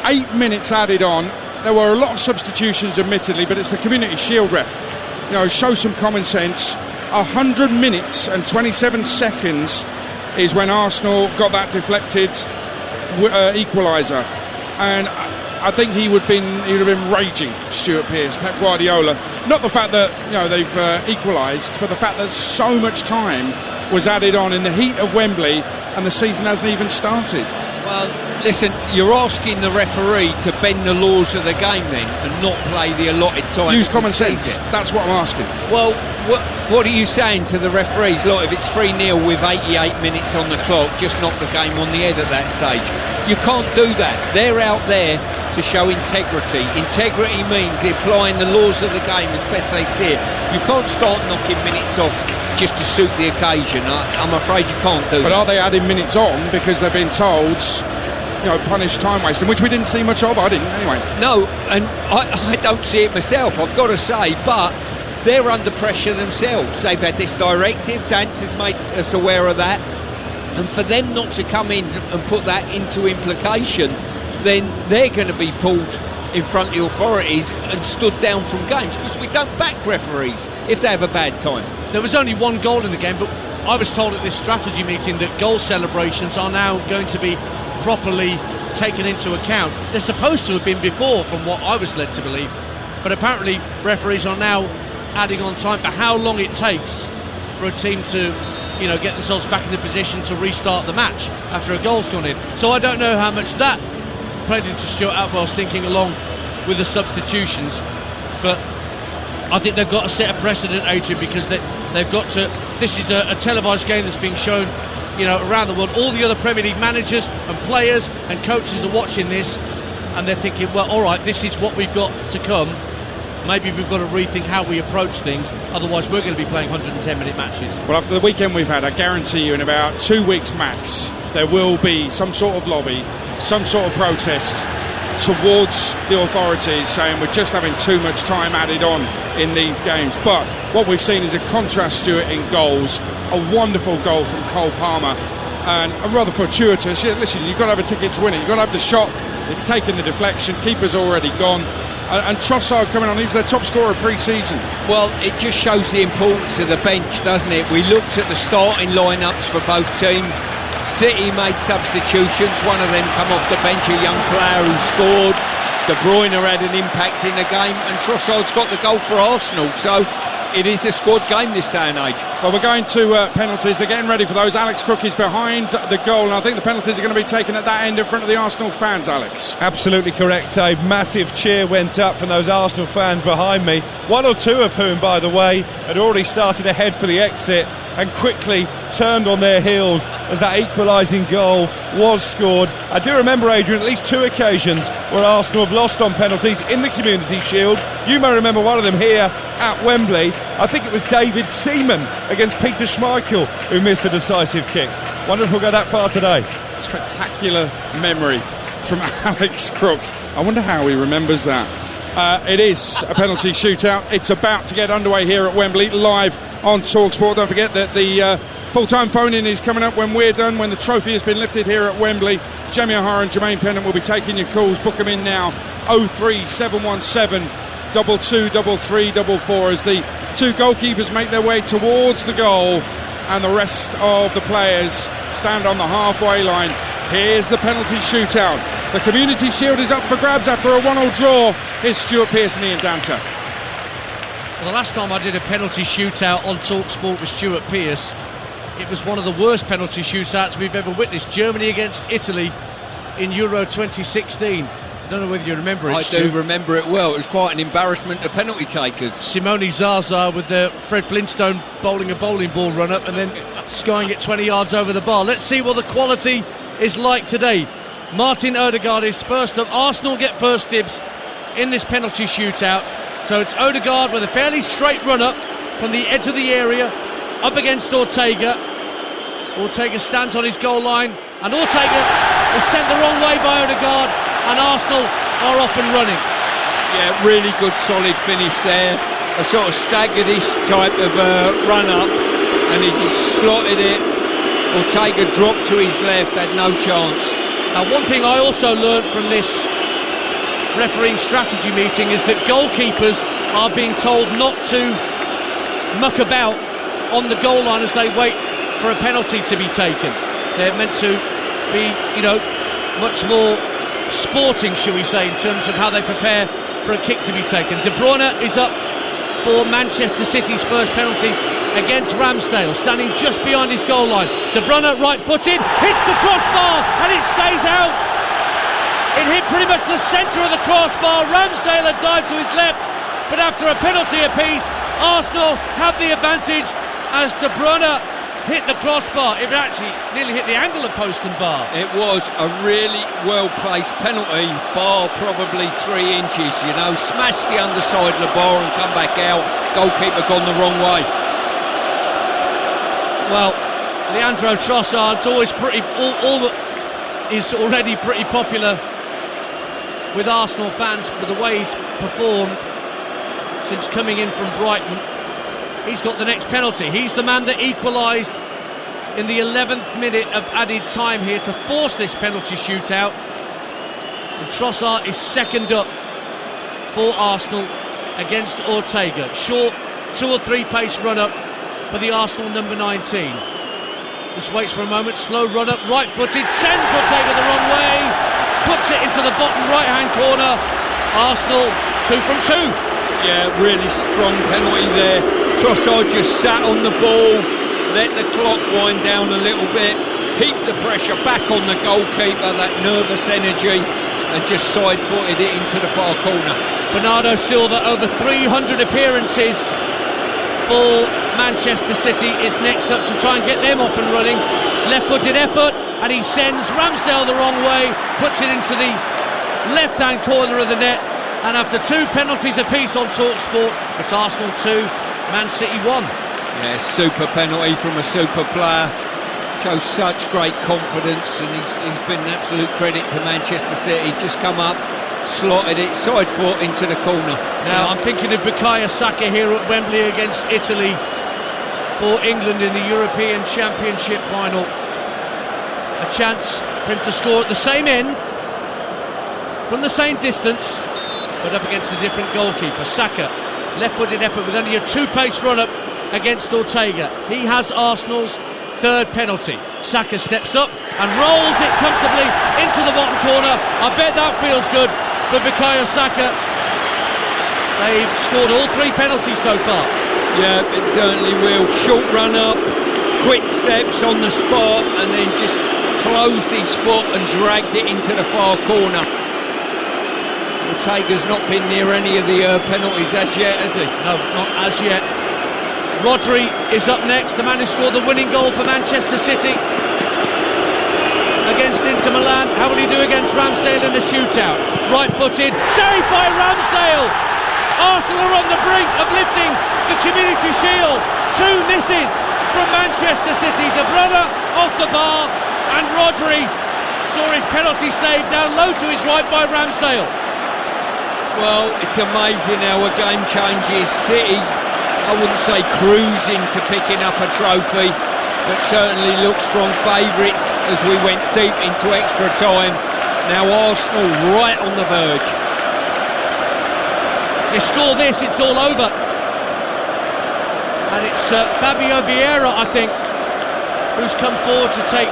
8 minutes added on. There were a lot of substitutions, admittedly, but it's the Community Shield ref. You know, show some common sense. 100 minutes and 27 seconds is when Arsenal got that deflected equaliser, and I think he would have been raging, Stuart Pearce, Pep Guardiola. Not the fact that they've equalised, but the fact that so much time was added on in the heat of Wembley, and the season hasn't even started. Well, listen, you're asking the referee to bend the laws of the game then and not play the allotted time. Use common sense. That's what I'm asking. Well, what are you saying to the referees? Look, if it's 3-0 with 88 minutes on the clock, just knock the game on the head at that stage. You can't do that. They're out there to show integrity. Integrity means applying the laws of the game as best they see it. You can't start knocking minutes off just to suit the occasion. I'm afraid you can't do that. But are they adding minutes on because they've been told, punish time wasting, which we didn't see much of? I didn't, anyway. No, and I don't see it myself, I've got to say, but they're under pressure themselves. They've had this directive, Dance has made us aware of that, and for them not to come in and put that into implication, then they're going to be pulled in front of the authorities and stood down from games, because we don't back referees if they have a bad time. There was only one goal in the game, but I was told at this strategy meeting that goal celebrations are now going to be properly taken into account. They're supposed to have been before, from what I was led to believe, but apparently referees are now adding on time for how long it takes for a team to get themselves back in the position to restart the match after a goal's gone in. So I don't know how much that played into Stuart Atwell's thinking along with the substitutions, but I think they've got to set a precedent, Adrian, because they've got to. This is a televised game that's being shown around the world. All the other Premier League managers and players and coaches are watching this, and they're thinking, well, all right, this is what we've got to come. Maybe we've got to rethink how we approach things, otherwise we're going to be playing 110-minute matches. Well, after the weekend we've had, I guarantee you in about 2 weeks max, there will be some sort of lobby, some sort of protest towards the authorities saying we're just having too much time added on in these games. But what we've seen is a contrast, Stuart, in goals. A wonderful goal from Cole Palmer, and a rather fortuitous. Listen, you've got to have a ticket to win it. You've got to have the shot. It's taken the deflection. Keeper's already gone. And Trossard coming on, he was their top scorer pre-season. Well, it just shows the importance of the bench, doesn't it? We looked at the starting lineups for both teams. City made substitutions, one of them come off the bench, a young player who scored. De Bruyne had an impact in the game, and Trossard's got the goal for Arsenal. So it is a squad game this day and age. Well, we're going to penalties. They're getting ready for those. Alex Crook is behind the goal, and I think the penalties are going to be taken at that end in front of the Arsenal fans, Alex. Absolutely correct. A massive cheer went up from those Arsenal fans behind me, one or two of whom, by the way, had already started ahead for the exit and quickly turned on their heels as that equalising goal was scored. I do remember, Adrian, at least two occasions where Arsenal have lost on penalties in the Community Shield. You may remember one of them here at Wembley. I think it was David Seaman against Peter Schmeichel who missed a decisive kick. Wonder if we'll go that far today. Spectacular memory from Alex Crook. I wonder how he remembers that. It is a penalty shootout. It's about to get underway here at Wembley, live on Talksport. Don't forget that the full-time phone-in is coming up when we're done, when the trophy has been lifted here at Wembley. Jamie O'Hara and Jermaine Pennant will be taking your calls. Book them in now. 03717 223344 as the two goalkeepers make their way towards the goal and the rest of the players stand on the halfway line. Here's the penalty shootout. The Community Shield is up for grabs after a 1-1 draw. Here's Stuart Pearson, Ian Danter. Well, the last time I did a penalty shootout on Talksport with Stuart Pearce, it was one of the worst penalty shootouts we've ever witnessed. Germany against Italy in Euro 2016. I don't know whether you remember it. I do remember it well. It was quite an embarrassment to penalty takers. Simone Zaza with the Fred Flintstone bowling a bowling ball run up and then skying it 20 yards over the bar. Let's see what the quality is like today. Martin Odegaard is first up. Arsenal get first dibs in this penalty shootout. So it's Odegaard with a fairly straight run up from the edge of the area up against Ortega. Ortega stands on his goal line and Ortega is sent the wrong way by Odegaard and Arsenal are off and running. Yeah, really good solid finish there. A sort of staggered-ish type of run up and he just slotted it. Ortega dropped to his left, had no chance. Now, one thing I also learned from this refereeing strategy meeting is that goalkeepers are being told not to muck about on the goal line as they wait for a penalty to be taken. They're meant to be, much more sporting, shall we say, in terms of how they prepare for a kick to be taken. De Bruyne is up for Manchester City's first penalty against Ramsdale, standing just behind his goal line. De Bruyne, right-footed, hits the crossbar and it stays out. It hit pretty much the centre of the crossbar. Ramsdale had dived to his left, but after a penalty apiece, Arsenal have the advantage as De Bruyne hit the crossbar. It actually nearly hit the angle of post and bar. It was a really well-placed penalty, bar probably 3 inches, smashed the underside of the bar and come back out. Goalkeeper gone the wrong way. Well, Leandro Trossard's always is already pretty popular with Arsenal fans for the way he's performed since coming in from Brighton. He's got the next penalty. He's the man that equalised in the 11th minute of added time here to force this penalty shootout. And Trossard is second up for Arsenal against Ortega. Short 2 or 3 pace run up for the Arsenal number 19. Just waits for a moment, slow run up, right footed, sends Ortega the wrong way, puts it into the bottom right hand corner. Arsenal 2 from 2. Yeah, really strong penalty there. Trossard just sat on the ball, let the clock wind down a little bit, heaped the pressure back on the goalkeeper, that nervous energy, and just side-footed it into the far corner. Bernardo Silva, over 300 appearances for Manchester City, is next up to try and get them off and running. Left-footed effort, and he sends Ramsdale the wrong way, puts it into the left-hand corner of the net. And after 2 penalties apiece on Talksport, it's Arsenal 2, Man City 1. Yeah, super penalty from a super player. Shows such great confidence, and he's been an absolute credit to Manchester City. Just come up, slotted it, side foot into the corner. Now, I'm thinking of Bukayo Saka here at Wembley against Italy for England in the European Championship final. A chance for him to score at the same end, from the same distance, but up against a different goalkeeper. Saka, left-footed effort with only a 2-pace run-up against Ortega. He has Arsenal's 3rd penalty. Saka steps up and rolls it comfortably into the bottom corner. I bet that feels good for Bukayo Saka. They've scored all 3 penalties so far. Yeah, it certainly will. Short run up, quick steps on the spot, and then just closed his foot and dragged it into the far corner. Ortega's not been near any of the penalties as yet, has he? No, not as yet. Rodri is up next, the man who scored the winning goal for Manchester City against Inter Milan. How will he do against Ramsdale in the shootout? Right-footed, saved by Ramsdale. Arsenal are on the brink of lifting the Community Shield. 2 misses from Manchester City. De Bruyne off the bar, and Rodri saw his penalty saved down low to his right by Ramsdale. Well, it's amazing how a game changes. City, I wouldn't say cruising to picking up a trophy, but certainly look strong favourites as we went deep into extra time. Now Arsenal right on the verge. They score this, it's all over. And it's Fabio Vieira, I think, who's come forward to take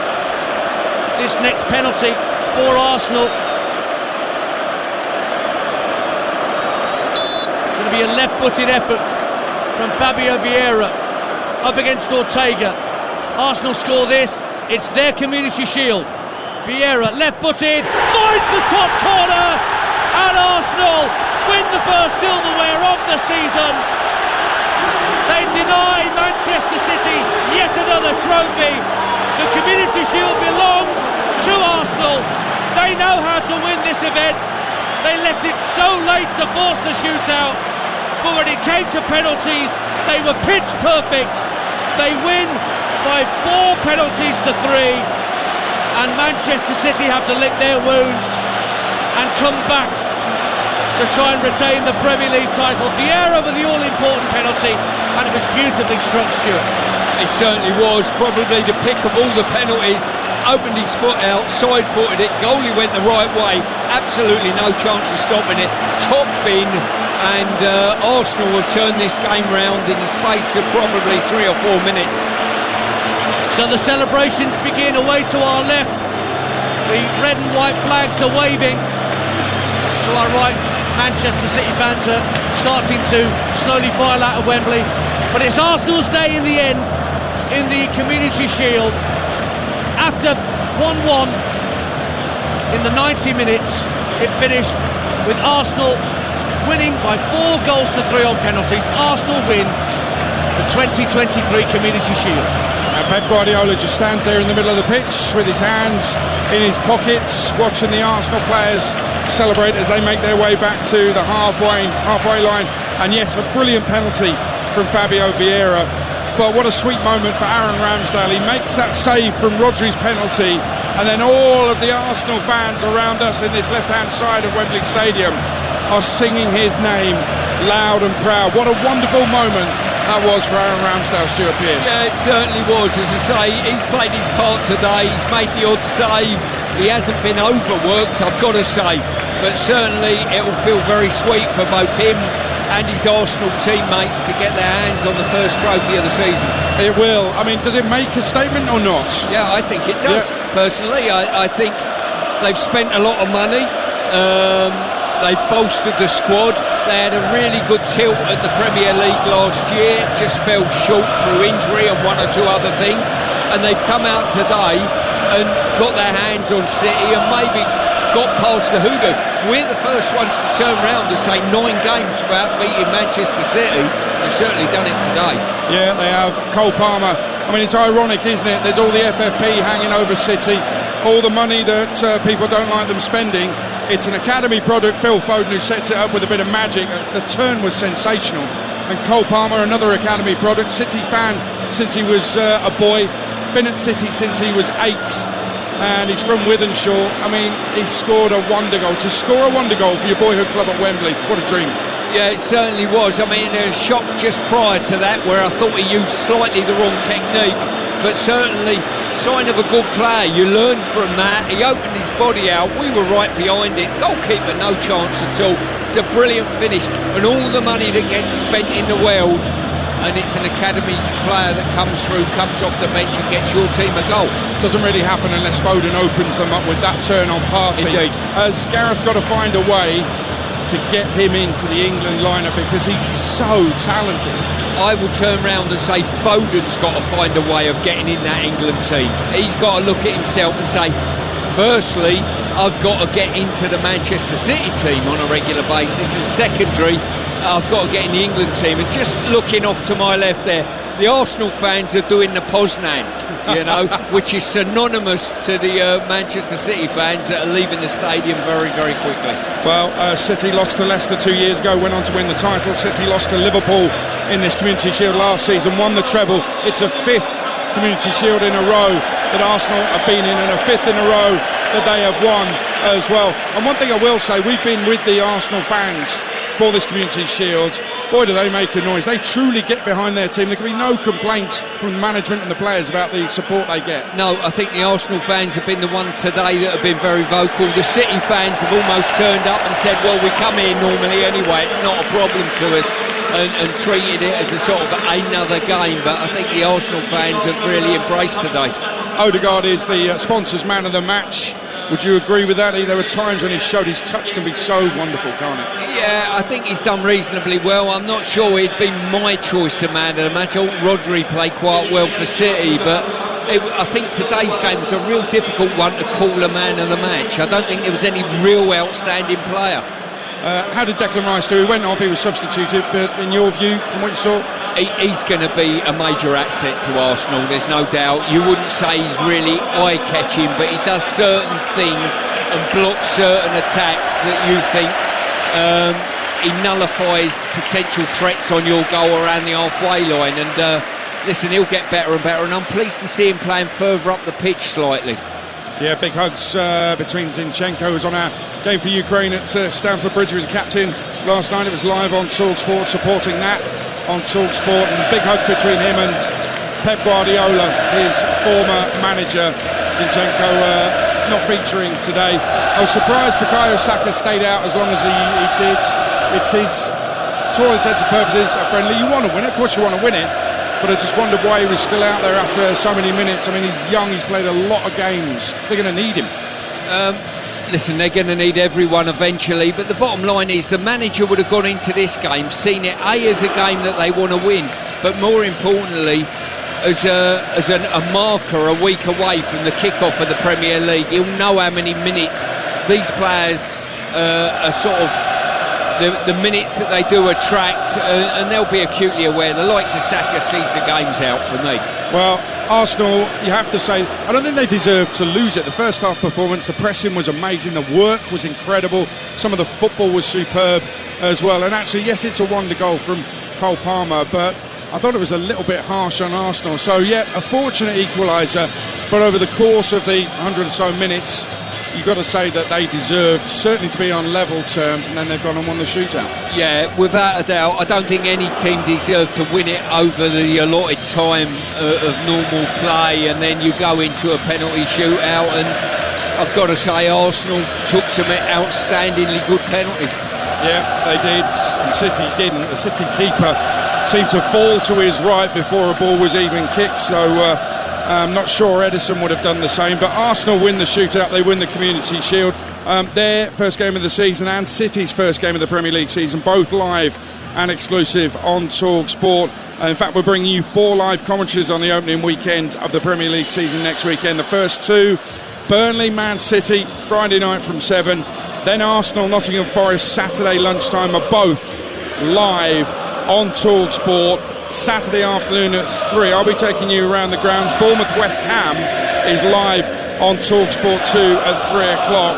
this next penalty for Arsenal. Going to be a left-footed effort from Fabio Vieira up against Ortega. Arsenal score this, it's their Community Shield. Vieira, left-footed, finds the top corner, and Arsenal win the first silverware of the season. They deny Manchester City yet another trophy. The Community Shield belongs to Arsenal. They know how to win this event. They left it so late to force the shootout, but when it came to penalties, they were pitch perfect. They win by 4 penalties to 3, and Manchester City have to lick their wounds and come back to try and retain the Premier League title. Vieira with the all-important penalty, and it was beautifully struck, Stuart. It certainly was, probably the pick of all the penalties. Opened his foot out, side-footed it, goalie went the right way, absolutely no chance of stopping it, top bin, and Arsenal have turned this game round in the space of probably 3 or 4 minutes. So the celebrations begin away to our left. The red and white flags are waving. To our right, Manchester City fans are starting to slowly file out of Wembley. But it's Arsenal's day in the end in the Community Shield. After 1-1 in the 90 minutes, it finished with Arsenal winning by 4 goals to 3 on penalties. Arsenal win the 2023 Community Shield. And Pep Guardiola just stands there in the middle of the pitch with his hands in his pockets, watching the Arsenal players celebrate as they make their way back to the halfway line. And yes, a brilliant penalty from Fabio Vieira. But what a sweet moment for Aaron Ramsdale. He makes that save from Rodri's penalty, and then all of the Arsenal fans around us in this left-hand side of Wembley Stadium are singing his name loud and proud. What a wonderful moment that was for Aaron Ramsdale, Stuart Pearce. Yeah, it certainly was. As I say, he's played his part today. He's made the odd save. He hasn't been overworked, I've got to say. But certainly it will feel very sweet for both him and his Arsenal teammates to get their hands on the first trophy of the season. It will. I mean, does it make a statement or not? Yeah, I think it does, personally. I think they've spent a lot of money. They've bolstered the squad. They had a really good tilt at the Premier League last year, just fell short through injury and 1 or 2 other things. And they've come out today and got their hands on City and maybe got past the hoodoo. We're the first ones to turn round and say 9 games without beating Manchester City. They've certainly done it today. Yeah, they have. Cole Palmer. I mean, it's ironic, isn't it? There's all the FFP hanging over City, all the money that people don't like them spending. It's an academy product. Phil Foden, who sets it up with a bit of magic. The turn was sensational. And Cole Palmer, another academy product, City fan since he was a boy, been at City since he was 8. And he's from Wythenshawe. I mean, he scored a wonder goal. To score a wonder goal for your boyhood club at Wembley, what a dream. Yeah, it certainly was. I mean, there was a shock just prior to that where I thought he used slightly the wrong technique, but certainly sign of a good player. You learn from that. He opened his body out. We were right behind it. Goalkeeper, no chance at all. It's a brilliant finish, and all the money that gets spent in the world, and it's an academy player that comes through, comes off the bench and gets your team a goal. Doesn't really happen unless Foden opens them up with that turn on Partey. Indeed. As Gareth got to find a way to get him into the England lineup because he's so talented. I will turn round and say Foden's got to find a way of getting in that England team. He's got to look at himself and say, firstly, I've got to get into the Manchester City team on a regular basis, and secondary, I've got to get in the England team. And just looking off to my left there, the Arsenal fans are doing the Poznan, you know, which is synonymous to the Manchester City fans that are leaving the stadium very, very quickly. Well, City lost to Leicester 2 years ago, went on to win the title. City lost to Liverpool in this Community Shield last season, won the treble. It's a 5th Community Shield in a row that Arsenal have been in, and a 5th in a row that they have won as well. And one thing I will say, we've been with the Arsenal fans for this Community Shield. Boy, do they make a noise. They truly get behind their team. There can be no complaints from the management and the players about the support they get. No, I think the Arsenal fans have been the one today that have been very vocal. The City fans have almost turned up and said, well, we come here normally anyway, it's not a problem to us, and treated it as a sort of another game. But I think the Arsenal fans have really embraced today. Odegaard is the sponsors' man of the match. Would you agree with that? There were times when he showed his touch can be so wonderful, can't it? Yeah, I think he's done reasonably well. I'm not sure he'd been my choice of man of the match. Rodri played quite well for City, but I think today's game was a real difficult one to call a man of the match. I don't think there was any real outstanding player. How did Declan Rice do? He went off, he was substituted, but in your view, from what you saw? He's going to be a major asset to Arsenal, there's no doubt. You wouldn't say he's really eye-catching, but he does certain things and blocks certain attacks that you think he nullifies potential threats on your goal around the halfway line. And listen, he'll get better and better, and I'm pleased to see him playing further up the pitch slightly. Yeah, big hugs between Zinchenko, who's on our Game for Ukraine at Stamford Bridge. He was a captain last night. It was live on Talksport, supporting that on Talksport. And big hugs between him and Pep Guardiola, his former manager. Zinchenko not featuring today. I was surprised Bukayo Saka stayed out as long as he did. It's his, to all intents and purposes, a friendly. You want to win it, of course you want to win it. But I just wondered why he was still out there after so many minutes. I mean, he's young, he's played a lot of games. They're going to need him. Listen, they're going to need everyone eventually, but the bottom line is the manager would have gone into this game, seen it as a game that they want to win, but more importantly, as a marker a week away from the kick-off of the Premier League. He'll know how many minutes these players are sort of the minutes that they do attract, and they'll be acutely aware. The likes of Saka sees the games out for me. Well, Arsenal, you have to say, I don't think they deserve to lose it. The first half performance, the pressing was amazing, the work was incredible, some of the football was superb as well. And actually, yes, it's a wonder goal from Cole Palmer, but I thought it was a little bit harsh on Arsenal. So yeah, a fortunate equaliser, but over the course of the 100 or so minutes, you've got to say that they deserved certainly to be on level terms, and then they've gone and won the shootout. Yeah, without a doubt. I don't think any team deserved to win it over the allotted time of normal play, and then you go into a penalty shootout, and I've got to say Arsenal took some outstandingly good penalties. Yeah, they did, and City didn't. The City keeper seemed to fall to his right before a ball was even kicked, so I'm not sure Edison would have done the same, but Arsenal win the shootout, they win the Community Shield. Their first game of the season and City's first game of the Premier League season, both live and exclusive on Talksport. In fact, we're bringing you 4 live commentaries on the opening weekend of the Premier League season next weekend. The first 2, Burnley, Man City, Friday night from 7. Then Arsenal, Nottingham Forest, Saturday lunchtime, are both live on Talksport. Saturday afternoon at 3. I'll be taking you around the grounds. Bournemouth West Ham is live on Talksport 2 at 3 o'clock.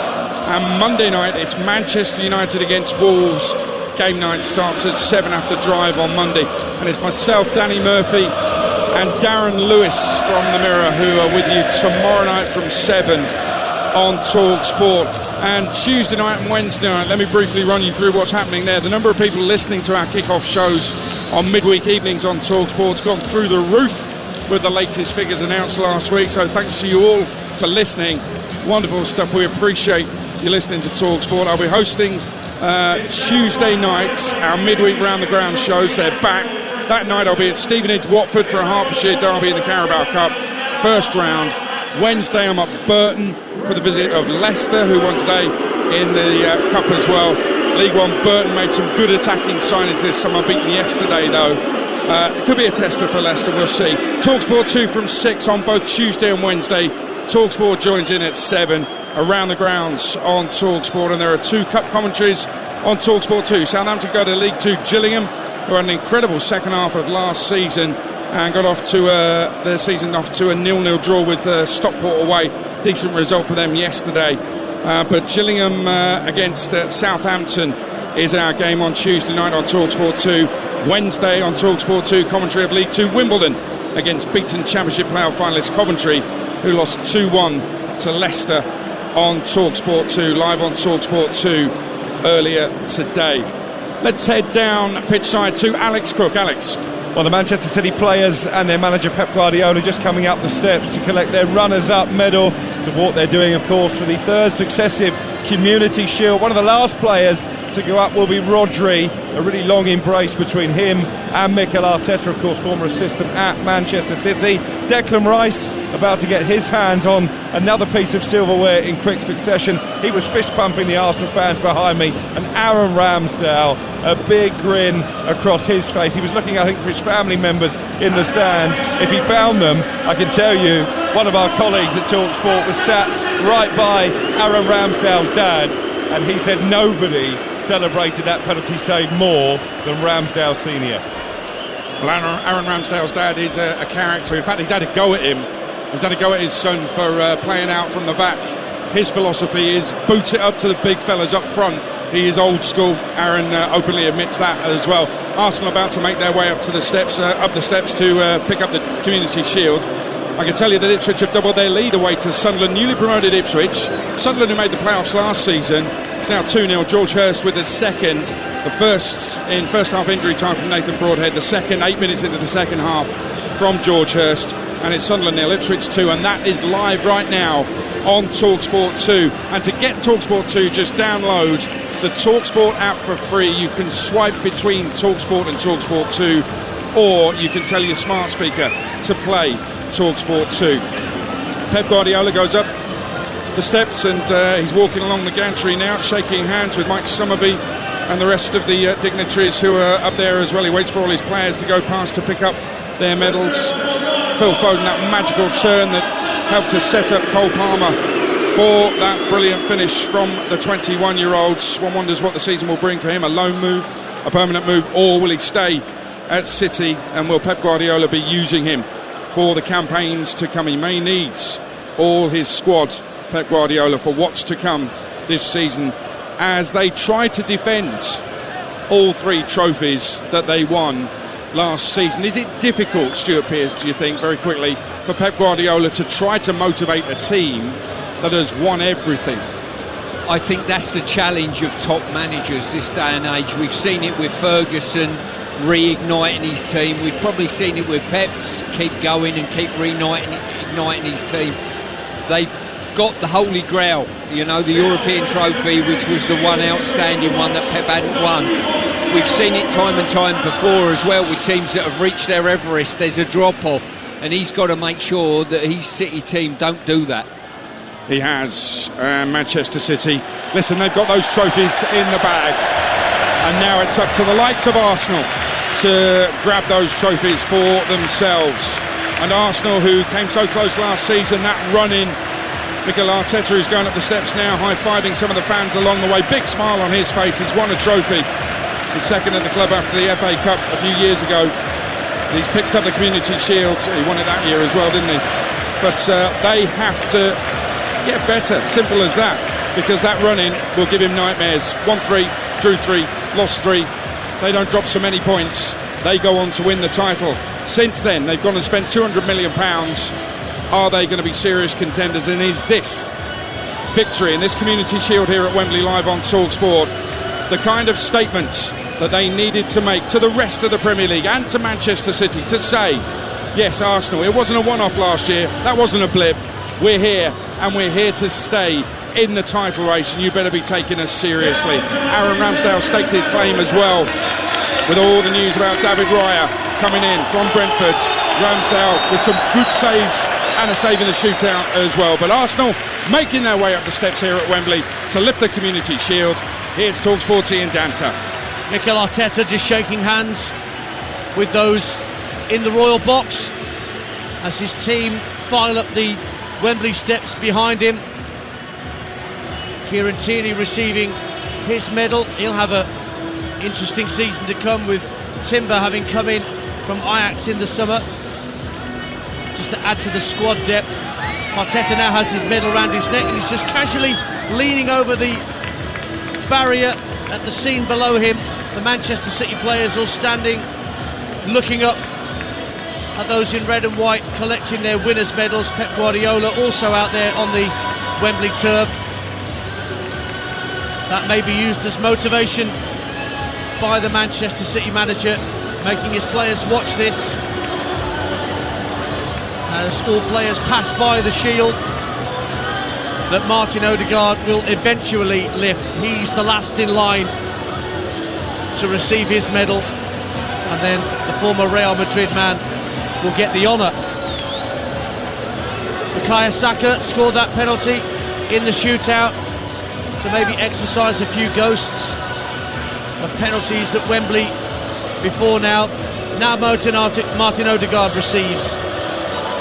And Monday night it's Manchester United against Wolves. Game night starts at 7 after drive on Monday. And it's myself, Danny Murphy, and Darren Lewis from The Mirror who are with you tomorrow night from 7 on Talksport. And Tuesday night and Wednesday night, let me briefly run you through what's happening there. The number of people listening to our kick-off shows on midweek evenings on Talksport's gone through the roof with the latest figures announced last week. So thanks to you all for listening. Wonderful stuff. We appreciate you listening to Talksport. I'll be hosting Tuesday nights our midweek round the ground shows. They're back. That night I'll be at Stevenage, Watford for a Hertfordshire derby in the Carabao Cup first round. Wednesday I'm up Burton for the visit of Leicester, who won today in the Cup as well. League One. Burton made some good attacking signings this summer, beaten yesterday though. It could be a tester for Leicester, we'll see. Talksport 2 from 6 on both Tuesday and Wednesday. Talksport joins in at 7, around the grounds on Talksport, and there are 2 cup commentaries on Talksport 2. Southampton go to League 2 Gillingham, who had an incredible second half of last season and got off to their season off to a 0-0 draw with Stockport away. Decent result for them yesterday. But Gillingham against Southampton is our game on Tuesday night on Talksport 2. Wednesday on Talksport 2, commentary of League 2 Wimbledon against beaten Championship playoff finalist Coventry, who lost 2-1 to Leicester on Talksport 2, live on Talksport 2 earlier today. Let's head down pitch side to Alex Cook. Alex. Well, the Manchester City players and their manager Pep Guardiola just coming up the steps to collect their runners-up medal. So what they're doing, of course, for the 3rd successive Community Shield. One of the last players to go up will be Rodri. A really long embrace between him and Mikel Arteta, of course, former assistant at Manchester City. Declan Rice about to get his hands on another piece of silverware in quick succession. He was fist-pumping the Arsenal fans behind me, and Aaron Ramsdale, a big grin across his face. He was looking, I think, for his family members in the stands. If he found them, I can tell you, one of our colleagues at Talksport was sat right by Aaron Ramsdale's dad, and he said nobody celebrated that penalty save more than Ramsdale Senior. Well, Aaron Ramsdale's dad is a character. In fact, he's had a go at him. He's had a go at his son for playing out from the back. His philosophy is boot it up to the big fellas up front. He is old school. Aaron openly admits that as well. Arsenal about to make their way up to the steps, to pick up the Community Shield. I can tell you that Ipswich have doubled their lead away to Sunderland, newly promoted Ipswich. Sunderland, who made the playoffs last season, it's now 2-0. George Hurst with the second. The first in first half injury time from Nathan Broadhead. The second, 8 minutes into the second half, from George Hurst. And it's Sunderland 0, Ipswich 2, and that is live right now on Talksport 2. And to get Talksport 2, just download the Talksport app for free. You can swipe between Talksport and Talksport 2, or you can tell your smart speaker to play Talksport 2. Pep Guardiola goes up the steps, and he's walking along the gantry now, shaking hands with Mike Summerby and the rest of the dignitaries who are up there as well. He waits for all his players to go past to pick up their medals. Phil Foden, that magical turn that helped to set up Cole Palmer for that brilliant finish from the 21-year-olds. One wonders what the season will bring for him, a loan move, a permanent move, or will he stay at City, and will Pep Guardiola be using him for the campaigns to come? He may need all his squad, Pep Guardiola, for what's to come this season, as they try to defend all 3 trophies that they won last season. Is it difficult, Stuart Pearce, do you think, very quickly, for Pep Guardiola to try to motivate a team that has won everything? I think that's the challenge of top managers this day and age. We've seen it with Ferguson reigniting his team. We've probably seen it with Pep keep going and keep igniting his team. They've got the Holy Grail, you know, the European trophy, which was the one outstanding one that Pep hadn't won. We've seen it time and time before as well with teams that have reached their Everest. There's a drop-off, and he's got to make sure that his City team don't do that. He has. Manchester City, listen, they've got those trophies in the bag, and now it's up to the likes of Arsenal to grab those trophies for themselves. And Arsenal, who came so close last season, that run-in, Mikel Arteta is going up the steps now, high-fiving some of the fans along the way. Big smile on his face. He's won a trophy, his second at the club after the FA Cup a few years ago. He's picked up the Community Shield. He won it that year as well, didn't he? But they have to get better, simple as that, because that run-in will give him nightmares. 1-3, drew 3, lost 3. They don't drop so many points, they go on to win the title. Since then, they've gone and spent £200 million. Are they going to be serious contenders? And is this victory in this Community Shield here at Wembley live on Talksport the kind of statement that they needed to make to the rest of the Premier League and to Manchester City, to say, yes, Arsenal, it wasn't a one-off last year, that wasn't a blip, we're here and we're here to stay in the title race, and you better be taking us seriously. Aaron Ramsdale staked his claim as well, with all the news about David Raya coming in from Brentford. Ramsdale with some good saves and a save in the shootout as well. But Arsenal making their way up the steps here at Wembley to lift the Community Shield. Here's Talksport's Ian Danta. Mikel Arteta just shaking hands with those in the royal box as his team file up the Wembley steps behind him. Kieran Tierney receiving his medal. He'll have an interesting season to come, with Timber having come in from Ajax in the summer just to add to the squad depth. Arteta now has his medal round his neck and he's just casually leaning over the barrier at the scene below him. The Manchester City players all standing, looking up at those in red and white collecting their winners' medals. Pep Guardiola also out there on the Wembley turf. That may be used as motivation by the Manchester City manager, making his players watch this as all players pass by the shield that Martin Odegaard will eventually lift. He's the last in line to receive his medal, and then the former Real Madrid man will get the honour. Bukayo Saka scored that penalty in the shootout to maybe exercise a few ghosts of penalties at Wembley before now. Now Martin Odegaard receives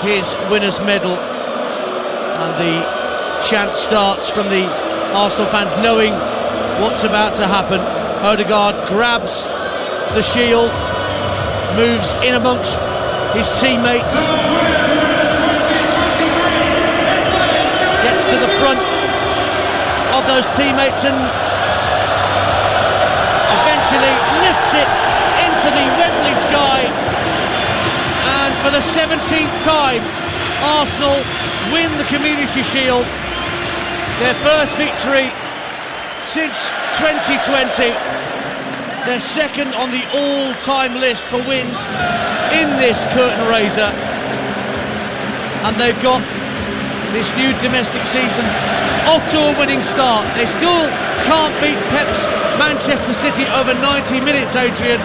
his winner's medal, and the chant starts from the Arsenal fans, knowing what's about to happen. Odegaard grabs the shield, moves in amongst his teammates, gets to the front of those teammates and eventually lifts it into the Wembley sky. And for the 17th time, Arsenal win the Community Shield, their first victory since 2020, their second on the all-time list for wins in this curtain raiser, and they've got this new domestic season off to a winning start. They still can't beat Pep's Manchester City over 90 minutes, Adrian,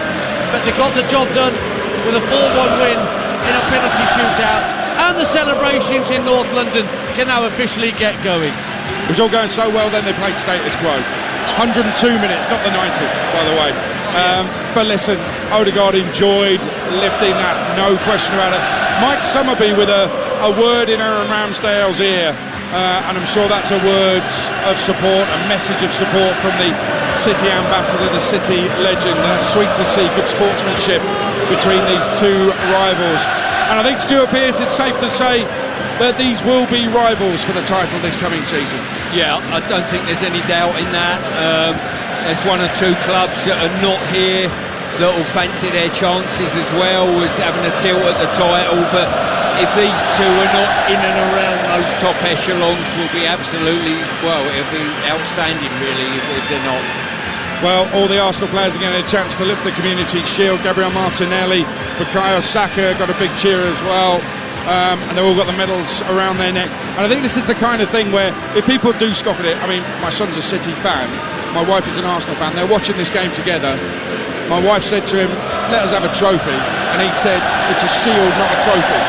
but they got the job done with a 4-1 win in a penalty shootout, and the celebrations in North London can now officially get going. It was all going so well, then they played status quo. 102 minutes, not the 90, by the way. But listen, Odegaard enjoyed lifting that, no question about it. Mike Summerby with a word in Aaron Ramsdale's ear, and I'm sure that's a word of support, a message of support from the City ambassador, the City legend. Sweet to see good sportsmanship between these two rivals. And I think, Stuart Pearce, it's safe to say that these will be rivals for the title this coming season. Yeah, I don't think there's any doubt in that. There's one or two clubs that are not here that will fancy their chances as well as having a tilt at the title, but if these two are not in and around those top echelons, will be absolutely, well, it'll be outstanding really if they're not. Well, all the Arsenal players are getting a chance to lift the Community Shield. Gabriel Martinelli, Bukayo Saka got a big cheer as well. And they've all got the medals around their neck. And I think this is the kind of thing where if people do scoff at it, I mean, my son's a City fan, my wife is an Arsenal fan, they're watching this game together. My wife said to him, let us have a trophy, and he said, it's a shield, not a trophy.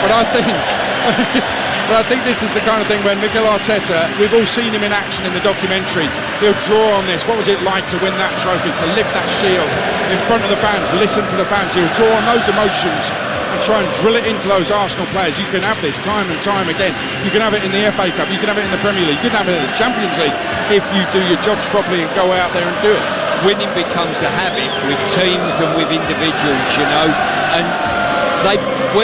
But I think this is the kind of thing when Mikel Arteta, we've all seen him in action in the documentary, he'll draw on this. What was it like to win that trophy, to lift that shield in front of the fans, listen to the fans? He'll draw on those emotions and try and drill it into those Arsenal players. You can have this time and time again. You can have it in the FA Cup, you can have it in the Premier League, you can have it in the Champions League if you do your jobs properly and go out there and do it. Winning becomes a habit with teams and with individuals, you know, and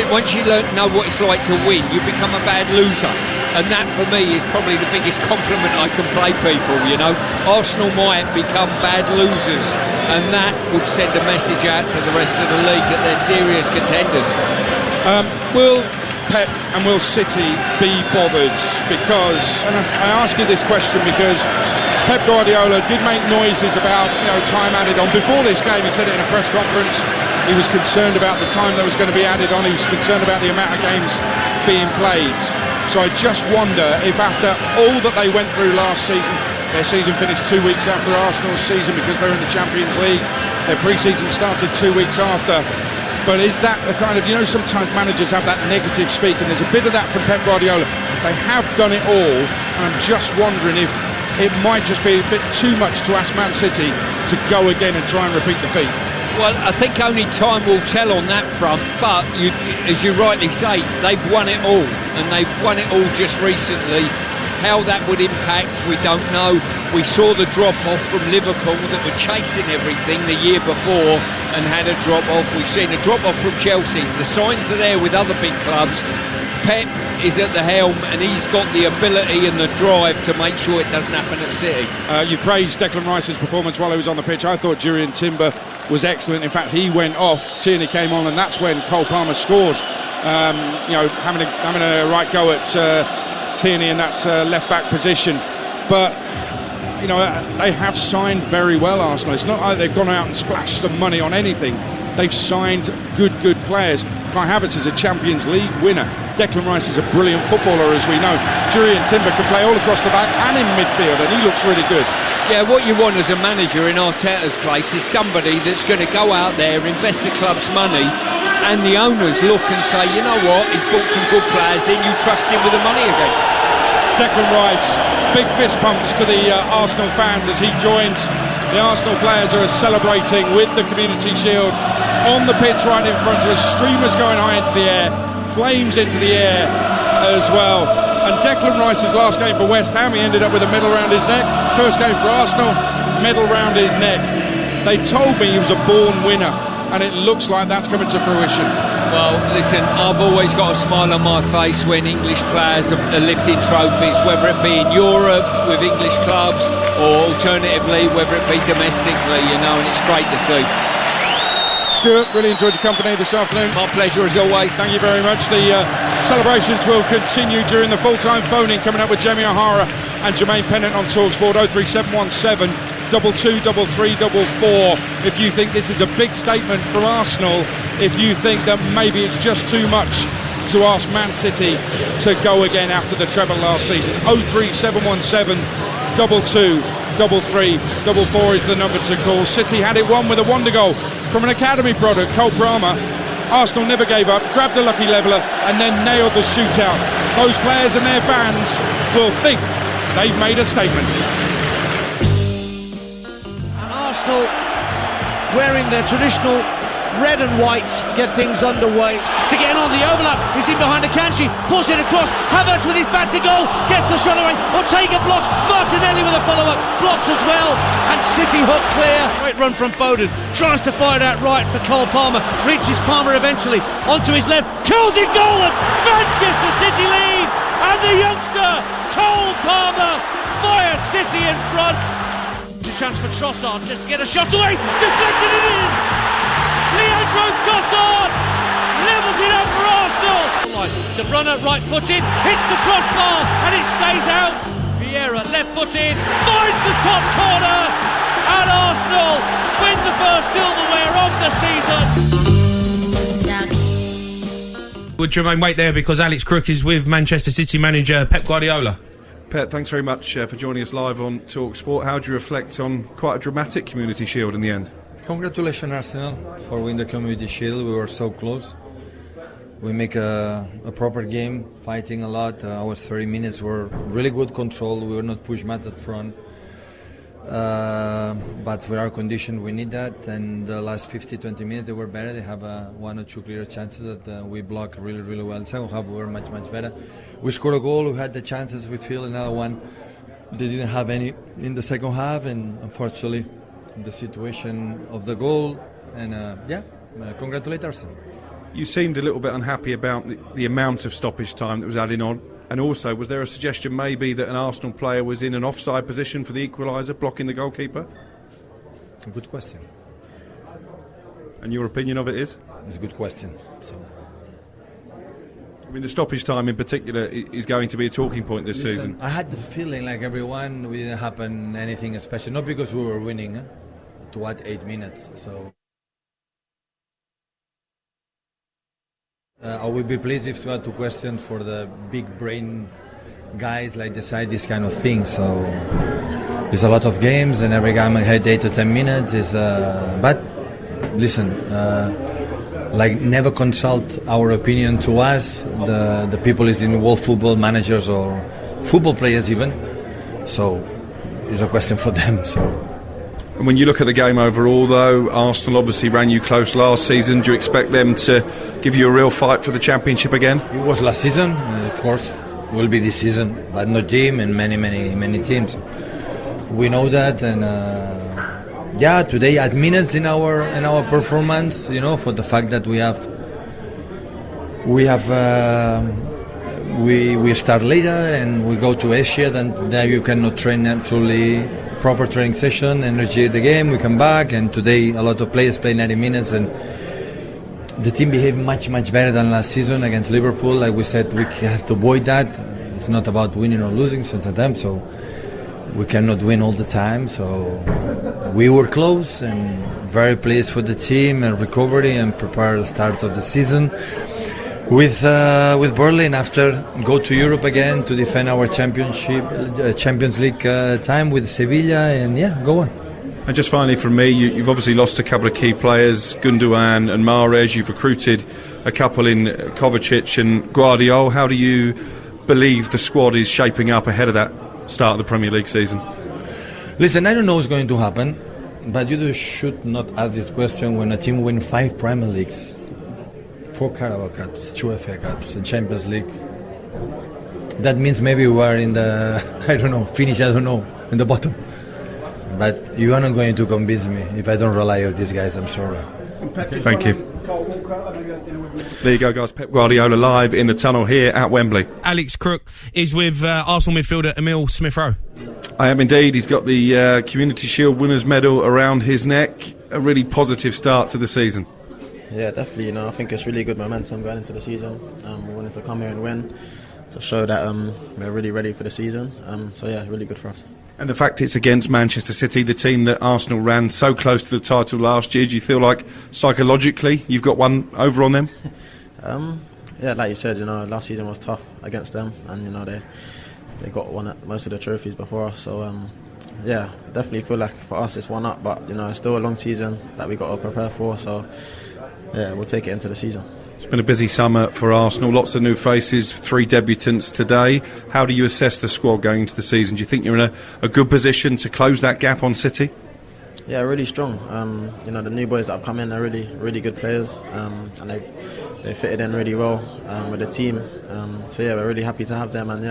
once you know what it's like to win, you become a bad loser, and that for me is probably the biggest compliment I can play people, you know. Arsenal might become bad losers, and that would send a message out to the rest of the league that they're serious contenders. Will Pep and will City be bothered? Because, and I ask you this question because Pep Guardiola did make noises about, time added on. Before this game, he said it in a press conference, he was concerned about the time that was going to be added on. He was concerned about the amount of games being played. So I just wonder if after all that they went through last season, their season finished 2 weeks after Arsenal's season because they're in the Champions League, their pre-season started 2 weeks after, But is that the kind of, sometimes managers have that negative speak, and there's a bit of that from Pep Guardiola. They have done it all, and I'm just wondering if it might just be a bit too much to ask Man City to go again and try and repeat the feat. Well, I think only time will tell on that front, but as you rightly say, they've won it all, and they've won it all just recently. How that would impact, we don't know. We saw the drop-off from Liverpool that were chasing everything the year before and had a drop-off. We've seen a drop-off from Chelsea. The signs are there with other big clubs. Pep is at the helm, and he's got the ability and the drive to make sure it doesn't happen at City. You praised Declan Rice's performance while he was on the pitch. I thought Jurrien Timber was excellent. In fact, he went off, Tierney came on, and that's when Cole Palmer scored. Having a right go at Tierney in that left-back position. But, they have signed very well, Arsenal. It's not like they've gone out and splashed some money on anything. They've signed good players. Kai Havertz is a Champions League winner. Declan Rice is a brilliant footballer, as we know. Jurrien Timber can play all across the back and in midfield, and he looks really good. Yeah, what you want as a manager in Arteta's place is somebody that's going to go out there, invest the club's money, and the owners look and say, you know what, he's bought some good players, then you trust him with the money again. Declan Rice, big fist pumps to the Arsenal fans as he joins. The Arsenal players are celebrating with the Community Shield on the pitch right in front of us. Streamers going high into the air, flames into the air as well. And Declan Rice's last game for West Ham, he ended up with a medal round his neck. First game for Arsenal, medal round his neck. They told me he was a born winner, and it looks like that's coming to fruition. Well, listen, I've always got a smile on my face when English players are lifting trophies, whether it be in Europe with English clubs or alternatively whether it be domestically, and it's great to see. Stuart, really enjoyed your company this afternoon. My pleasure as always. Thank you very much. The celebrations will continue during the full-time phoning, coming up with Jamie O'Hara and Jermaine Pennant on Talksport. 03717 223344. If you think this is a big statement from Arsenal, if you think that maybe it's just too much to ask Man City to go again after the treble last season. 03717 223344 is the number to call. City had it won with a wonder goal from an academy product, Cole Palmer. Arsenal never gave up, grabbed a lucky leveller and then nailed the shootout. Those players and their fans will think they've made a statement. Arsenal wearing their traditional red and white get things underway to get on the overlap. He's in behind Akanji, pulls it across. Havertz with his back to goal, gets the shot away. Ortega blocks, Martinelli with a follow-up, blocks as well, and City hook clear. Great run from Foden, tries to fire it out right for Cole Palmer, reaches Palmer eventually, onto his left, curls it goal, and Manchester City lead, and the youngster Cole Palmer fires City in front. A chance for Trossard just to get a shot away, deflected it in. Leandro Trossard levels it up for Arsenal. De Bruyne right-footed, hits the crossbar and it stays out. Vieira left-footed, finds the top corner, and Arsenal win the first silverware of the season. Would Jermaine wait there because Alex Crook is with Manchester City manager Pep Guardiola? Pep, thanks very much for joining us live on Talksport. How do you reflect on quite a dramatic Community Shield in the end? Congratulations, Arsenal, for winning the Community Shield. We were so close. We make a proper game, fighting a lot. Our 30 minutes were really good control. We were not pushed much at front. But for our condition, we need that. And the last 50-20 minutes, they were better. They have one or two clear chances that we blocked really, really well. Second half, we were much, much better. We scored a goal. We had the chances with Phil, another one. They didn't have any in the second half, and unfortunately, the situation of the goal, and congratulate Arsenal. You seemed a little bit unhappy about the amount of stoppage time that was added on, and also was there a suggestion maybe that an Arsenal player was in an offside position for the equaliser, blocking the goalkeeper? A good question. And your opinion of it is? It's a good question. So, I mean, the stoppage time in particular is going to be a talking point this season. I had the feeling like everyone, we didn't happen anything special, not because we were winning, to add 8 minutes. So I would be pleased if to add 2 questions for the big brain guys like decide this kind of thing. So there's a lot of games, and every game I had 8 to 10 minutes. But listen, like never consult our opinion to us, the people is in world football, managers or football players even. So it's a question for them. So. And when you look at the game overall, though, Arsenal obviously ran you close last season. Do you expect them to give you a real fight for the Championship again? It was last season, of course. It will be this season, but not team and many teams. We know that, and today add minutes in our performance. You know, for the fact that we start later and we go to Asia, then there you cannot train absolutely proper training session, energy the game, we come back, and today a lot of players play 90 minutes and the team behaved much better than last season against Liverpool. Like we said, we have to avoid that. It's not about winning or losing sometimes, so we cannot win all the time. So we were close and very pleased for the team and recovery and prepare the start of the season with Berlin after go to Europe again to defend our Champions League time with Sevilla, and go on. And just finally from me, you've obviously lost a couple of key players, Gundogan and Mahrez. You've recruited a couple in Kovacic and Guardiola. How do you believe the squad is shaping up ahead of that start of the Premier League season? Listen, I don't know what's going to happen, but you should not ask this question when a team wins 5 Premier Leagues, 4 Carabao Cups, 2 FA Cups, and Champions League. That means maybe we are in the, in the bottom. But you are not going to convince me if I don't rely on these guys. I'm sorry. Thank you. There you go, guys. Pep Guardiola live in the tunnel here at Wembley. Alex Crook is with Arsenal midfielder Emile Smith-Rowe. I am indeed. He's got the Community Shield winners medal around his neck. A really positive start to the season. Yeah, definitely. I think it's really good momentum going into the season. We wanted to come here and win to show that we're really ready for the season. Really good for us. And the fact it's against Manchester City, the team that Arsenal ran so close to the title last year, do you feel like psychologically you've got one over on them? Like you said, last season was tough against them, and they got most of the trophies before us. So definitely feel like for us it's one up, but it's still a long season that we got to prepare for. So we'll take it into the season. It's been a busy summer for Arsenal, lots of new faces, 3 debutants today. How do you assess the squad going into the season? Do you think you're in a good position to close that gap on City? Yeah, really strong. The new boys that have come in are really good players, and they've fitted in really well with the team. We're really happy to have them, and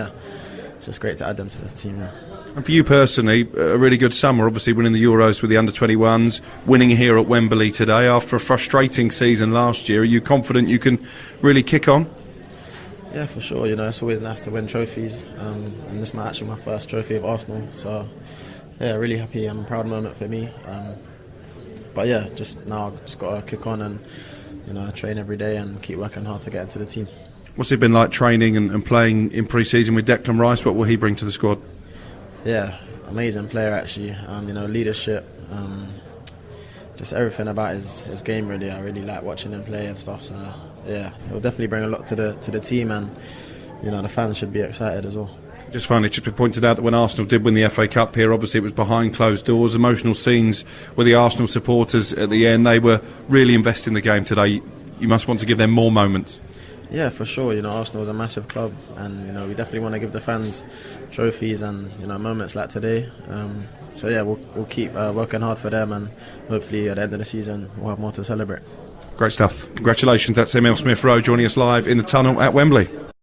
it's just great to add them to the team. Yeah. And for you personally, a really good summer, obviously winning the Euros with the under-21s, winning here at Wembley today after a frustrating season last year. Are you confident you can really kick on? Yeah, for sure. It's always nice to win trophies, and this might actually be my first trophy of Arsenal. So, really happy and proud moment for me. Just got to kick on and train every day and keep working hard to get into the team. What's it been like training and playing in pre-season with Declan Rice? What will he bring to the squad? Yeah, amazing player actually. Leadership, just everything about his game really. I really like watching him play and stuff. So he'll definitely bring a lot to the team, and the fans should be excited as well. Just finally, just been pointed out that when Arsenal did win the FA Cup here, obviously it was behind closed doors. Emotional scenes with the Arsenal supporters at the end. They were really invested in the game today. You must want to give them more moments. Yeah, for sure. Arsenal is a massive club, and we definitely want to give the fans trophies and moments like today. We'll keep working hard for them, and hopefully at the end of the season we'll have more to celebrate. Great stuff. Congratulations. That's Emile Smith-Rowe joining us live in the tunnel at Wembley.